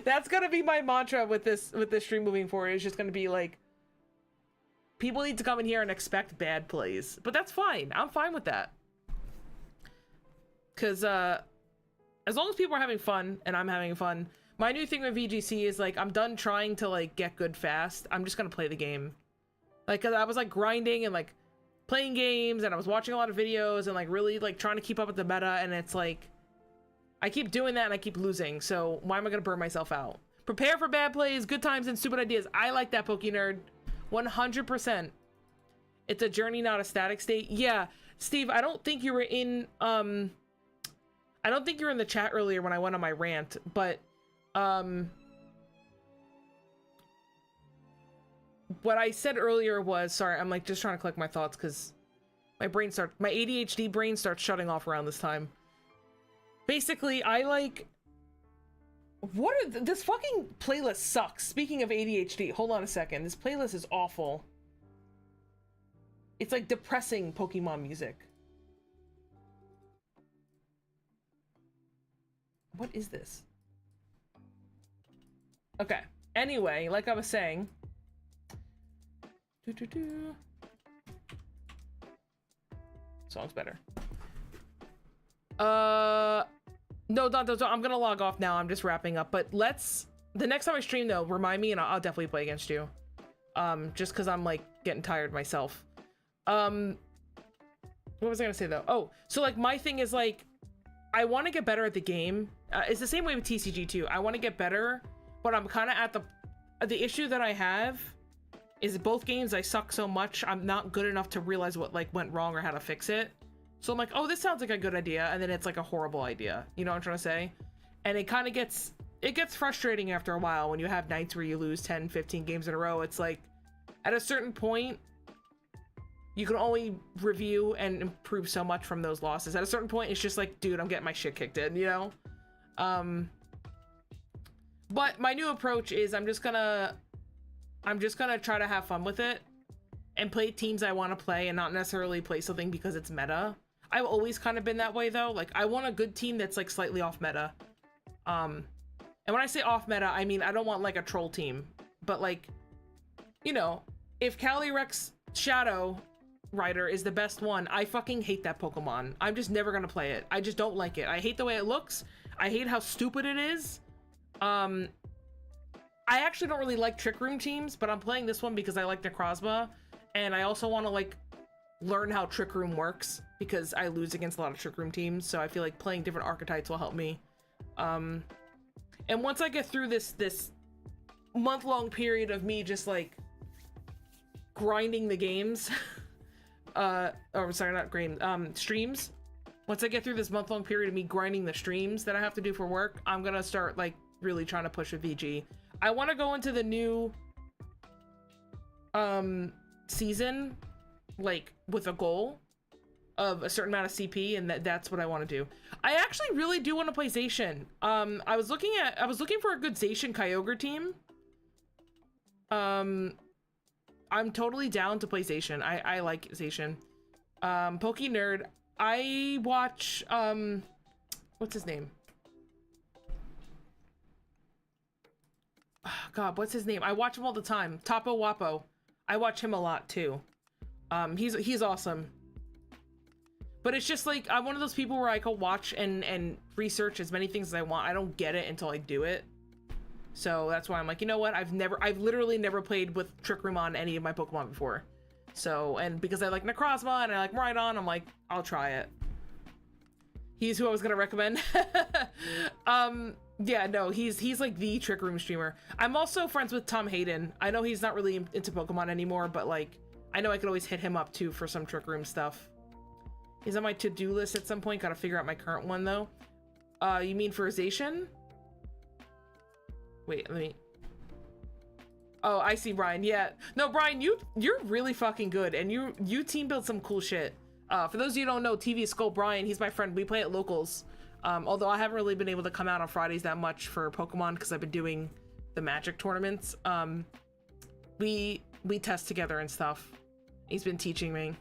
That's gonna be my mantra with this stream moving forward. It's just gonna be like, people need to come in here and expect bad plays, but that's fine. I'm fine with that. Cause as long as people are having fun and I'm having fun, my new thing with VGC is like, I'm done trying to like get good fast. I'm just gonna play the game. Like, cause I was like grinding and like playing games and I was watching a lot of videos and like really like trying to keep up with the meta, and it's like, I keep doing that and I keep losing. So why am I gonna burn myself out? Prepare for bad plays, good times, and stupid ideas. I like that, Pokenerd. 100%. It's a journey, not a static state. Yeah, Steve, I don't think you were in, I don't think you were in the chat earlier when I went on my rant, but, what I said earlier was, sorry, I'm like just trying to collect my thoughts because my ADHD brain starts shutting off around this time. Basically, I like, this fucking playlist sucks. Speaking of ADHD, hold on a second. This playlist is awful. It's like depressing Pokemon music. What is this? Okay. Anyway, like I was saying. Song's better. No, I'm gonna log off now. I'm just wrapping up. But the next time I stream though, remind me and I'll definitely play against you. Just cause I'm like getting tired myself. What was I gonna say though? Oh, so like my thing is like, I want to get better at the game. It's the same way with TCG too. I want to get better, but I'm kind of at the issue that I have is both games I suck so much. I'm not good enough to realize what like went wrong or how to fix it. So I'm like, oh, this sounds like a good idea, and then it's like a horrible idea. You know what I'm trying to say? And it kind of gets frustrating after a while when you have nights where you lose 10, 15 games in a row. It's like, at a certain point, you can only review and improve so much from those losses. At a certain point, it's just like, dude, I'm getting my shit kicked in, you know? But my new approach is I'm just gonna try to have fun with it and play teams I want to play and not necessarily play something because it's meta. I've always kind of been that way though. Like, I want a good team that's like slightly off meta. And when I say off meta, I mean I don't want like a troll team, but like, you know, if Calyrex Shadow Rider is the best one, I fucking hate that Pokemon. I'm just never gonna play it. I just don't like it. I hate the way it looks. I hate how stupid it is. I actually don't really like Trick Room teams, but I'm playing this one because I like Necrozma, and I also want to like learn how Trick Room works because I lose against a lot of Trick Room teams, so I feel like playing different archetypes will help me. And once I get through this month-long period of me just like grinding the games, or sorry, not grind, streams. Once I get through this month-long period of me grinding the streams that I have to do for work, I'm gonna start like really trying to push with VG. I want to go into the new season like with a goal of a certain amount of CP, and that's what I want to do. I actually really do want to play Zacian. I was looking for a good Zacian Kyogre team. I'm totally down to play Zacian. I like Zacian. Pokenerd, I watch what's his name? Oh, God, what's his name? I watch him all the time. Tapo Wapo. I watch him a lot too. He's awesome. But it's just like, I'm one of those people where I can watch and research as many things as I want. I don't get it until I do it. So that's why I'm like, you know what? I've literally never played with Trick Room on any of my Pokemon before. So, and because I like Necrozma and I like Rhydon, I'm like, I'll try it. He's who I was gonna recommend. Yeah, no, he's like the Trick Room streamer. I'm also friends with Tom Hayden. I know he's not really into Pokemon anymore, but like, I know I could always hit him up too for some Trick Room stuff. He's on my to-do list at some point. Gotta figure out my current one though. You mean for Zacian? Wait, let me... Oh, I see, Brian. Yeah. No, Brian, you're really fucking good, and you team build some cool shit. For those of you who don't know, TV Skull Brian, he's my friend. We play at locals. Although I haven't really been able to come out on Fridays that much for Pokemon because I've been doing the Magic tournaments. We test together and stuff. He's been teaching me.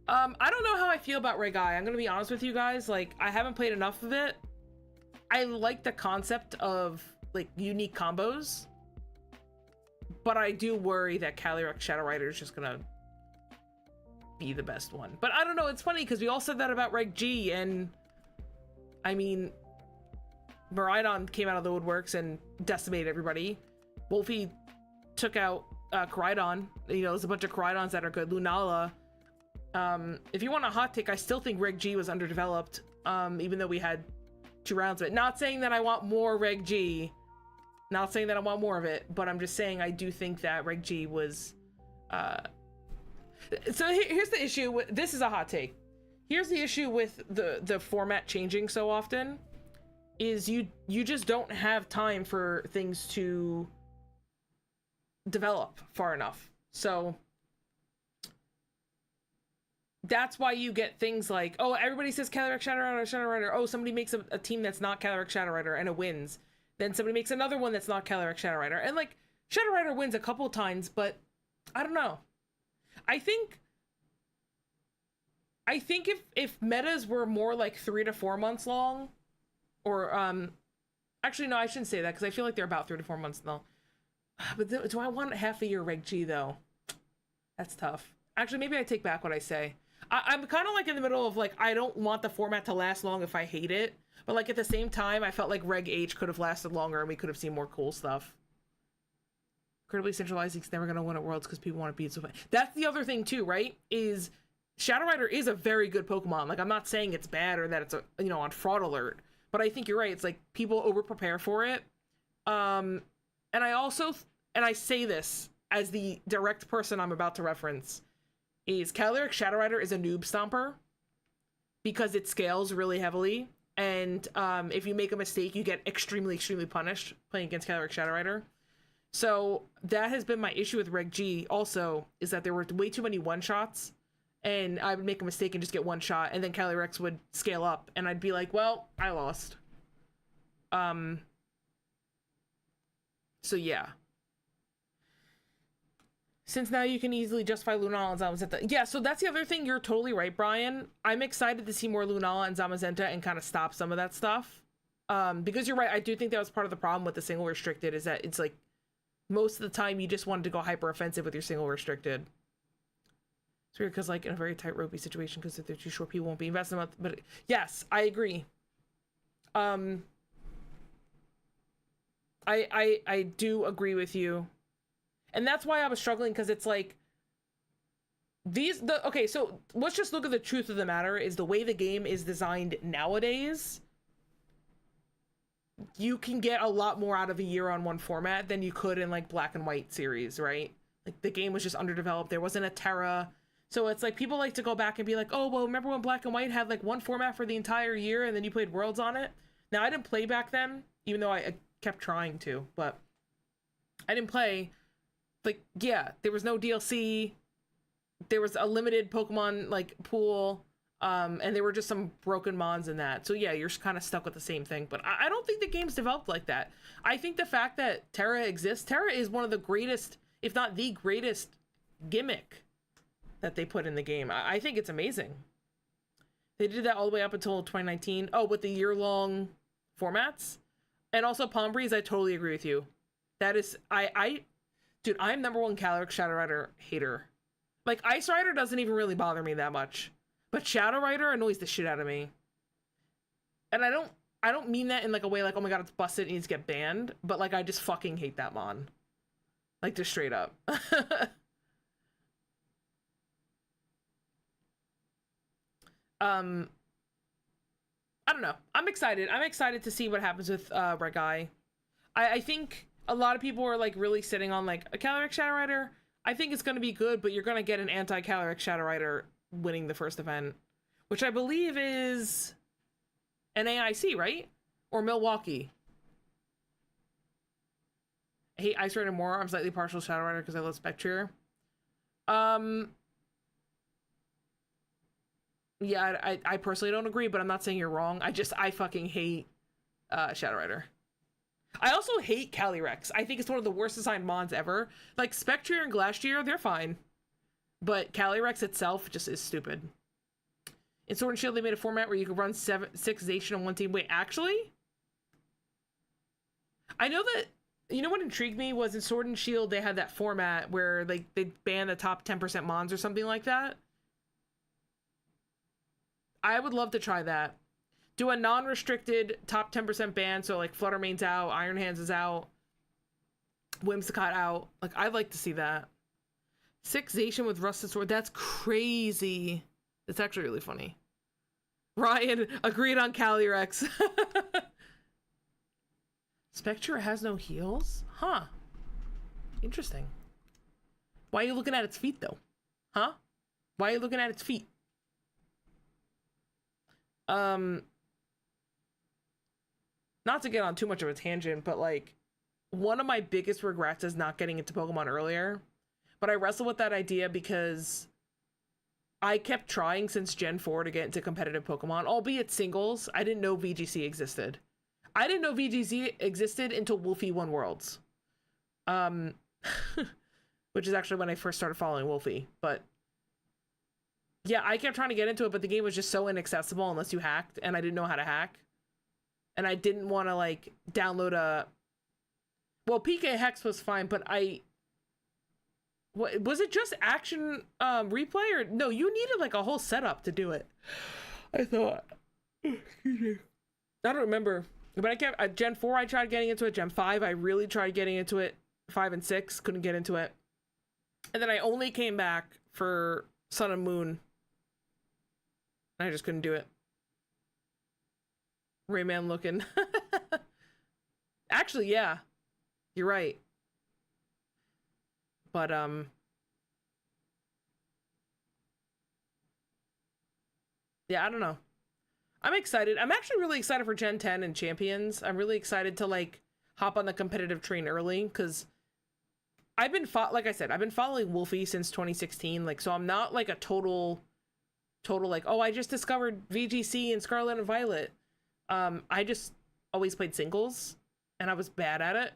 I don't know how I feel about Regai. I'm gonna be honest with you guys. Like, I haven't played enough of it. I like the concept of like unique combos, but I do worry that Calyrex Shadow Rider is just gonna be the best one. But I don't know, it's funny because we all said that about Reg G, and I mean, Miraidon came out of the woodworks and decimated everybody. Wolfie took out Koraidon. You know, there's a bunch of Koraidons that are good. Lunala. If you want a hot take, I still think Reg G was underdeveloped, even though we had 2 rounds of it. Not saying that I want more Reg G. Not saying that I want more of it, but I'm just saying I do think that Reg G was... So here's the issue with... This is a hot take. Here's the issue with the format changing so often, is you just don't have time for things to develop far enough. So... That's why you get things like, oh, everybody says Calyrex Shadow Rider, Shadow Rider. Oh, somebody makes a team that's not Calyrex Shadow Rider and it wins. Then somebody makes another one that's not Calyrex Shadow Rider. And like, Shadow Rider wins a couple of times, but I don't know. I think if metas were more like 3 to 4 months long, or actually no, I shouldn't say that because I feel like they're about 3 to 4 months long. But do I want half a year Reg G though? That's tough. Actually, maybe I take back what I say. I'm kind of like in the middle of like, I don't want the format to last long if I hate it. But like at the same time, I felt like Reg H could have lasted longer and we could have seen more cool stuff. Incredibly centralized, it's never going to win at Worlds because people want to beat it so bad. That's the other thing too, right? Is Shadow Rider is a very good Pokemon. Like, I'm not saying it's bad or that it's, a, you know, on fraud alert. But I think you're right. It's like people over-prepare for it. And I also, and I say this as the direct person I'm about to reference, is Calyrex Shadow Rider is a noob stomper because it scales really heavily, and if you make a mistake, you get extremely punished playing against Calyrex Shadow Rider. So that has been my issue with Reg G also, is that there were way too many one-shots, and I would make a mistake and just get one shot, and then Calyrex would scale up, and I'd be like, well, I lost. So yeah. Since now you can easily justify Lunala and Zamazenta. Yeah, so that's the other thing. You're totally right, Brian. I'm excited to see more Lunala and Zamazenta and kind of stop some of that stuff. Because you're right, I do think that was part of the problem with the single restricted, is that it's like, most of the time you just wanted to go hyper offensive with your single restricted. It's weird because like in a very tight ropey situation, because if they're too short, people won't be investing in them. But yes, I agree. I do agree with you. And that's why I was struggling, because it's like okay, so let's just look at the truth of the matter, is the way the game is designed nowadays, you can get a lot more out of a year on one format than you could in like Black and White series, right? Like the game was just underdeveloped. There wasn't a Terra. So it's like people like to go back and be like, oh, well, remember when Black and White had like one format for the entire year and then you played Worlds on it? Now, I didn't play back then, even though I kept trying to, but I didn't play. Like, yeah, there was no DLC. There was a limited Pokemon like pool. And there were just some broken mons in that. So yeah, you're kind of stuck with the same thing. But I don't think the game's developed like that. I think the fact that Terra exists, Terra is one of the greatest, if not the greatest gimmick that they put in the game. I think it's amazing. They did that all the way up until 2019. Oh, with the year-long formats. And also Palm Breeze, I totally agree with you. That is, dude, I'm #1 Calyrex Shadow Rider hater. Like, Ice Rider doesn't even really bother me that much. But Shadow Rider annoys the shit out of me. And I don't mean that in like a way like, oh my god, it's busted, it needs to get banned. But like, I just fucking hate that mon. Like, just straight up. I don't know. I'm excited. I'm excited to see what happens with Regai. I think a lot of people are like really sitting on like a Calyrex Shadow Rider. I think it's going to be good, but you're going to get an anti-Calyrex Shadow Rider winning the first event, which I believe is an AIC, right? Or Milwaukee. I hate Ice Rider more. I'm slightly partial to Shadow Rider because I love Spectre. Yeah, I personally don't agree, but I'm not saying you're wrong. I fucking hate Shadow Rider. I also hate Calyrex. I think it's one of the worst designed mons ever. Like Spectre and Glastrier, they're fine. But Calyrex itself just is stupid. In Sword and Shield, they made a format where you could run 6 Zacian on one team. Wait, actually? I know that, you know what intrigued me was in Sword and Shield, they had that format where like they ban the top 10% mons or something like that. I would love to try that. Do a non-restricted top 10% ban, so like Fluttermane's out, Iron Hands is out, Whimsicott out. Like, I'd like to see that. 6 Zacian with Rusted Sword, that's crazy. It's actually really funny. Ryan agreed on Calyrex. Spectre has no heals? Huh. Interesting. Why are you looking at its feet, though? Huh? Why are you looking at its feet? Not to get on too much of a tangent, but like, one of my biggest regrets is not getting into Pokemon earlier. But I wrestle with that idea because I kept trying since Gen 4 to get into competitive Pokemon, albeit singles. I didn't know VGC existed. I didn't know VGC existed until Wolfie won Worlds. Which is actually when I first started following Wolfie. But yeah, I kept trying to get into it, but the game was just so inaccessible unless you hacked, and I didn't know how to hack. And I didn't want to like download a... Well, PK Hex was fine, but what was it, just action replay? Or no, you needed like a whole setup to do it, I thought. Excuse me. I don't remember. But I kept at Gen 4 I tried getting into it. Gen 5 I really tried getting into it. 5 and 6 couldn't get into it. And then I only came back for Sun and Moon. I just couldn't do it. Rayman looking. Actually, yeah. You're right. But yeah, I don't know. I'm excited. I'm actually really excited for Gen 10 and Champions. I'm really excited to like hop on the competitive train early because I've been like I said, I've been following Wolfie since 2016. Like, so I'm not like a total like, oh, I just discovered VGC and Scarlet and Violet. I just always played singles and I was bad at it.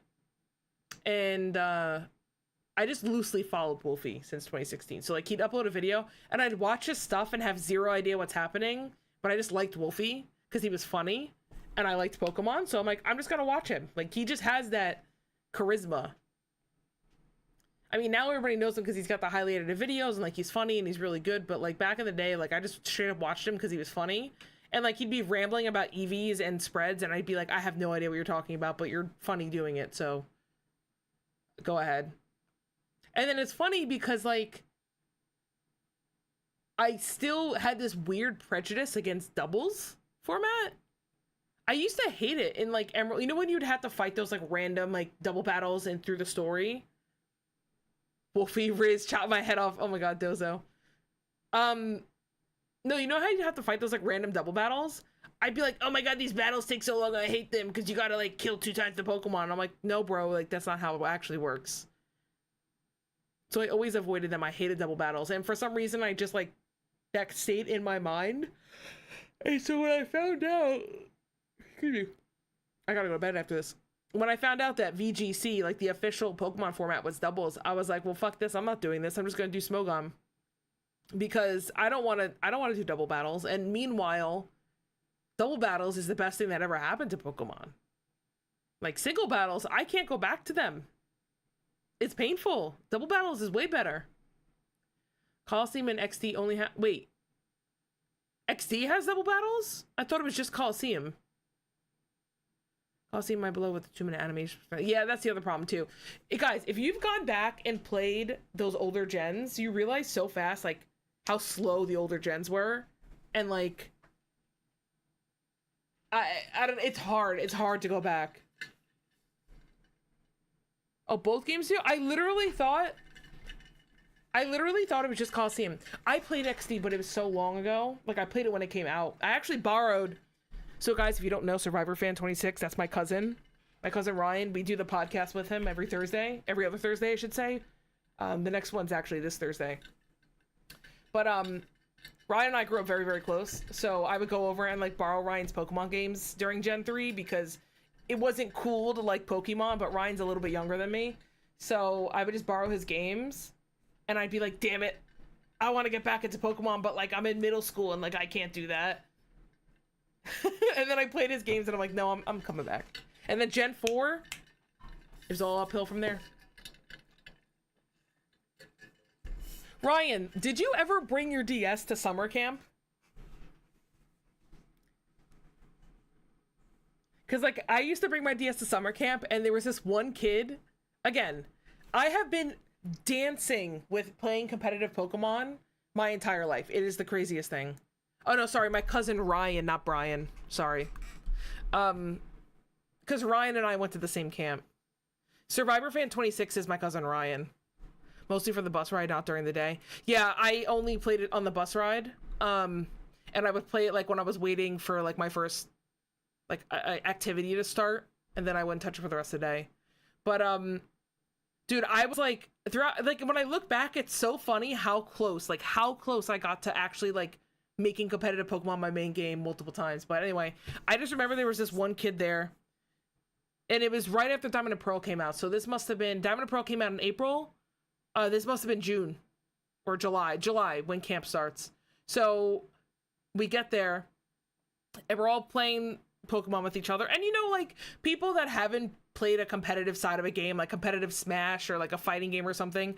And I just loosely followed Wolfie since 2016. So like he'd upload a video and I'd watch his stuff and have zero idea what's happening. But I just liked Wolfie because he was funny and I liked Pokemon. So I'm like, I'm just going to watch him. Like he just has that charisma. I mean, now everybody knows him because he's got the highly edited videos and like he's funny and he's really good. But like back in the day, like I just straight up watched him because he was funny. And like he'd be rambling about EVs and spreads and I'd be like, I have no idea what you're talking about, but you're funny doing it. So go ahead. And then it's funny because like I still had this weird prejudice against doubles format. I used to hate it in like Emerald. You know when you'd have to fight those like random like double battles and through the story? Wolfie, Riz, chop my head off. Oh my god, Dozo. No, you know how you have to fight those like random double battles? I'd be like, oh my god, these battles take so long, I hate them because you gotta like kill 2 times the Pokemon. And I'm like, no bro, like that's not how it actually works. So I always avoided them. I hated double battles. And for some reason I just like that stayed in my mind. And so when I found out, excuse me, I gotta go to bed after this. When I found out that VGC, like the official Pokemon format, was doubles, I was like, well, fuck this. I'm not doing this. I'm just gonna do Smogon because I don't want to do double battles. And meanwhile, double battles is the best thing that ever happened to Pokemon. Like single battles, I can't go back to them. It's painful. Double battles is way better. Coliseum and XD only have... Wait. XD has double battles? I thought it was just Coliseum. Coliseum my below with the 2-minute animation. Yeah, that's the other problem too. Guys, if you've gone back and played those older gens, you realize so fast like how slow the older gens were. and like I don't. It's hard. It's hard to go back. Oh, both games do. I literally thought it was just Coliseum. I played XD, but it was so long ago. Like, I played it when it came out. I actually borrowed. So, guys, if you don't know, Survivor Fan 26, that's my cousin. My cousin Ryan. We do the podcast with him every Thursday. Every other Thursday, I should say. The next one's actually this Thursday. But, Ryan and I grew up very, very close. So, I would go over and, like, borrow Ryan's Pokemon games during Gen 3 because it wasn't cool to like Pokemon, but Ryan's a little bit younger than me. So, I would just borrow his games. And I'd be like, damn it, I want to get back into Pokemon, but like I'm in middle school and like I can't do that. And then I played his games and I'm like, no, I'm coming back. And then Gen 4, it was all uphill from there. Ryan, did you ever bring your DS to summer camp? Because like I used to bring my DS to summer camp and there was this one kid. Again, I have been dancing with playing competitive Pokemon my entire life. It is the craziest thing. Oh no, sorry, my cousin Ryan, not Brian. Sorry. Because Ryan and I went to the same camp. Survivor Fan 26 is my cousin Ryan. Mostly for the bus ride, not during the day. Yeah, I only played it on the bus ride. And I would play it like when I was waiting for like my first like activity to start, and then I wouldn't touch it for the rest of the day. But dude, I was like, throughout, like, when I look back, it's so funny how close I got to actually, like, making competitive Pokemon my main game multiple times. But anyway, I just remember there was this one kid there, and it was right after Diamond and Pearl came out. So this must have been, Diamond and Pearl came out in April. This must have been June or July when camp starts. So we get there, and we're all playing Pokemon with each other. And you know, like, people that haven't played a competitive side of a game, like competitive Smash or like a fighting game or something,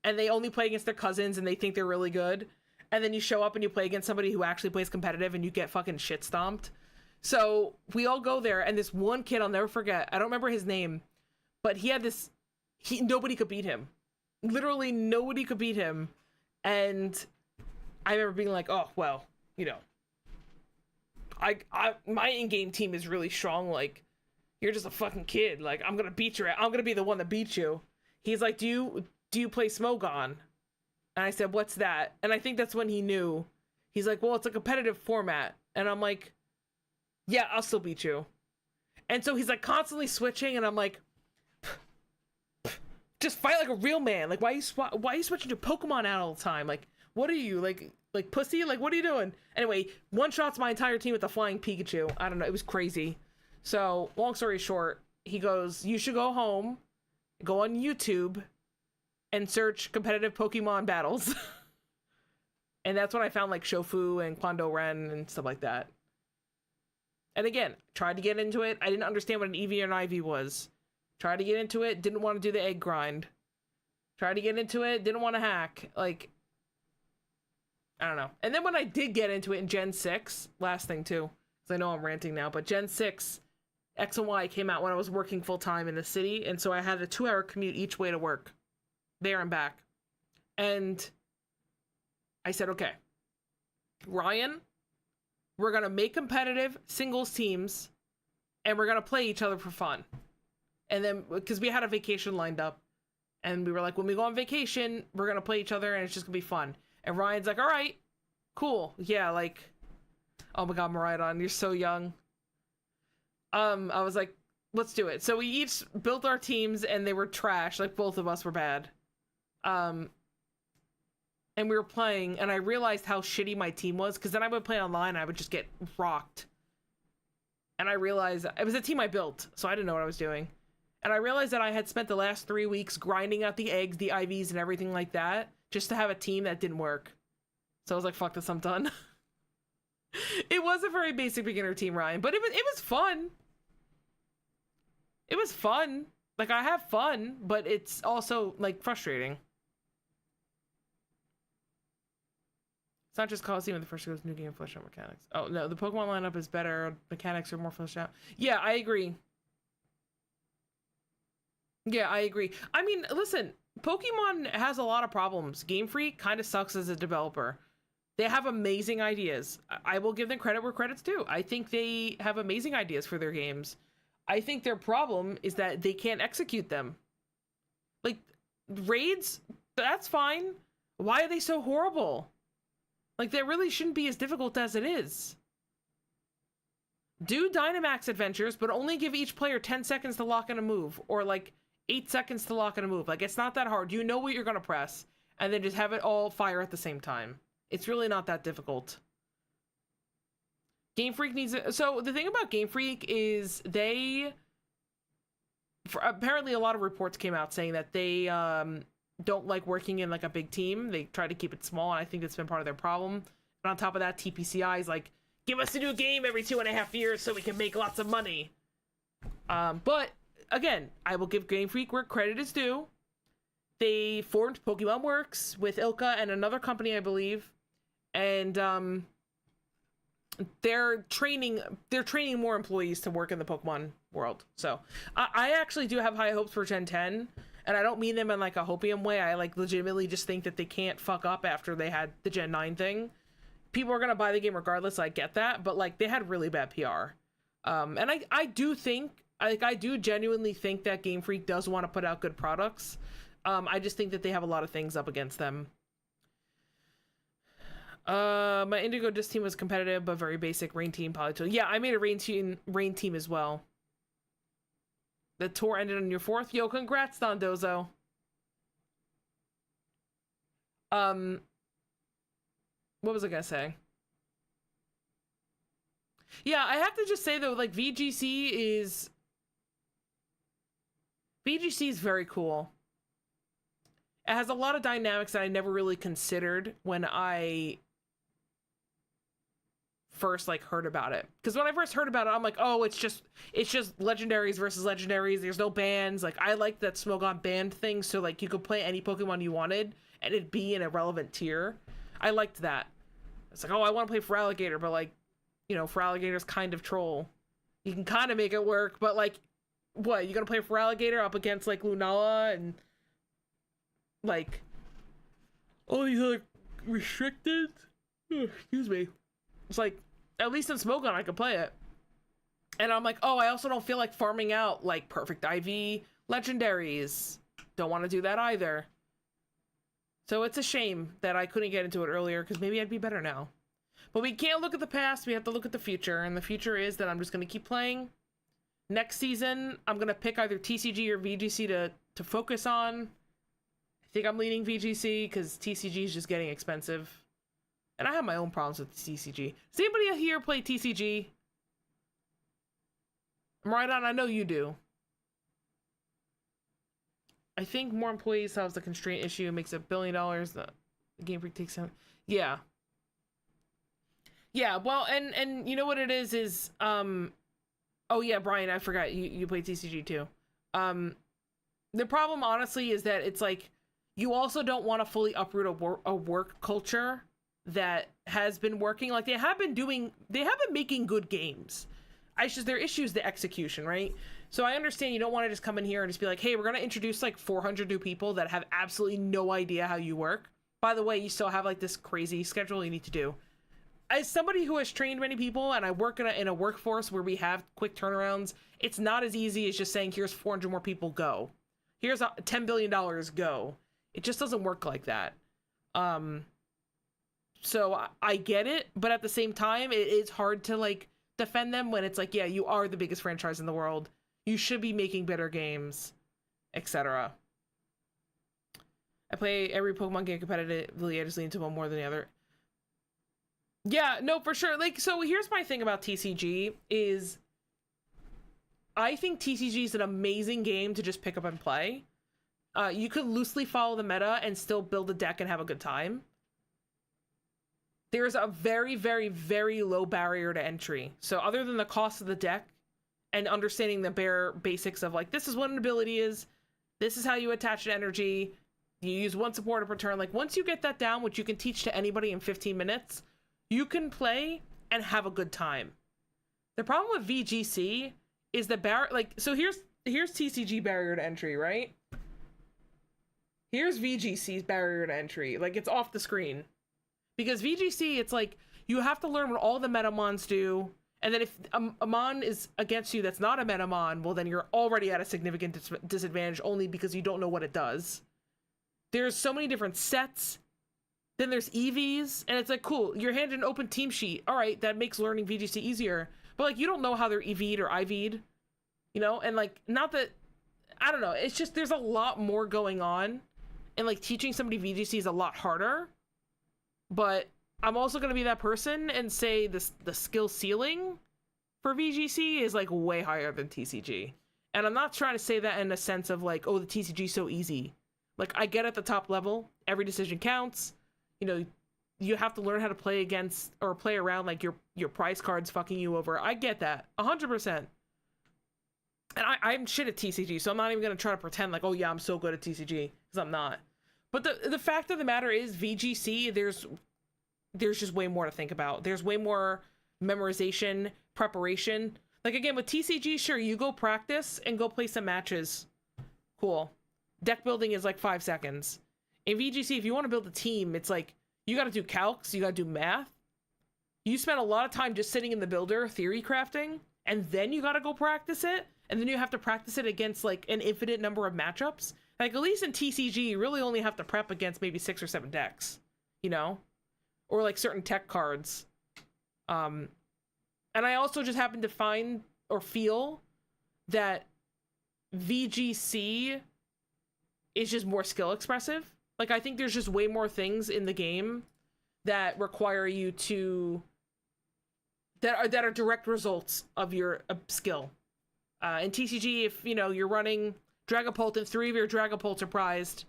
and they only play against their cousins and they think they're really good, and then you show up and you play against somebody who actually plays competitive and you get fucking shit stomped. So we all go there, and this one kid, I'll never forget, I don't remember his name, but he had this, nobody could beat him. Literally nobody could beat him. And I remember being like, oh, well, you know, my in-game team is really strong. Like, you're just a fucking kid. Like, I'm gonna beat you. I'm gonna be the one that beats you. He's like, do you play Smogon? And I said, what's that? And I think that's when he knew. He's like, well, it's a competitive format. And I'm like, yeah, I'll still beat you. And so he's like constantly switching, and I'm like, just fight like a real man. Like, why are you switching your Pokemon out all the time? Like, what are you, like pussy? Like, what are you doing? Anyway, one shots my entire team with a flying Pikachu. I don't know, it was crazy. So, long story short, he goes, you should go home, go on YouTube, and search competitive Pokemon battles. And that's when I found, like, Shofu and Quando Ren and stuff like that. And again, tried to get into it. I didn't understand what an EV or an IV was. Tried to get into it, didn't want to do the egg grind. Tried to get into it, didn't want to hack. Like, I don't know. And then when I did get into it in Gen 6, last thing too, because I know I'm ranting now, but Gen 6, X and Y came out when I was working full-time in the city, and so I had a 2-hour commute each way to work, there and back. And I said, okay, Ryan, we're going to make competitive singles teams, and we're going to play each other for fun. And then, because we had a vacation lined up, and we were like, when we go on vacation, we're going to play each other, and it's just going to be fun. And Ryan's like, all right, cool. Yeah, like, oh my God, Maridon, you're so young. I was like, let's do it. So we each built our teams, and they were trash. Like, both of us were bad. And we were playing, and I realized how shitty my team was, because then I would play online, and I would just get rocked. And I realized, it was a team I built, so I didn't know what I was doing. And I realized that I had spent the last 3 weeks grinding out the eggs, the IVs, and everything like that, just to have a team that didn't work. So I was like, fuck this, I'm done. It was a very basic beginner team, Ryan, but it was fun. It was fun. Like, I have fun, but it's also, like, frustrating. It's not just Coliseum, the first goes new game fleshed out mechanics. Oh, no, the Pokemon lineup is better. Mechanics are more fleshed out. Yeah, I agree. Yeah, I agree. I mean, listen, Pokemon has a lot of problems. Game Freak kind of sucks as a developer. They have amazing ideas. I will give them credit where credit's due. I think they have amazing ideas for their games. I think their problem is that they can't execute them. Like, raids, that's fine. Why are they so horrible? Like, that really shouldn't be as difficult as it is. Do Dynamax adventures, but only give each player 10 seconds to lock in a move, or like 8 seconds to lock in a move. Like, it's not that hard. You know what you're gonna press, and then just have it all fire at the same time. It's really not that difficult. Game Freak needs it. So the thing about Game Freak is apparently a lot of reports came out saying that they don't like working in like a big team. They try to keep it small, and I think that's been part of their problem. And on top of that, TPCI is like, give us a new game every 2.5 years so we can make lots of money. But again, I will give Game Freak where credit is due. They formed Pokemon Works with Ilka and another company, I believe, and they're training more employees to work in the Pokemon world. So I actually do have high hopes for Gen 10, and I don't mean them in like a hopium way. I like legitimately just think that they can't fuck up after they had the Gen 9 thing. People are gonna buy the game regardless. I get that, but like they had really bad PR, and I do genuinely think that Game Freak does want to put out good products. I just think that they have a lot of things up against them. My Indigo Disc team was competitive, but very basic. Rain team, Polytool. Yeah, I made a rain team as well. The tour ended on your 4th. Yo, congrats, Don Dozo. What was I gonna say? Yeah, I have to just say though, like VGC is very cool. It has a lot of dynamics that I never really considered when I first like heard about it. Because when I first heard about it, I'm like, oh, it's just legendaries versus legendaries. There's no bans. Like, I liked that Smogon banned thing, so like you could play any Pokemon you wanted and it'd be in a relevant tier. I liked that. It's like, oh, I want to play Feraligatr, but like, you know, Feraligatr's kind of troll. You can kind of make it work, but like, what? You gonna play Feraligatr up against like Lunala and like all these like restricted? Excuse me. It's like, at least in Smogon I could play it. And I'm like, oh, I also don't feel like farming out like perfect IV legendaries. Don't want to do that either. So it's a shame that I couldn't get into it earlier, because maybe I'd be better now. But we can't look at the past, we have to look at the future, and the future is that I'm just going to keep playing. Next season, I'm going to pick either TCG or VGC to focus on. I think I'm leaning VGC, because TCG is just getting expensive. And I have my own problems with TCG. Does anybody here play TCG? Right on, I know you do. I think more employees solves the constraint issue, makes $1 billion. The Game Freak takes him. Yeah. Yeah, well, and you know what it is, oh yeah, Brian, I forgot, you play TCG too. The problem, honestly, is that it's like, you also don't want to fully uproot a work culture that has been working. Like, they have been making good games. Their issue is the execution, right? So I understand you don't want to just come in here and just be like, hey, we're going to introduce like 400 new people that have absolutely no idea how you work. By the way, you still have like this crazy schedule you need to do. As somebody who has trained many people, and I work in a workforce where we have quick turnarounds, it's not as easy as just saying, here's 400 more people, go. Here's $10 billion, go. It just doesn't work like that. So I get it, but at the same time, it is hard to like defend them when it's like, yeah, you are the biggest franchise in the world. You should be making better games, etc. I play every Pokemon game competitively. I just lean to one more than the other. Yeah, no, for sure. Like, so here's my thing about TCG is I think TCG is an amazing game to just pick up and play. You could loosely follow the meta and still build a deck and have a good time. There's a very, very, very low barrier to entry. So other than the cost of the deck and understanding the bare basics of like, this is what an ability is, this is how you attach an energy, you use one supporter per turn. Like, once you get that down, which you can teach to anybody in 15 minutes, you can play and have a good time. The problem with VGC is the so here's TCG barrier to entry, right? Here's VGC's barrier to entry. Like, it's off the screen. Because VGC, it's like, you have to learn what all the metamons do, and then if a mon is against you that's not a metamon, well then you're already at a significant disadvantage only because you don't know what it does. There's so many different sets. Then there's EVs, and it's like, cool, you're handed an open team sheet. All right, that makes learning VGC easier. But, like, you don't know how they're EV'd or IV'd, you know? And, like, not that, I don't know, it's just there's a lot more going on. And, like, teaching somebody VGC is a lot harder. But I'm also going to be that person and say the skill ceiling for VGC is, like, way higher than TCG. And I'm not trying to say that in a sense of, like, oh, the TCG is so easy. Like, I get at the top level, every decision counts. You know, you have to learn how to play against or play around like your prize cards fucking you over. I get that 100%. And I'm shit at TCG, so I'm not even gonna try to pretend like, oh yeah, I'm so good at TCG, because I'm not. But the fact of the matter is, VGC, there's just way more to think about. There's way more memorization, preparation. Like again, with TCG, sure, you go practice and go play some matches. Cool. Deck building is like 5 seconds. In VGC, if you want to build a team, it's like, you got to do calcs, you got to do math. You spend a lot of time just sitting in the builder, theory crafting, and then you got to go practice it, and then you have to practice it against, like, an infinite number of matchups. Like, at least in TCG, you really only have to prep against maybe 6 or 7 decks, you know? Or, like, certain tech cards. And I also just happen to find, or feel, that VGC is just more skill expressive. Like, I think there's just way more things in the game that require you to... that are direct results of your skill. In TCG, if, you know, you're running Dragapult and 3 of your Dragapults are prized,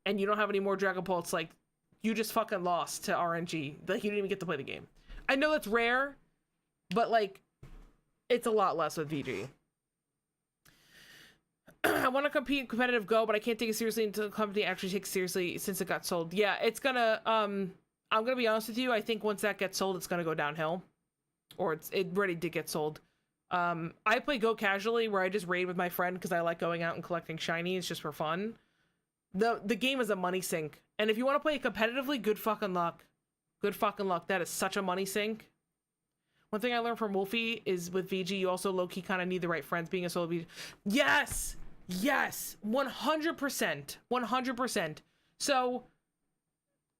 and you don't have any more Dragapults, like, you just fucking lost to RNG. Like, you didn't even get to play the game. I know that's rare, but, like, it's a lot less with VG. I want to compete in competitive Go, but I can't take it seriously until the company actually takes it seriously since it got sold. Yeah, it's gonna, I'm gonna be honest with you, I think once that gets sold, it's gonna go downhill. Or it ready to get sold. I play Go casually, where I just raid with my friend because I like going out and collecting shinies just for fun. The game is a money sink. And if you want to play it competitively, good fucking luck. Good fucking luck. That is such a money sink. One thing I learned from Wolfie is with VG, you also low-key kind of need the right friends being a solo VG. Yes! Yes! 100%. 100%. So,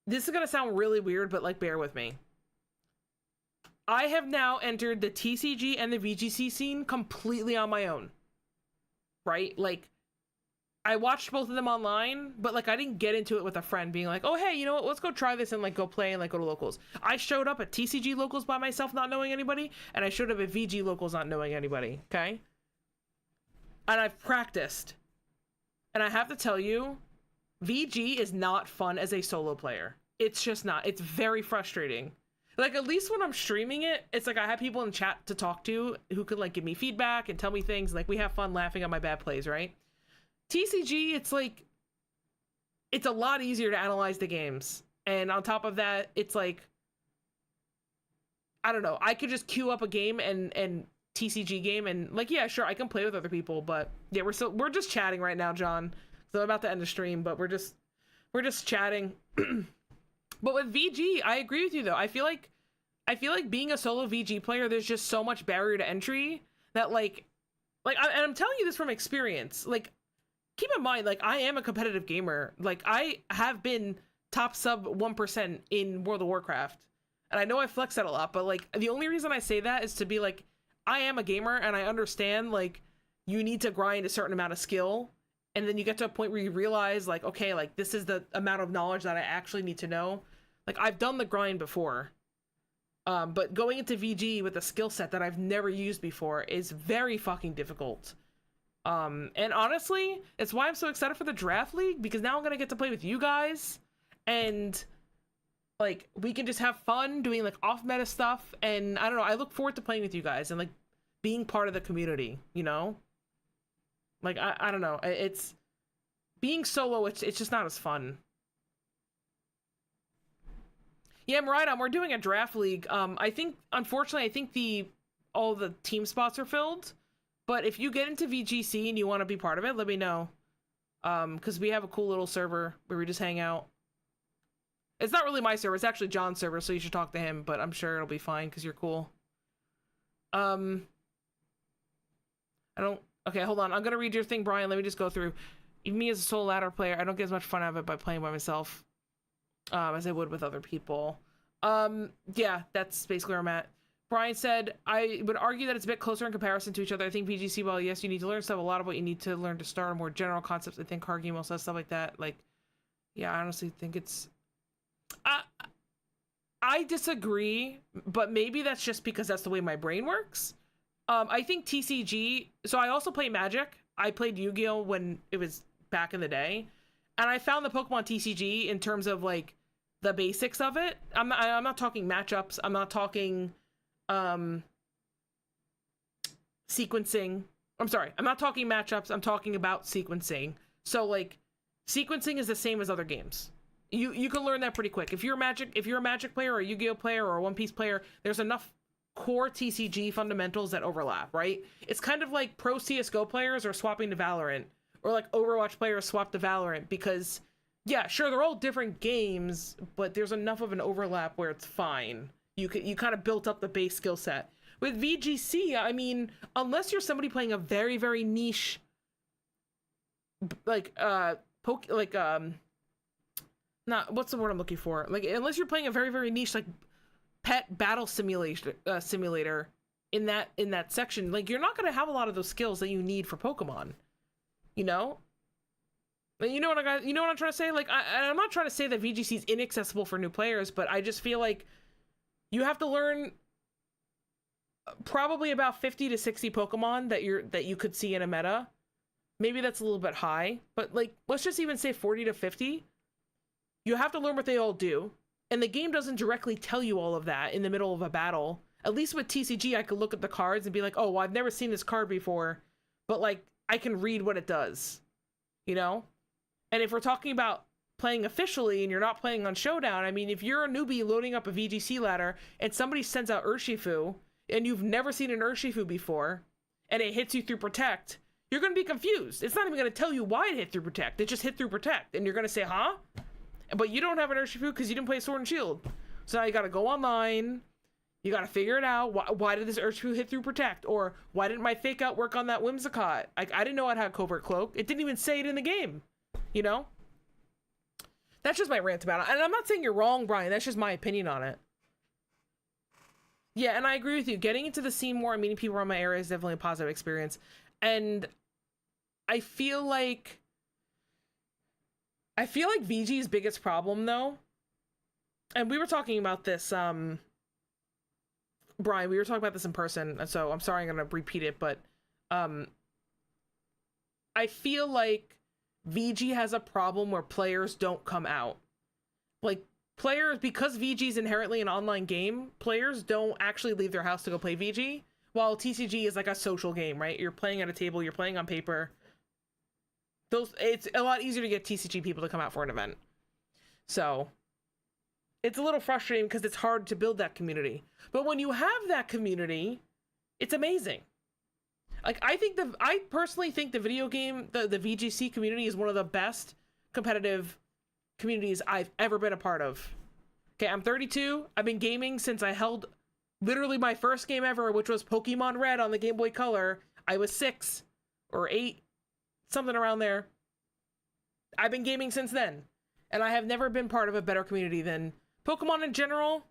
this is going to sound really weird, but, like, bear with me. I have now entered the TCG and the VGC scene completely on my own. Right? Like, I watched both of them online, but, like, I didn't get into it with a friend being like, oh, hey, you know what? Let's go try this and, like, go play and, like, go to locals. I showed up at TCG locals by myself not knowing anybody, and I showed up at VG locals not knowing anybody, okay? And I've practiced. And I have to tell you, VG is not fun as a solo player. It's just not. It's very frustrating. Like, at least when I'm streaming it, it's like I have people in chat to talk to who could, like, give me feedback and tell me things. Like, we have fun laughing at my bad plays, right? TCG, it's like, it's a lot easier to analyze the games. And on top of that, it's like, I don't know, I could just queue up a game and TCG game and, like, yeah, sure, I can play with other people, but yeah, we're just chatting right now, John. So I'm about to end the stream, but we're just chatting. But with VG, I agree with you though. I feel like being a solo VG player, there's just so much barrier to entry that and I'm telling you this from experience. Like, keep in mind, like, I am a competitive gamer. Like, I have been top sub 1% in World of Warcraft. And I know I flex that a lot, but, like, the only reason I say that is to be like, I am a gamer and I understand, like, you need to grind a certain amount of skill. And then you get to a point where you realize, like, okay, like, this is the amount of knowledge that I actually need to know. Like, I've done the grind before. But going into VG with a skill set that I've never used before is very fucking difficult. And honestly, it's why I'm so excited for the draft league, because now I'm gonna get to play with you guys, and, like, we can just have fun doing, like, off-meta stuff, and I don't know, I look forward to playing with you guys and, like, being part of the community, you know? Like, I don't know, it's... being solo, it's just not as fun. Yeah, Mariah, we're doing a draft league. I think, unfortunately, all the team spots are filled. But if you get into VGC and you want to be part of it, let me know. Because we have a cool little server where we just hang out. It's not really my server. It's actually John's server, so you should talk to him, but I'm sure it'll be fine because you're cool. I don't... Okay, hold on. I'm going to read your thing, Brian. Let me just go through. Even me as a solo ladder player, I don't get as much fun out of it by playing by myself as I would with other people. Yeah, that's basically where I'm at. Brian said, I would argue that it's a bit closer in comparison to each other. I think VGC, while yes, you need to learn stuff, a lot of what you need to learn to start are more general concepts. I think card game also has stuff like that. Like, yeah, I honestly think it's... I disagree, but maybe that's just because that's the way my brain works. I think TCG... So I also play Magic. I played Yu-Gi-Oh! When it was back in the day. And I found the Pokemon TCG in terms of, like, the basics of it. I'm not talking matchups. I'm not talking... sequencing. I'm sorry, I'm not talking matchups, I'm talking about sequencing. So like sequencing is the same as other games. You can learn that pretty quick. If you're a Magic player or a Yu-Gi-Oh player or a One Piece player, there's enough core TCG fundamentals that overlap, right? It's kind of like pro CS:GO players are swapping to Valorant, or like Overwatch players swap to Valorant, because yeah, sure, they're all different games, but there's enough of an overlap where it's fine. You kind of built up the base skill set. With VGC, I mean, unless you're somebody playing a very, very niche, like, not, what's the word I'm looking for? Like, unless you're playing a very, very niche, like, pet battle simulator in that section, like, you're not going to have a lot of those skills that you need for Pokemon, you know? You know what I'm trying to say? Like, I'm not trying to say that VGC is inaccessible for new players, but I just feel like you have to learn probably about 50 to 60 Pokemon that you could see in a meta. Maybe that's a little bit high, but like, let's just even say 40 to 50. You have to learn what they all do, and the game doesn't directly tell you all of that in the middle of a battle. At least with TCG, I could look at the cards and be like, oh, well, I've never seen this card before, but like, I can read what it does, you know? And if we're talking about playing officially and you're not playing on Showdown, I mean, if you're a newbie loading up a VGC ladder and somebody sends out Urshifu and you've never seen an Urshifu before and it hits you through Protect, you're going to be confused. It's not even going to tell you why it hit through Protect. It just hit through Protect. And you're going to say, huh? But you don't have an Urshifu because you didn't play Sword and Shield. So now you got to go online. You got to figure it out. Why did this Urshifu hit through Protect? Or why didn't my fake out work on that Whimsicott? I didn't know it had Covert Cloak. It didn't even say it in the game. You know? That's just my rant about it. And I'm not saying you're wrong, Brian. That's just my opinion on it. Yeah, and I agree with you. Getting into the scene more and meeting people around my area is definitely a positive experience. And I feel like VG's biggest problem, though, and we were talking about this, Brian, we were talking about this in person, and so I'm sorry I'm going to repeat it, but I feel like VG has a problem where players don't come out. Like, players, because VG is inherently an online game, players don't actually leave their house to go play VG, while TCG is like a social game, right? You're playing at a table, you're playing on paper. It's a lot easier to get TCG people to come out for an event. So it's a little frustrating because it's hard to build that community. But when you have that community, it's amazing. Like, I personally think the video game, the VGC community is one of the best competitive communities I've ever been a part of. Okay, I'm 32. I've been gaming since I held literally my first game ever, which was Pokemon Red on the Game Boy Color. I was 6 or 8, something around there. I've been gaming since then, and I have never been part of a better community than Pokemon in general,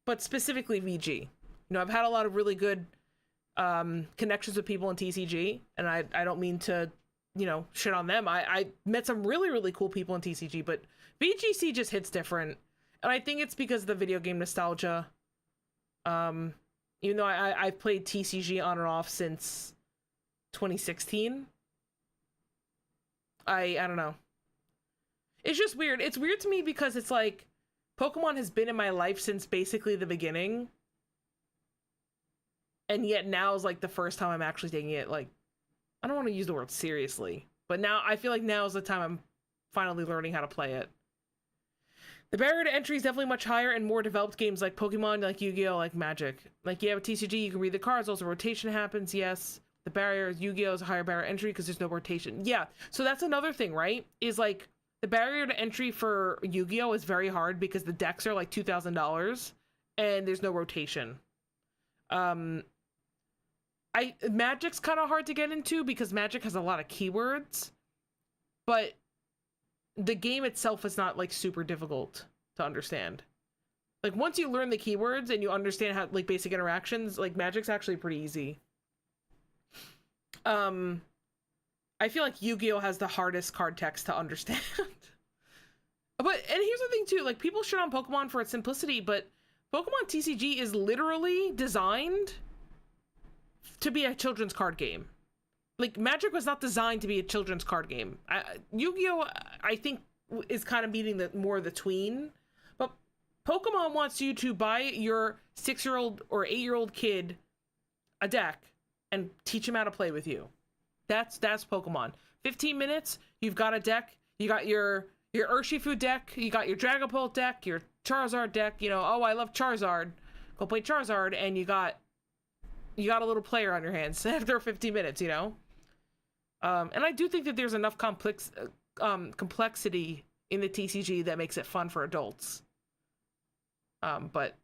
but specifically VG. You know, I've had a lot of really good connections with people in TCG, and I don't mean to, you know, shit on them. I met some really, really cool people in TCG, but VGC just hits different, and I think it's because of the video game nostalgia. Even though I've played TCG on and off since 2016. I don't know. It's just weird. It's weird to me because it's like Pokemon has been in my life since basically the beginning. And yet now is like the first time I'm actually taking it, like, I don't want to use the word seriously, but now I feel like now is the time I'm finally learning how to play it. The barrier to entry is definitely much higher in more developed games like Pokemon, like Yu-Gi-Oh, like Magic. Like, yeah, with TCG, you can read the cards, also rotation happens, yes. The barrier is Yu-Gi-Oh is a higher barrier entry because there's no rotation. Yeah, so that's another thing, right? Is like, the barrier to entry for Yu-Gi-Oh is very hard because the decks are like $2,000 and there's no rotation. Magic's kind of hard to get into because Magic has a lot of keywords, but the game itself is not like super difficult to understand. Like once you learn the keywords and you understand how like basic interactions, like Magic's actually pretty easy. I feel like Yu-Gi-Oh has the hardest card text to understand. And here's the thing too, like people shit on Pokemon for its simplicity, but Pokemon TCG is literally designed to be a children's card game. Like Magic was not designed to be a children's card game. Yu-Gi-Oh I think is kind of meeting the more the tween, but Pokemon wants you to buy your 6-year-old or 8-year-old kid a deck and teach him how to play with you. That's Pokemon. 15 minutes, you've got a deck. You got your Urshifu deck. You got your Dragapult deck, your Charizard deck. You know, oh, I love Charizard. Go play Charizard, and you got a little player on your hands after 15 minutes. You know, and I do think that there's enough complexity in the TCG that makes it fun for adults. But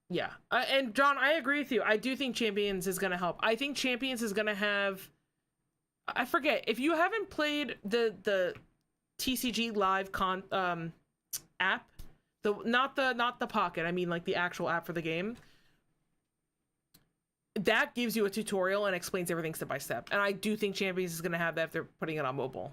yeah, and John, I agree with you. I do think Champions is going to help. I think Champions is going to have, I forget, if you haven't played the TCG live app, not the Pocket, I mean like the actual app for the game, that gives you a tutorial and explains everything step by step. And I do think Champions is going to have that if they're putting it on mobile.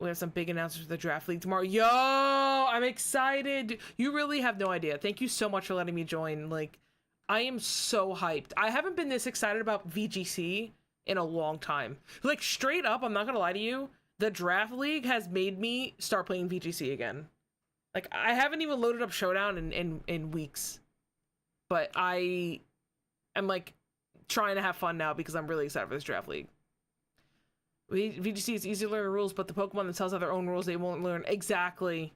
We have some big announcements for the draft league tomorrow. Yo, I'm excited. You really have no idea. Thank you so much for letting me join. Like, I am so hyped. I haven't been this excited about VGC in a long time. Like, straight up, I'm not gonna lie to you, the draft league has made me start playing VGC again. Like, I haven't even loaded up Showdown in weeks. But I am, like, trying to have fun now because I'm really excited for this draft league. VGC is easy to learn rules, but the Pokemon themselves have their own rules they won't learn. Exactly.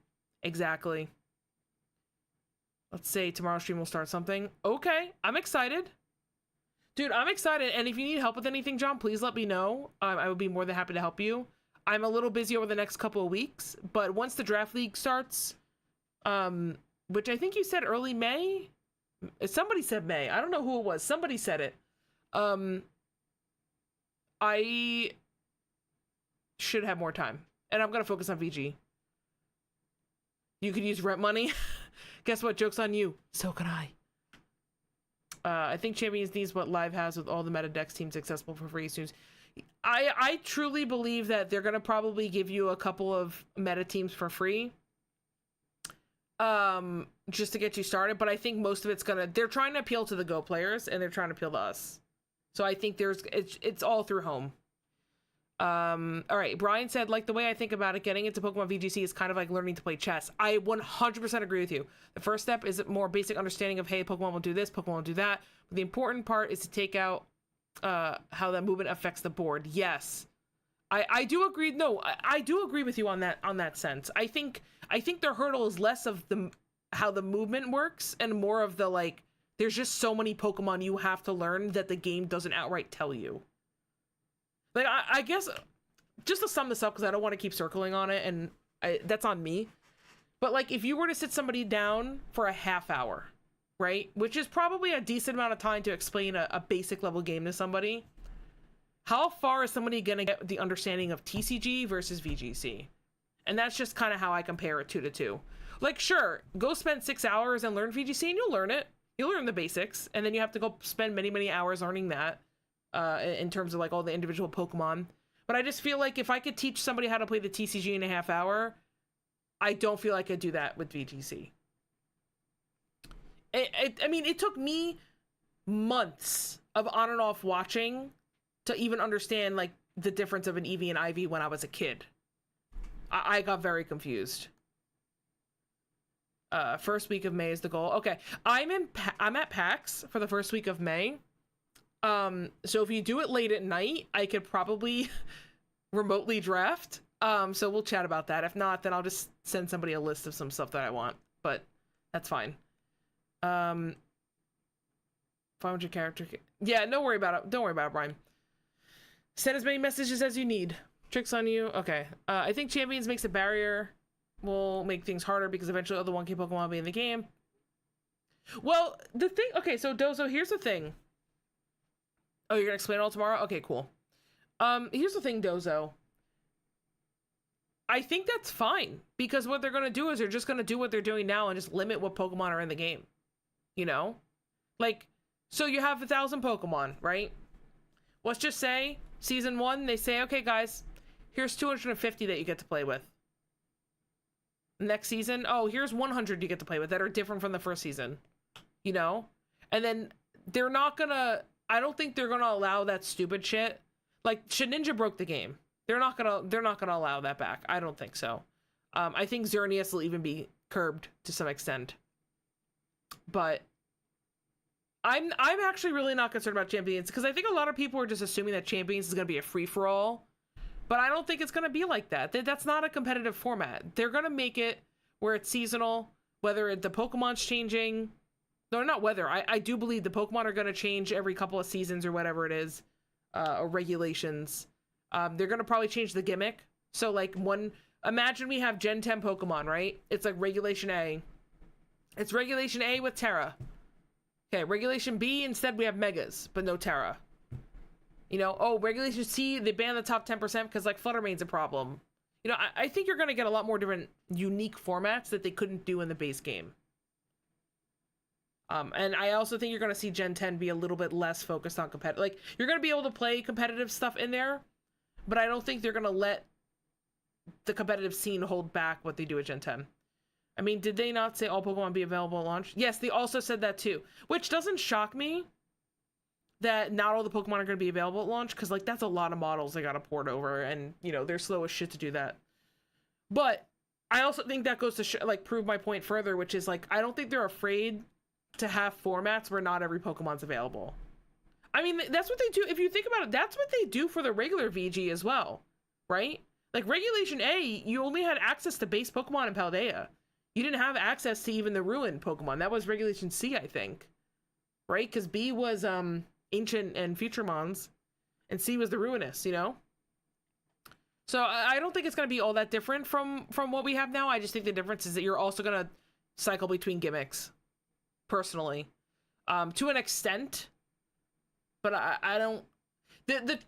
Let's say tomorrow's stream will start something. Okay, I'm excited. Dude, I'm excited. And if you need help with anything, John, please let me know. I would be more than happy to help you. I'm a little busy over the next couple of weeks, but once the draft league starts, which I think you said early May? Somebody said May. I don't know who it was. Somebody said it. I should have more time, and I'm gonna focus on VG. You could use rent money. Guess what? Joke's on you. So can I. I think Champions needs what Live has with all the meta decks teams accessible for free soon. I truly believe that they're gonna probably give you a couple of meta teams for free, just to get you started. But I think most of it's they're trying to appeal to the Go players, and they're trying to appeal to us. So I think it's all through home. All right, Brian said, like, the way I think about it, getting into Pokemon VGC is kind of like learning to play chess. I 100% agree with you. The first step is a more basic understanding of, hey, Pokemon will do this, Pokemon will do that. But the important part is to take out how that movement affects the board. Yes, I do agree. No, I do agree with you on that sense. I think their hurdle is less of how the movement works and more of the, like, there's just so many Pokemon you have to learn that the game doesn't outright tell you. Like, I guess, just to sum this up, because I don't want to keep circling on it, and that's on me. But, like, if you were to sit somebody down for a half hour, right? Which is probably a decent amount of time to explain a basic level game to somebody. How far is somebody going to get the understanding of TCG versus VGC? And that's just kind of how I compare it 2 to 2. Like, sure, go spend 6 hours and learn VGC, and you'll learn it. You'll learn the basics, and then you have to go spend many, many hours learning that. In terms of like all the individual Pokemon. But I just feel like if I could teach somebody how to play the TCG in a half hour, I don't feel I could do that with VGC. I mean, it took me months of on and off watching to even understand like the difference of an EV and IV when I was a kid. I got very confused. First week of May is the goal. Okay, I'm at PAX for the first week of May. So if you do it late at night, I could probably remotely draft. So we'll chat about that. If not, then I'll just send somebody a list of some stuff that I want, but that's fine. 500 character. Yeah, don't worry about it. Don't worry about it, Brian. Send as many messages as you need. Tricks on you. Okay. I think Champions makes a barrier. Will make things harder because eventually other 1K Pokemon will be in the game. Well, the thing... Okay, so Dozo, here's the thing. Oh, you're gonna explain it all tomorrow? Okay, cool. Here's the thing, Dozo. I think that's fine, because what they're gonna do is they're just gonna do what they're doing now and just limit what Pokemon are in the game. You know? Like, so you have 1,000 Pokemon, right? Let's just say, Season 1, they say, okay, guys, here's 250 that you get to play with. Next season, oh, here's 100 you get to play with that are different from the first season. You know? And then they're not gonna... I don't think they're gonna allow that stupid shit. Like, Shedinja broke the game. They're not gonna allow that back. I don't think so. I think Xerneas will even be curbed to some extent. But I'm actually really not concerned about Champions, because I think a lot of people are just assuming that Champions is gonna be a free-for-all. But I don't think it's gonna be like that. That's not a competitive format. They're gonna make it where it's seasonal, whether the Pokemon's changing. No, not whether. I do believe the Pokemon are gonna change every couple of seasons or whatever it is, or regulations. They're gonna probably change the gimmick. So like imagine we have Gen 10 Pokemon, right? It's like Regulation A. It's Regulation A with Terra. Okay, Regulation B, instead we have Megas, but no Terra. You know, oh, Regulation C, they ban the top 10% because like Flutter Mane's a problem. You know, I think you're gonna get a lot more different unique formats that they couldn't do in the base game. And I also think you're gonna see Gen 10 be a little bit less focused on competitive. Like, you're gonna be able to play competitive stuff in there, but I don't think they're gonna let the competitive scene hold back what they do at Gen 10. I mean, did they not say all Pokemon be available at launch? Yes, they also said that too, which doesn't shock me that not all the Pokemon are going to be available at launch, because like that's a lot of models they got to port over, and you know they're slow as shit to do that. But I also think that goes to like prove my point further, which is like I don't think they're afraid to have formats where not every Pokemon's available. I mean, that's what they do. If you think about it, that's what they do for the regular VG as well, right? Like Regulation A, you only had access to base Pokemon in Paldea. You didn't have access to even the Ruined Pokemon. That was Regulation C, I think. Right? Because B was Ancient and Futuremons, and C was the Ruinous, you know? So I don't think it's going to be all that different from what we have now. I just think the difference is that you're also going to cycle between gimmicks, personally. To an extent. But I don't...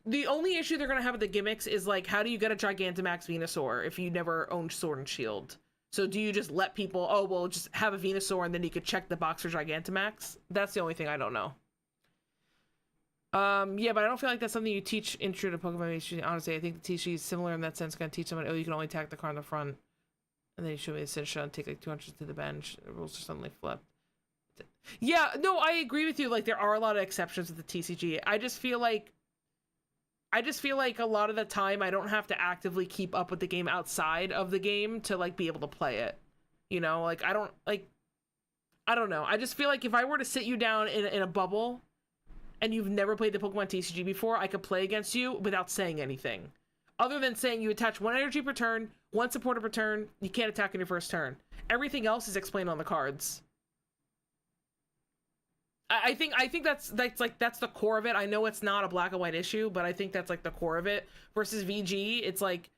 The only issue they're going to have with the gimmicks is, like, how do you get a Gigantamax Venusaur if you never owned Sword and Shield? So do you just let people, oh, well, just have a Venusaur and then you could check the box for Gigantamax? That's the only thing I don't know. Yeah, but I don't feel like that's something you teach intro to Pokemon. Honestly, I think the TCG is similar in that sense. Going to teach someone, oh, you can only attack the card on the front. And then you show me the sit shot and take like 200 to the bench. The rules are suddenly flipped. Yeah, no, I agree with you. Like, there are a lot of exceptions with the TCG. I just feel like a lot of the time I don't have to actively keep up with the game outside of the game to like be able to play it. You know, like I don't know. I just feel like if I were to sit you down in a bubble and you've never played the Pokemon TCG before, I could play against you without saying anything. Other than saying you attach 1 energy per turn, 1 supporter per turn, you can't attack on your first turn. Everything else is explained on the cards. I think that's the core of it. I know it's not a black and white issue, but I think that's like the core of it. Versus VG, it's like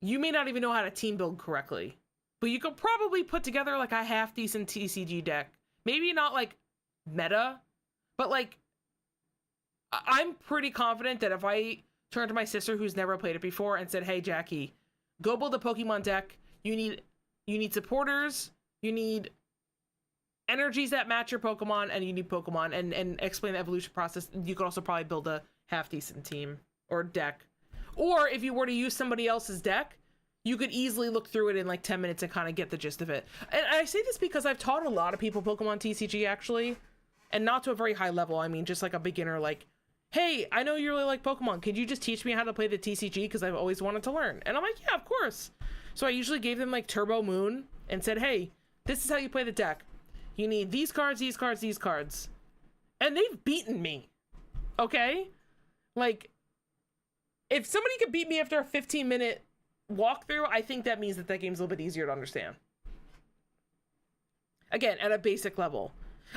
you may not even know how to team build correctly, but you could probably put together like a half decent TCG deck. Maybe not like meta, but like I'm pretty confident that if I turned to my sister who's never played it before and said, "Hey Jackie, go build a Pokemon deck. You need supporters, you need energies that match your Pokemon, and you need Pokemon," and explain the evolution process. You could also probably build a half decent team or deck. Or if you were to use somebody else's deck, you could easily look through it in like 10 minutes and kind of get the gist of it. And I say this because I've taught a lot of people Pokemon TCG actually, and not to a very high level. I mean, just like a beginner, like, hey, I know you really like Pokemon. Could you just teach me how to play the TCG? Because I've always wanted to learn. And I'm like, yeah, of course. So I usually gave them like Turbo Moon and said, hey, this is how you play the deck. You need these cards, these cards, these cards. And they've beaten me. Okay? Like, if somebody could beat me after a 15-minute walkthrough, I think that means that game's a little bit easier to understand. Again, at a basic level.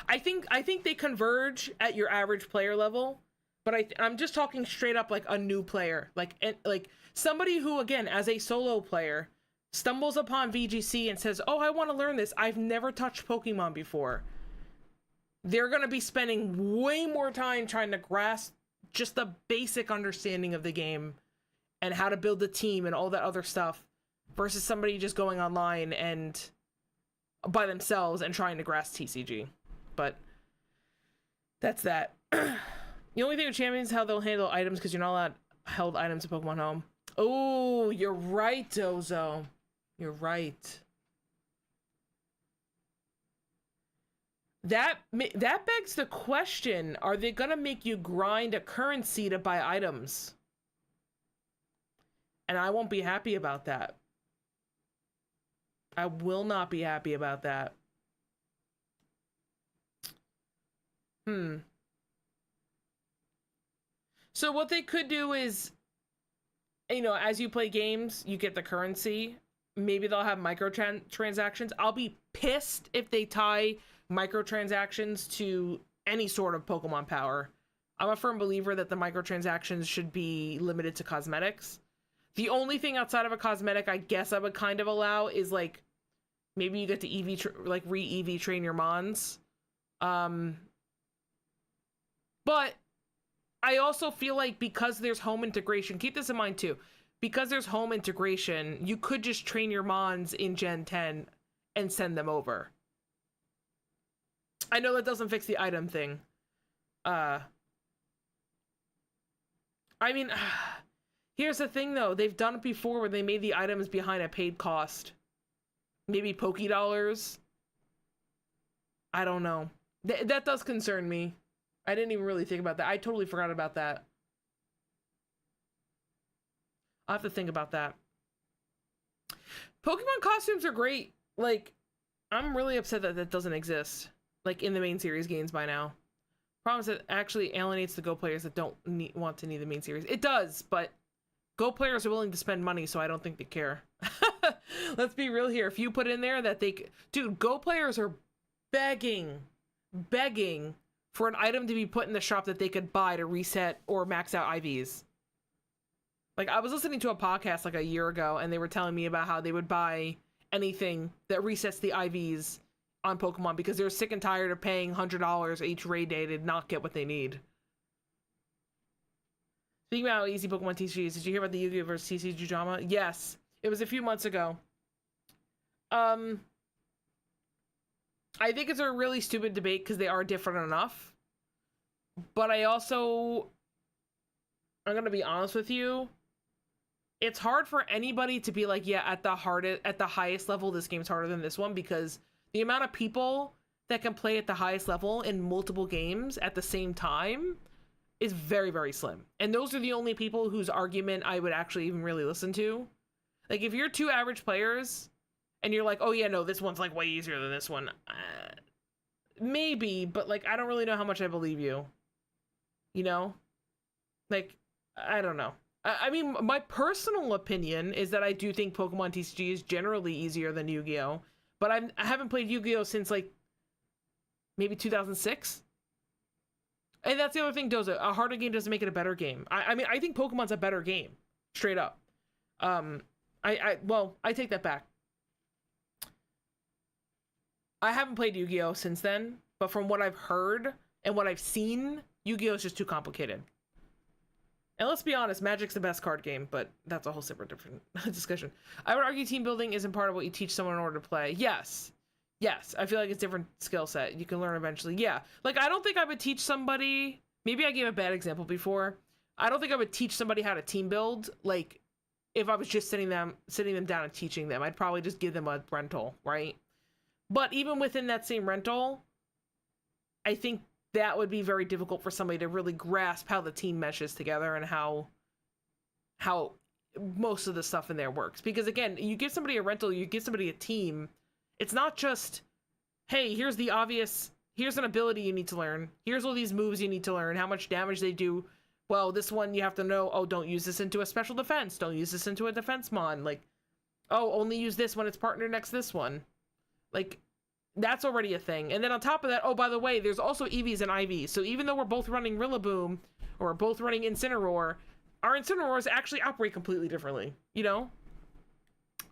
I think they converge at your average player level, But I'm just talking straight up like a new player, like somebody who, again, as a solo player, stumbles upon VGC and says, "Oh, I want to learn this. I've never touched Pokemon before." They're gonna be spending way more time trying to grasp just the basic understanding of the game and how to build a team and all that other stuff, versus somebody just going online and by themselves and trying to grasp TCG. But that's that. The only thing with champions is how they'll handle items, because you're not allowed held items at Pokemon Home. Oh, you're right, Dozo. You're right. That begs the question, are they gonna make you grind a currency to buy items? And I won't be happy about that. I will not be happy about that. So what they could do is, you know, as you play games, you get the currency. Maybe they'll have microtransactions. I'll be pissed if they tie microtransactions to any sort of Pokemon power. I'm a firm believer that the microtransactions should be limited to cosmetics. The only thing outside of a cosmetic I guess I would kind of allow is, like, maybe you get to re-EV train your Mons. But I also feel like because there's home integration, keep this in mind too, because there's home integration, you could just train your Mons in Gen 10 and send them over. I know that doesn't fix the item thing. I mean, here's the thing though, they've done it before where they made the items behind a paid cost. Maybe Pokédollars. I don't know. That does concern me. I didn't even really think about that. I totally forgot about that. I'll have to think about that. Pokemon costumes are great. Like, I'm really upset that that doesn't exist, like, in the main series games by now. Problem is that actually alienates the Go players that don't want to need the main series. It does, but Go players are willing to spend money, so I don't think they care. Let's be real here. If you put in there that dude, Go players are begging for an item to be put in the shop that they could buy to reset or max out IVs. Like, I was listening to a podcast like a year ago, and they were telling me about how they would buy anything that resets the IVs on Pokemon because they're sick and tired of paying $100 each raid day to not get what they need. Speaking about how easy Pokemon TCG is, did you hear about the Yu-Gi-Oh! Versus TCG drama? Yes. It was a few months ago. I think it's a really stupid debate because they are different enough. But I'm gonna be honest with you. It's hard for anybody to be like, yeah, at the highest level, this game's harder than this one, because the amount of people that can play at the highest level in multiple games at the same time is very, very slim. And those are the only people whose argument I would actually even really listen to. Like, if you're two average players and you're like, oh yeah, no, this one's like way easier than this one. Maybe, but like, I don't really know how much I believe you. You know? Like, I don't know. I mean, my personal opinion is that I do think Pokemon TCG is generally easier than Yu-Gi-Oh! But I haven't played Yu-Gi-Oh! Since like maybe 2006. And that's the other thing, Doza. A harder game doesn't make it a better game. I mean, I think Pokemon's a better game. Straight up. Well, I take that back. I haven't played Yu-Gi-Oh! Since then, but from what I've heard and what I've seen, Yu-Gi-Oh! Is just too complicated. And let's be honest, Magic's the best card game, but that's a whole separate different discussion. I would argue team building isn't part of what you teach someone in order to play. Yes. Yes, I feel like it's different skill set. You can learn eventually. Yeah. Like, I don't think I would teach somebody... Maybe I gave a bad example before. I don't think I would teach somebody how to team build, like, if I was just sitting them down and teaching them. I'd probably just give them a rental, right? But even within that same rental, I think that would be very difficult for somebody to really grasp how the team meshes together and how most of the stuff in there works. Because again, you give somebody a rental, you give somebody a team, it's not just, hey, here's an ability you need to learn, here's all these moves you need to learn, how much damage they do. Well, this one you have to know, oh, don't use this into a special defense, don't use this into a defense mon, like, oh, only use this when it's partnered next to this one. Like, that's already a thing. And then on top of that, oh, by the way, there's also EVs and IVs. So even though we're both running Rillaboom, or both running Incineroar, our Incineroars actually operate completely differently, you know?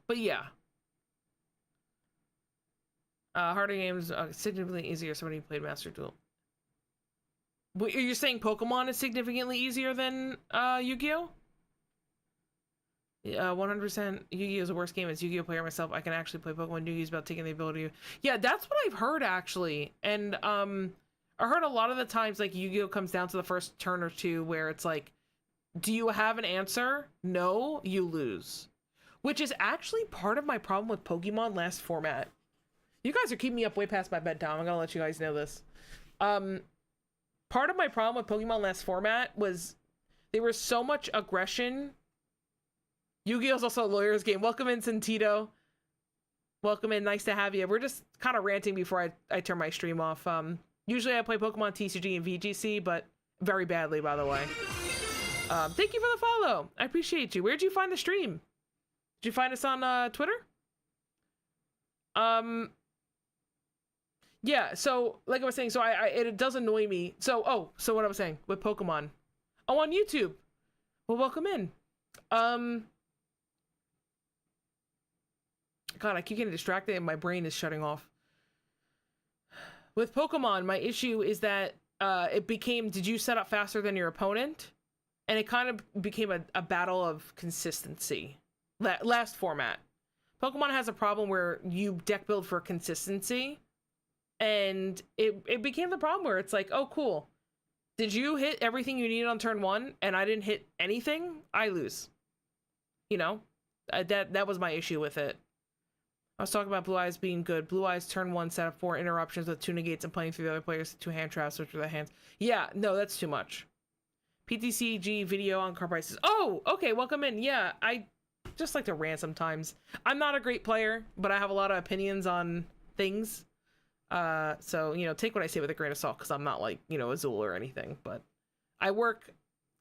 But yeah. Harder games, significantly easier. Somebody played Master Duel. Wait, you're saying Pokemon is significantly easier than Yu-Gi-Oh? 100% Yu-Gi-Oh is the worst game. As Yu-Gi-Oh player myself, I can actually play Pokemon. Yu-Gi-Oh is about taking the ability. Yeah, that's what I've heard actually. And I heard a lot of the times like Yu-Gi-Oh comes down to the first turn or two where it's like, do you have an answer? No, you lose. Which is actually part of my problem with Pokemon last format. You guys are keeping me up way past my bedtime. I'm gonna let you guys know this. Part of my problem with Pokemon last format was there was so much aggression. Yu-Gi-Oh! Is also a lawyer's game. Welcome in, Santito. Welcome in. Nice to have you. We're just kind of ranting before I turn my stream off. Usually I play Pokemon TCG and VGC, but very badly, by the way. Thank you for the follow. I appreciate you. Where'd you find the stream? Did you find us on Twitter? Yeah, so like I was saying, so it does annoy me. So what I was saying with Pokemon. Oh, on YouTube. Well, welcome in. God, I keep getting distracted and my brain is shutting off. With Pokemon, my issue is that it became, did you set up faster than your opponent? And it kind of became a battle of consistency. Last format. Pokemon has a problem where you deck build for consistency. And it became the problem where it's like, oh, cool. Did you hit everything you needed on turn 1 and I didn't hit anything? I lose. You know? That was my issue with it. I was talking about Blue Eyes being good. Blue Eyes turn 1 set up 4 interruptions with 2 negates and playing through the other players 2 hand traps, which are the hands. Yeah, no, that's too much. PTCG video on car prices. Oh, okay, welcome in. Yeah, I just like to rant sometimes. I'm not a great player, but I have a lot of opinions on things. So, you know, take what I say with a grain of salt, because I'm not like, you know, Azul or anything, but I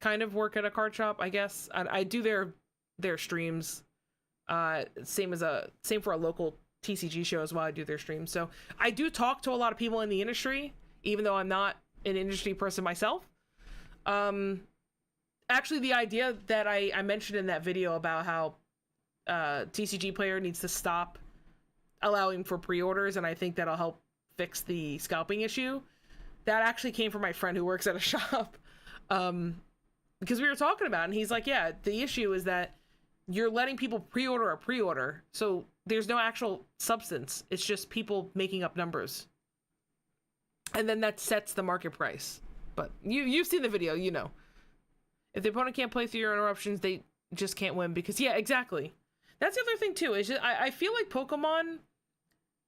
kind of work at a card shop, I guess. I do their streams. Same for a local TCG show as well. I do their streams. So I do talk to a lot of people in the industry, even though I'm not an industry person myself. Actually, the idea that I mentioned in that video about how TCG player needs to stop allowing for pre-orders, and I think that'll help fix the scalping issue, that actually came from my friend who works at a shop. Because we were talking about it, and he's like, yeah, the issue is that you're letting people pre-order a pre-order, so there's no actual substance. It's just people making up numbers. And then that sets the market price. But you've seen the video, you know. If the opponent can't play through your interruptions, they just can't win, because, yeah, exactly. That's the other thing, too, is just, I feel like Pokemon,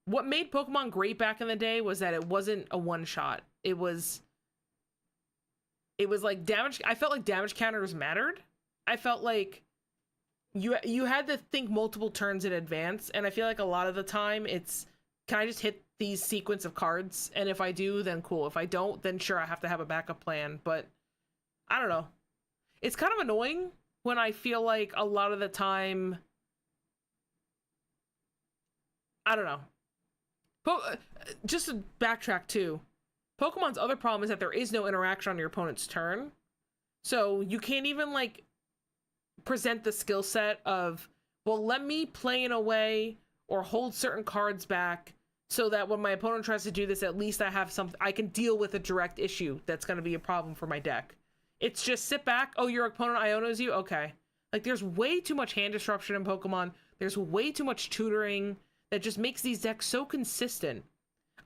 what made Pokemon great back in the day was that it wasn't a one-shot. It was like damage, I felt like damage counters mattered. I felt like you had to think multiple turns in advance, and I feel like a lot of the time it's, can I just hit these sequence of cards, and if I do, then cool. If I don't, then sure, I have to have a backup plan. But I don't know. It's kind of annoying when I feel like a lot of the time, I don't know. Just to backtrack too, Pokemon's other problem is that there is no interaction on your opponent's turn. So you can't even like present the skill set of, well, let me play in a way or hold certain cards back so that when my opponent tries to do this, at least I have something, I can deal with a direct issue that's going to be a problem for my deck. It's just sit back. Oh, your opponent Ionos you? Okay. Like, there's way too much hand disruption in Pokemon. There's way too much tutoring that just makes these decks so consistent.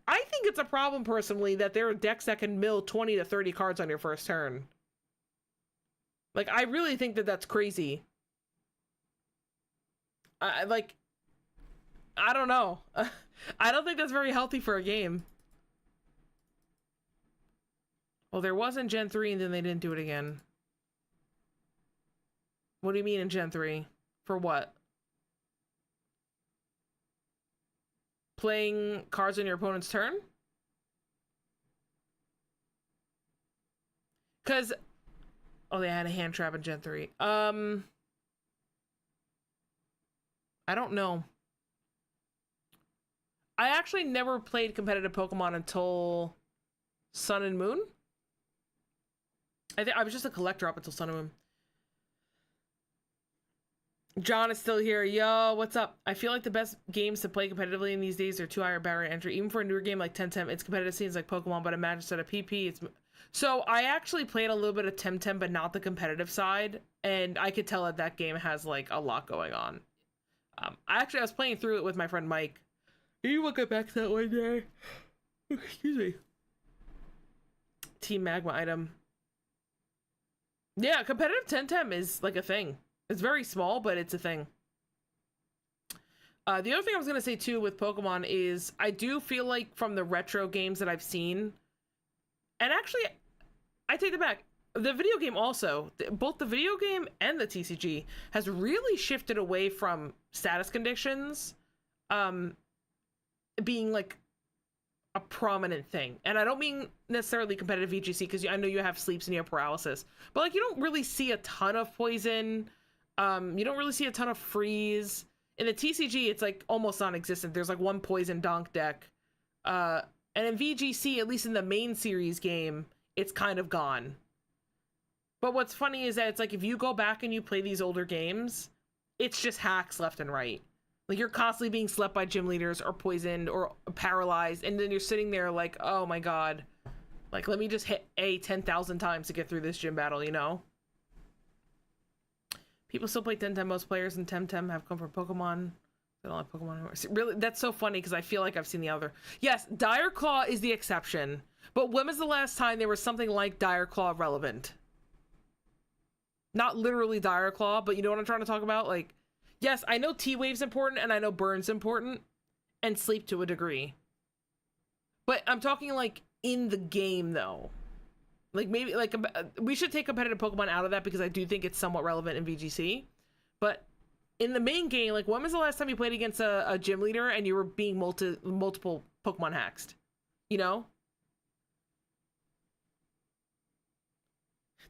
I think it's a problem, personally, that there are decks that can mill 20 to 30 cards on your first turn. Like, I really think that that's crazy. I don't know. I don't think that's very healthy for a game. Well, there was in Gen 3 and then they didn't do it again. What do you mean in Gen 3? For what? Playing cards on your opponent's turn? Because... oh, they had a hand trap in Gen 3. I don't know. I actually never played competitive Pokemon until Sun and Moon. I think I was just a collector up until Sun and Moon. John is still here. Yo, what's up? I feel like the best games to play competitively in these days are 2 higher barrier entry. Even for a newer game like Temtem, it's competitive scenes like Pokemon, but imagine instead of PP, it's... So I actually played a little bit of Temtem, but not the competitive side. And I could tell that that game has like a lot going on. I was playing through it with my friend Mike. You will get back to that one day. Excuse me. Team Magma item. Yeah, competitive Temtem is like a thing. It's very small, but it's a thing. The other thing I was going to say too with Pokemon is I do feel like from the retro games that I've seen, and actually I take it back, the video game also, both the video game and the TCG has really shifted away from status conditions being like a prominent thing. And I don't mean necessarily competitive VGC, because I know you have sleeps and you have paralysis, but like you don't really see a ton of poison. You don't really see a ton of freeze. In the TCG, it's like almost non-existent. There's like one poison donk deck. And in VGC, at least in the main series game, it's kind of gone. But what's funny is that it's like if you go back and you play these older games, it's just hacks left and right. Like you're constantly being slept by gym leaders or poisoned or paralyzed, and then you're sitting there like, oh my god. Like, let me just hit A 10,000 times to get through this gym battle, you know? People still play Temtem. Most players in Temtem have come from Pokemon. They don't like Pokemon anymore. Really, that's so funny because I feel like I've seen the other. Yes, Dire Claw is the exception. But when was the last time there was something like Dire Claw relevant? Not literally Dire Claw, but you know what I'm trying to talk about? Like, yes, I know T-Wave's important, and I know Burn's important, and Sleep to a degree. But I'm talking like in the game, though. Like, maybe, like, we should take competitive Pokemon out of that because I do think it's somewhat relevant in VGC. But in the main game, like, when was the last time you played against a gym leader and you were being multiple Pokemon hacked? You know?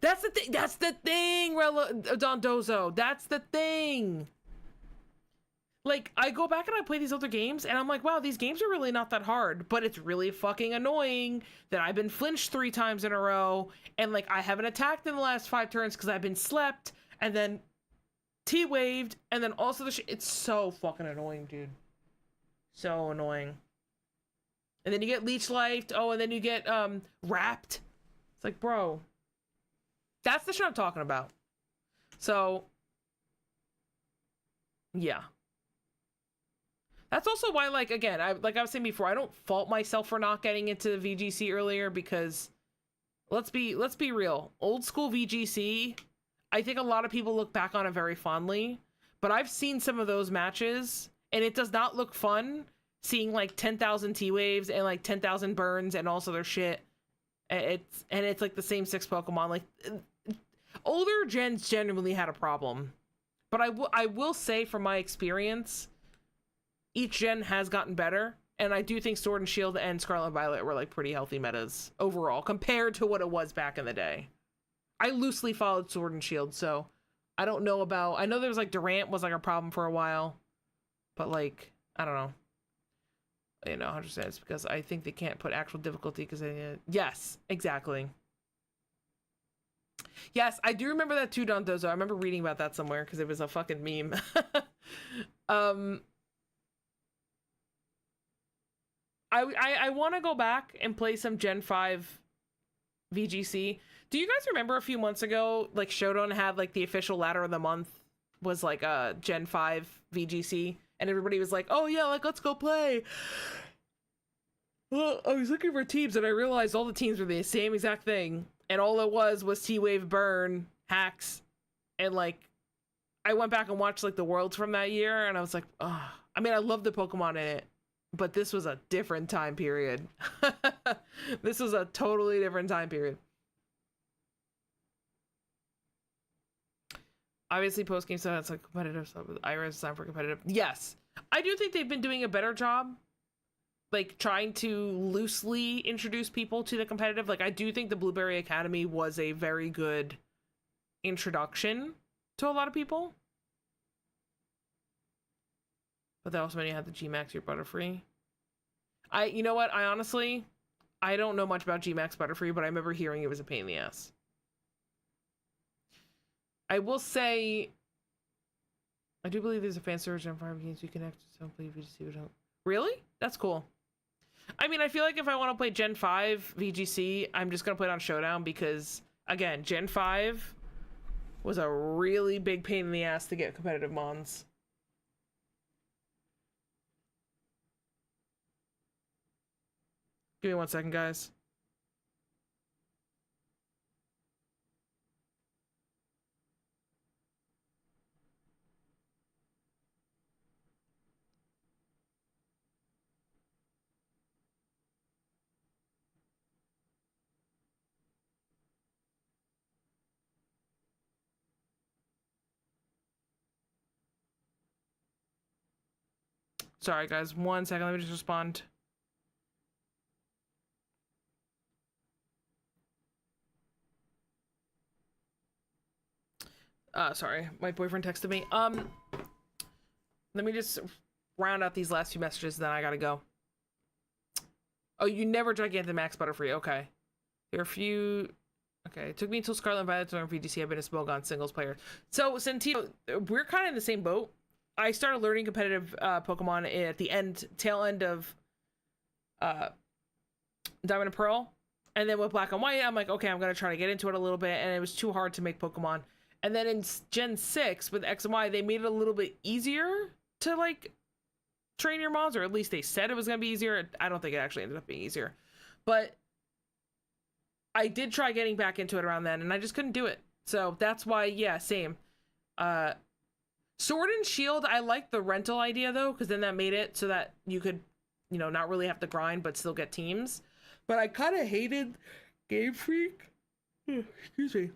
That's the thing. That's the thing, Dondozo. That's the thing. Like, I go back and I play these other games, and I'm like, wow, these games are really not that hard, but it's really fucking annoying that I've been flinched 3 times in a row, and, like, I haven't attacked in the last 5 turns because I've been slept, and then T-waved, and then also it's so fucking annoying, dude. So annoying. And then you get leech lifed, oh, and then you get, wrapped. It's like, bro. That's the shit I'm talking about. So, yeah. That's also why, like, again, like I was saying before, I don't fault myself for not getting into VGC earlier because let's be real. Old school VGC, I think a lot of people look back on it very fondly, but I've seen some of those matches and it does not look fun seeing like 10,000 T-Waves and like 10,000 burns and also their shit. It's like the same 6 Pokemon. Like, older gens genuinely had a problem. But I will say from my experience, each gen has gotten better, and I do think Sword and Shield and Scarlet and Violet were like pretty healthy metas overall compared to what it was back in the day. I loosely followed Sword and Shield, so I don't know about... I know there was like Durant was like a problem for a while, but like, I don't know. You know, 100%. It's because I think they can't put actual difficulty because they... Yes, exactly. Yes, I do remember that too, Dondozo. I remember reading about that somewhere because it was a fucking meme. I want to go back and play some Gen 5 VGC. Do you guys remember a few months ago, like, Shodan had, like, the official ladder of the month was, like, a Gen 5 VGC? And everybody was like, oh, yeah, like, let's go play. Well, I was looking for teams, and I realized all the teams were the same exact thing. And all it was T-Wave, Burn, hacks, and, like, I went back and watched, like, the Worlds from that year, and I was like, oh. I mean, I love the Pokemon in it. But this was a different time period. This was a totally different time period. Obviously, post-game stuff, it's like competitive stuff. Iris is time for competitive. Yes. I do think they've been doing a better job. Like, trying to loosely introduce people to the competitive. Like, I do think the Blueberry Academy was a very good introduction to a lot of people. But that also meant you had the G-Max, your Butterfree. You know what? I honestly don't know much about G-Max Butterfree, but I remember hearing it was a pain in the ass. I will say, I do believe there's a fan server Gen 5 games you connect to some play VGC would help. Really? That's cool. I mean, I feel like if I want to play Gen 5 VGC, I'm just going to play it on Showdown because, again, Gen 5 was a really big pain in the ass to get competitive mons. Give me 1 second, guys. Sorry, guys. 1 second. Let me just respond. Sorry. My boyfriend texted me. Let me just round out these last few messages, then I gotta go. Oh, you never Gigantamax Butterfree. Okay. There are a few... Okay, it took me until Scarlet and Violet to learn VGC. I've been a Smogon singles player. So, Sentito, we're kind of in the same boat. I started learning competitive Pokemon at the tail end of Diamond and Pearl. And then with Black and White, I'm like, okay, I'm going to try to get into it a little bit. And it was too hard to make Pokemon. And then in Gen 6 with X and Y, they made it a little bit easier to, like, train your mons. Or at least they said it was going to be easier. I don't think it actually ended up being easier. But I did try getting back into it around then. And I just couldn't do it. So that's why, yeah, same. Sword and Shield, I like the rental idea, though. Because then that made it so that you could, you know, not really have to grind, but still get teams. But I kind of hated Game Freak. Excuse me.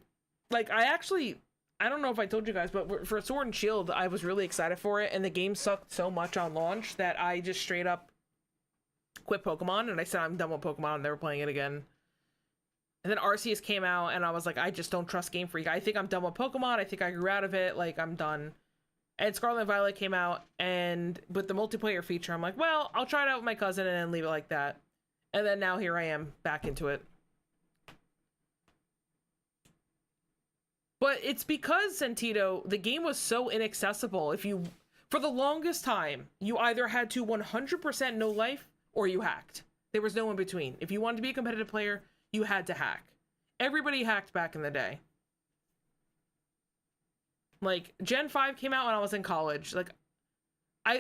Like, I don't know if I told you guys, but for Sword and Shield, I was really excited for it. And the game sucked so much on launch that I just straight up quit Pokemon. And I said, I'm done with Pokemon. I'm never playing it again. And then Arceus came out, and I was like, I just don't trust Game Freak. I think I'm done with Pokemon. I think I grew out of it. Like, I'm done. And Scarlet and Violet came out, and with the multiplayer feature, I'm like, well, I'll try it out with my cousin and then leave it like that. And then now here I am, back into it. But it's because, Sentito, the game was so inaccessible. For the longest time, you either had to 100% no life, or you hacked. There was no in between. If you wanted to be a competitive player, you had to hack. Everybody hacked back in the day. Like, Gen 5 came out when I was in college. Like,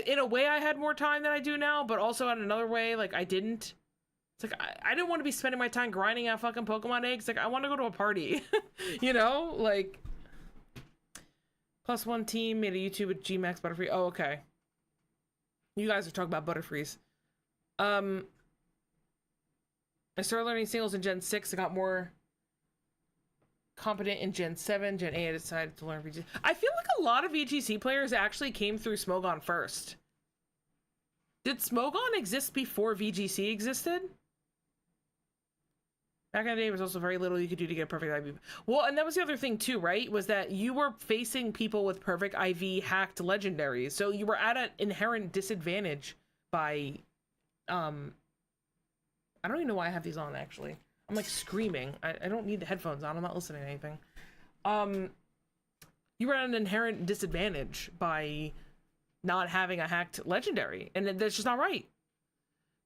in a way, I had more time than I do now, but also in another way, like, I didn't. It's like, I didn't want to be spending my time grinding out fucking Pokemon eggs. Like, I want to go to a party. You know? Like, +1 team made a YouTube with Gmax Butterfree. Oh, okay. You guys are talking about Butterfrees. I started learning singles in Gen 6. I got more competent in Gen 7. Gen 8, I decided to learn VGC. I feel like a lot of VGC players actually came through Smogon first. Did Smogon exist before VGC existed? Back in the day, there was also very little you could do to get a perfect IV. Well, and that was the other thing too, right? Was that you were facing people with perfect IV hacked legendaries. So you were at an inherent disadvantage by... I don't even know why I have these on, actually. I'm like screaming. I don't need the headphones on. I'm not listening to anything. You were at an inherent disadvantage by not having a hacked legendary. And that's just not right.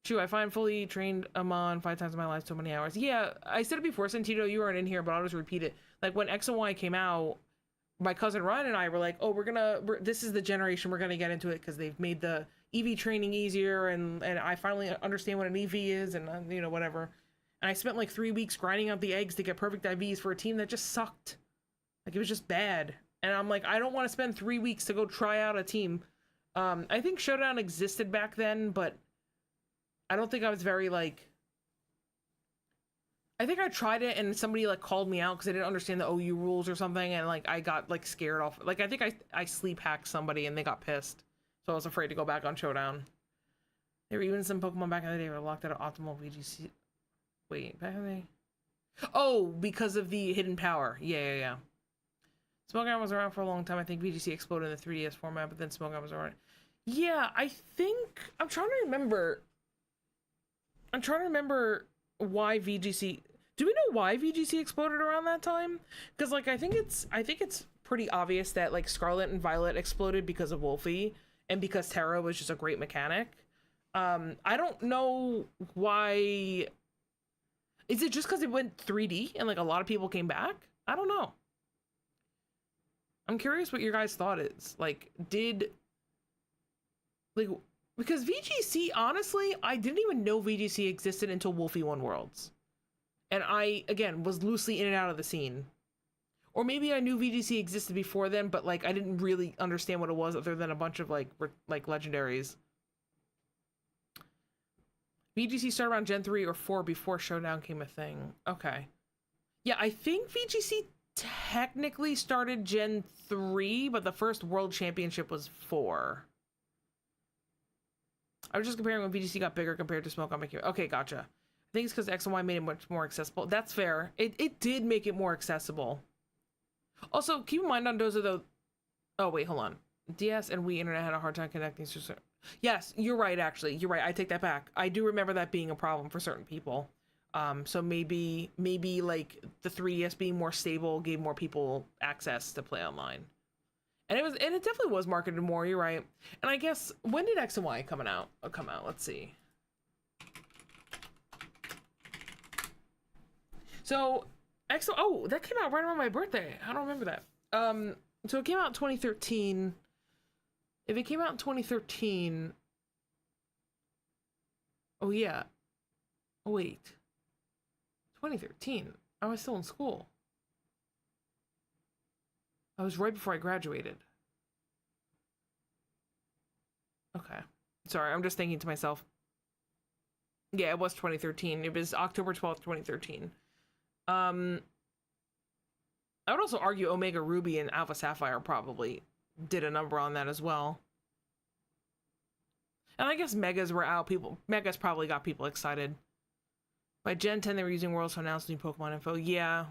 True, I find fully trained Amon 5 times in my life, so many hours. Yeah, I said it before, Sentito, you weren't in here, but I'll just repeat it. Like, when X and Y came out, my cousin Ryan and I were like, oh, this is the generation we're gonna get into it, because they've made the EV training easier, and I finally understand what an EV is, and, you know, whatever. And I spent like 3 weeks grinding out the eggs to get perfect IVs for a team that just sucked. Like, it was just bad. And I'm like, I don't want to spend 3 weeks to go try out a team. I think Showdown existed back then, but I don't think I was very, like... I think I tried it and somebody, like, called me out because I didn't understand the OU rules or something, and, like, I got, like, scared off. Like, I think I sleep hacked somebody and they got pissed. So I was afraid to go back on Showdown. There were even some Pokemon back in the day that were locked out of optimal VGC... Wait, back in the day? Oh, because of the hidden power. Yeah. Smogon was around for a long time. I think VGC exploded in the 3DS format, but then Smogon was around. Yeah, I think... I'm trying to remember why VGC... Do we know why VGC exploded around that time? Because like I think it's pretty obvious that like Scarlet and Violet exploded because of Wolfie and because Terra was just a great mechanic. I don't know why. Is it just because it went 3D and like a lot of people came back? I don't know. I'm curious what your guys' thought is. Like, because VGC, honestly, I didn't even know VGC existed until Wolfie won Worlds. And I, again, was loosely in and out of the scene. Or maybe I knew VGC existed before then, but like I didn't really understand what it was other than a bunch of like legendaries. VGC started around Gen 3 or 4 before Showdown came a thing. Okay. Yeah, I think VGC technically started Gen 3, but the first World Championship was 4. I was just comparing when VGC got bigger compared to Smoke on Making. Okay, gotcha. I think it's because X and Y made it much more accessible. That's fair. It did make it more accessible. Also, keep in mind on Doza though. Oh wait, hold on. DS and Wii Internet had a hard time connecting to. Yes, you're right. Actually, you're right. I take that back. I do remember that being a problem for certain people. So maybe like the 3DS being more stable gave more people access to play online. And it definitely was marketed more, you're right. And I guess when did X and Y come out? Let's see. So that came out right around my birthday. I don't remember that. So it came out in 2013. If it came out in 2013, oh yeah. Oh wait. 2013. I was still in school. I was right before I graduated. Okay. Sorry, I'm just thinking to myself. Yeah, it was 2013. It was October 12th, 2013. I would also argue Omega Ruby and Alpha Sapphire probably did a number on that as well. And I guess Megas were out. Megas probably got people excited. By Gen 10, they were using Worlds to announce new Pokemon info. Yeah.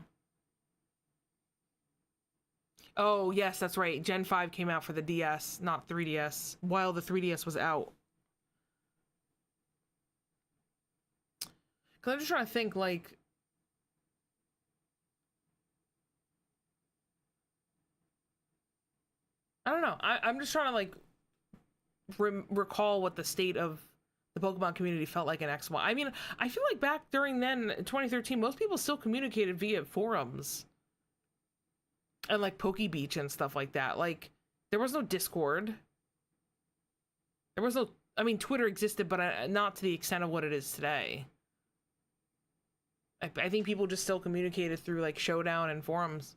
Oh, yes, that's right. Gen 5 came out for the DS, not 3DS, while the 3DS was out. Because I'm just trying to think, like... I don't know. I'm just trying to, like, recall what the state of the Pokemon community felt like in XY. I mean, I feel like back during then, 2013, most people still communicated via forums. And, like, PokeBeach and stuff like that. Like, there was no Discord. There was no... I mean, Twitter existed, but not to the extent of what it is today. I think people just still communicated through, like, Showdown and forums.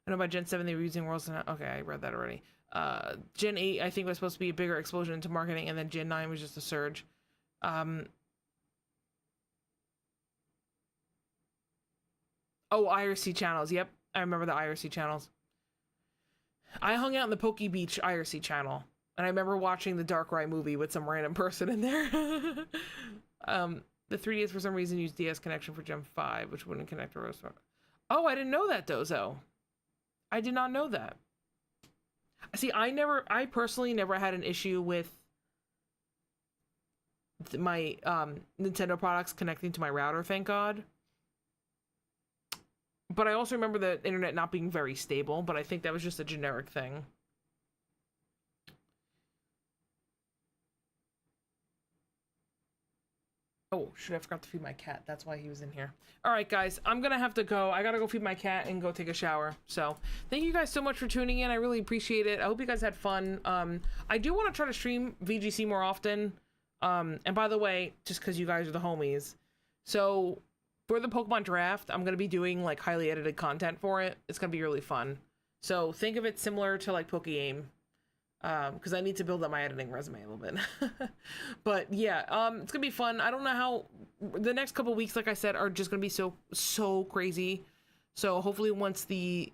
I know by Gen 7 they were using Worlds... Okay, I read that already. Gen 8, I think, was supposed to be a bigger explosion into marketing, and then Gen 9 was just a surge. Oh, IRC channels. Yep, I remember the IRC channels. I hung out in the PokeBeach IRC channel, and I remember watching the Darkrai movie with some random person in there. The 3DS for some reason used DS connection for Gen 5, which wouldn't connect to Rose. Oh, I didn't know that, Dozo. I did not know that. See, I personally never had an issue with my Nintendo products connecting to my router, thank God. But I also remember the internet not being very stable, but I think that was just a generic thing. Oh, shoot, I forgot to feed my cat. That's why he was in here. All right, guys, I'm going to have to go. I got to go feed my cat and go take a shower. So thank you guys so much for tuning in. I really appreciate it. I hope you guys had fun. I do want to try to stream VGC more often. And by the way, just because you guys are the homies. So for the Pokemon draft, I'm going to be doing like highly edited content for it. It's going to be really fun. So think of it similar to like Poke-Aim. Because I need to build up my editing resume a little bit. But yeah, it's gonna be fun. I don't know how the next couple weeks, like I said, are just gonna be so crazy. So hopefully once the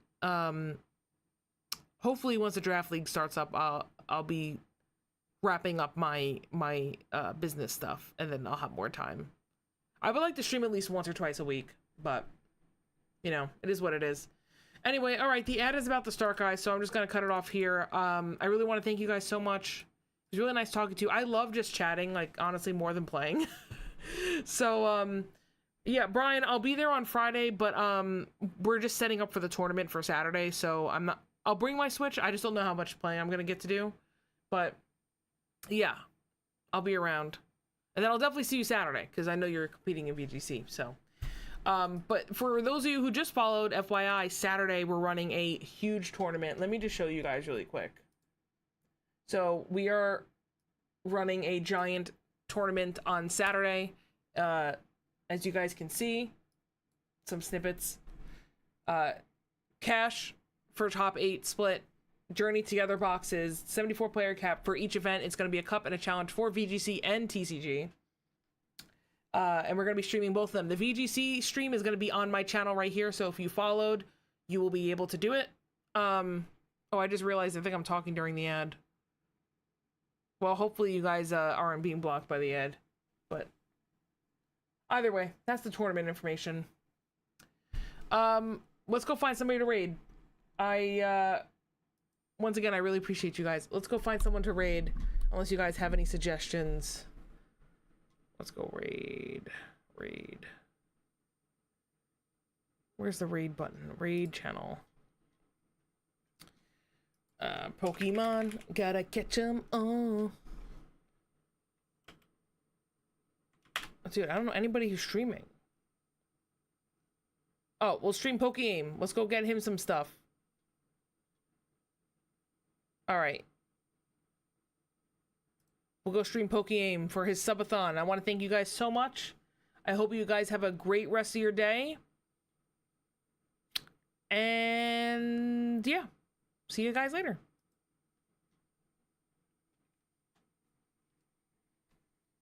draft league starts up, I'll be wrapping up my business stuff, and then I'll have more time. I would like to stream at least once or twice a week, but you know, it is what it is. Anyway, all right, the ad is about to start, guys, so I'm just going to cut it off here. I really want to thank you guys so much. It was really nice talking to you. I love just chatting, like, honestly, more than playing. So, Yeah, Brian, I'll be there on Friday, but we're just setting up for the tournament for Saturday, so I'll bring my Switch. I just don't know how much playing I'm gonna get to do. But yeah, I'll be around. And then I'll definitely see you Saturday, because I know you're competing in VGC, so. But for those of you who just followed, FYI, Saturday we're running a huge tournament. Let me just show you guys really quick. So we are running a giant tournament on Saturday. As you guys can see, some snippets. Cash for top 8 split. Journey Together boxes. 74 player cap for each event. It's going to be a cup and a challenge for VGC and TCG. And we're going to be streaming both of them. The VGC stream is going to be on my channel right here. So if you followed, you will be able to do it. Oh, I just realized I think I'm talking during the ad. Well, hopefully you guys aren't being blocked by the ad. But either way, that's the tournament information. Let's go find somebody to raid. Once again, I really appreciate you guys. Let's go find someone to raid, unless you guys have any suggestions. Let's go raid. Raid. Where's the raid button? Raid channel. Pokemon, gotta catch 'em all. Dude, I don't know anybody who's streaming. Oh, we'll stream Pokeaim. Let's go get him some stuff. Alright. We'll go stream Pokeaim for his subathon. I want to thank you guys so much. I hope you guys have a great rest of your day. And yeah. See you guys later.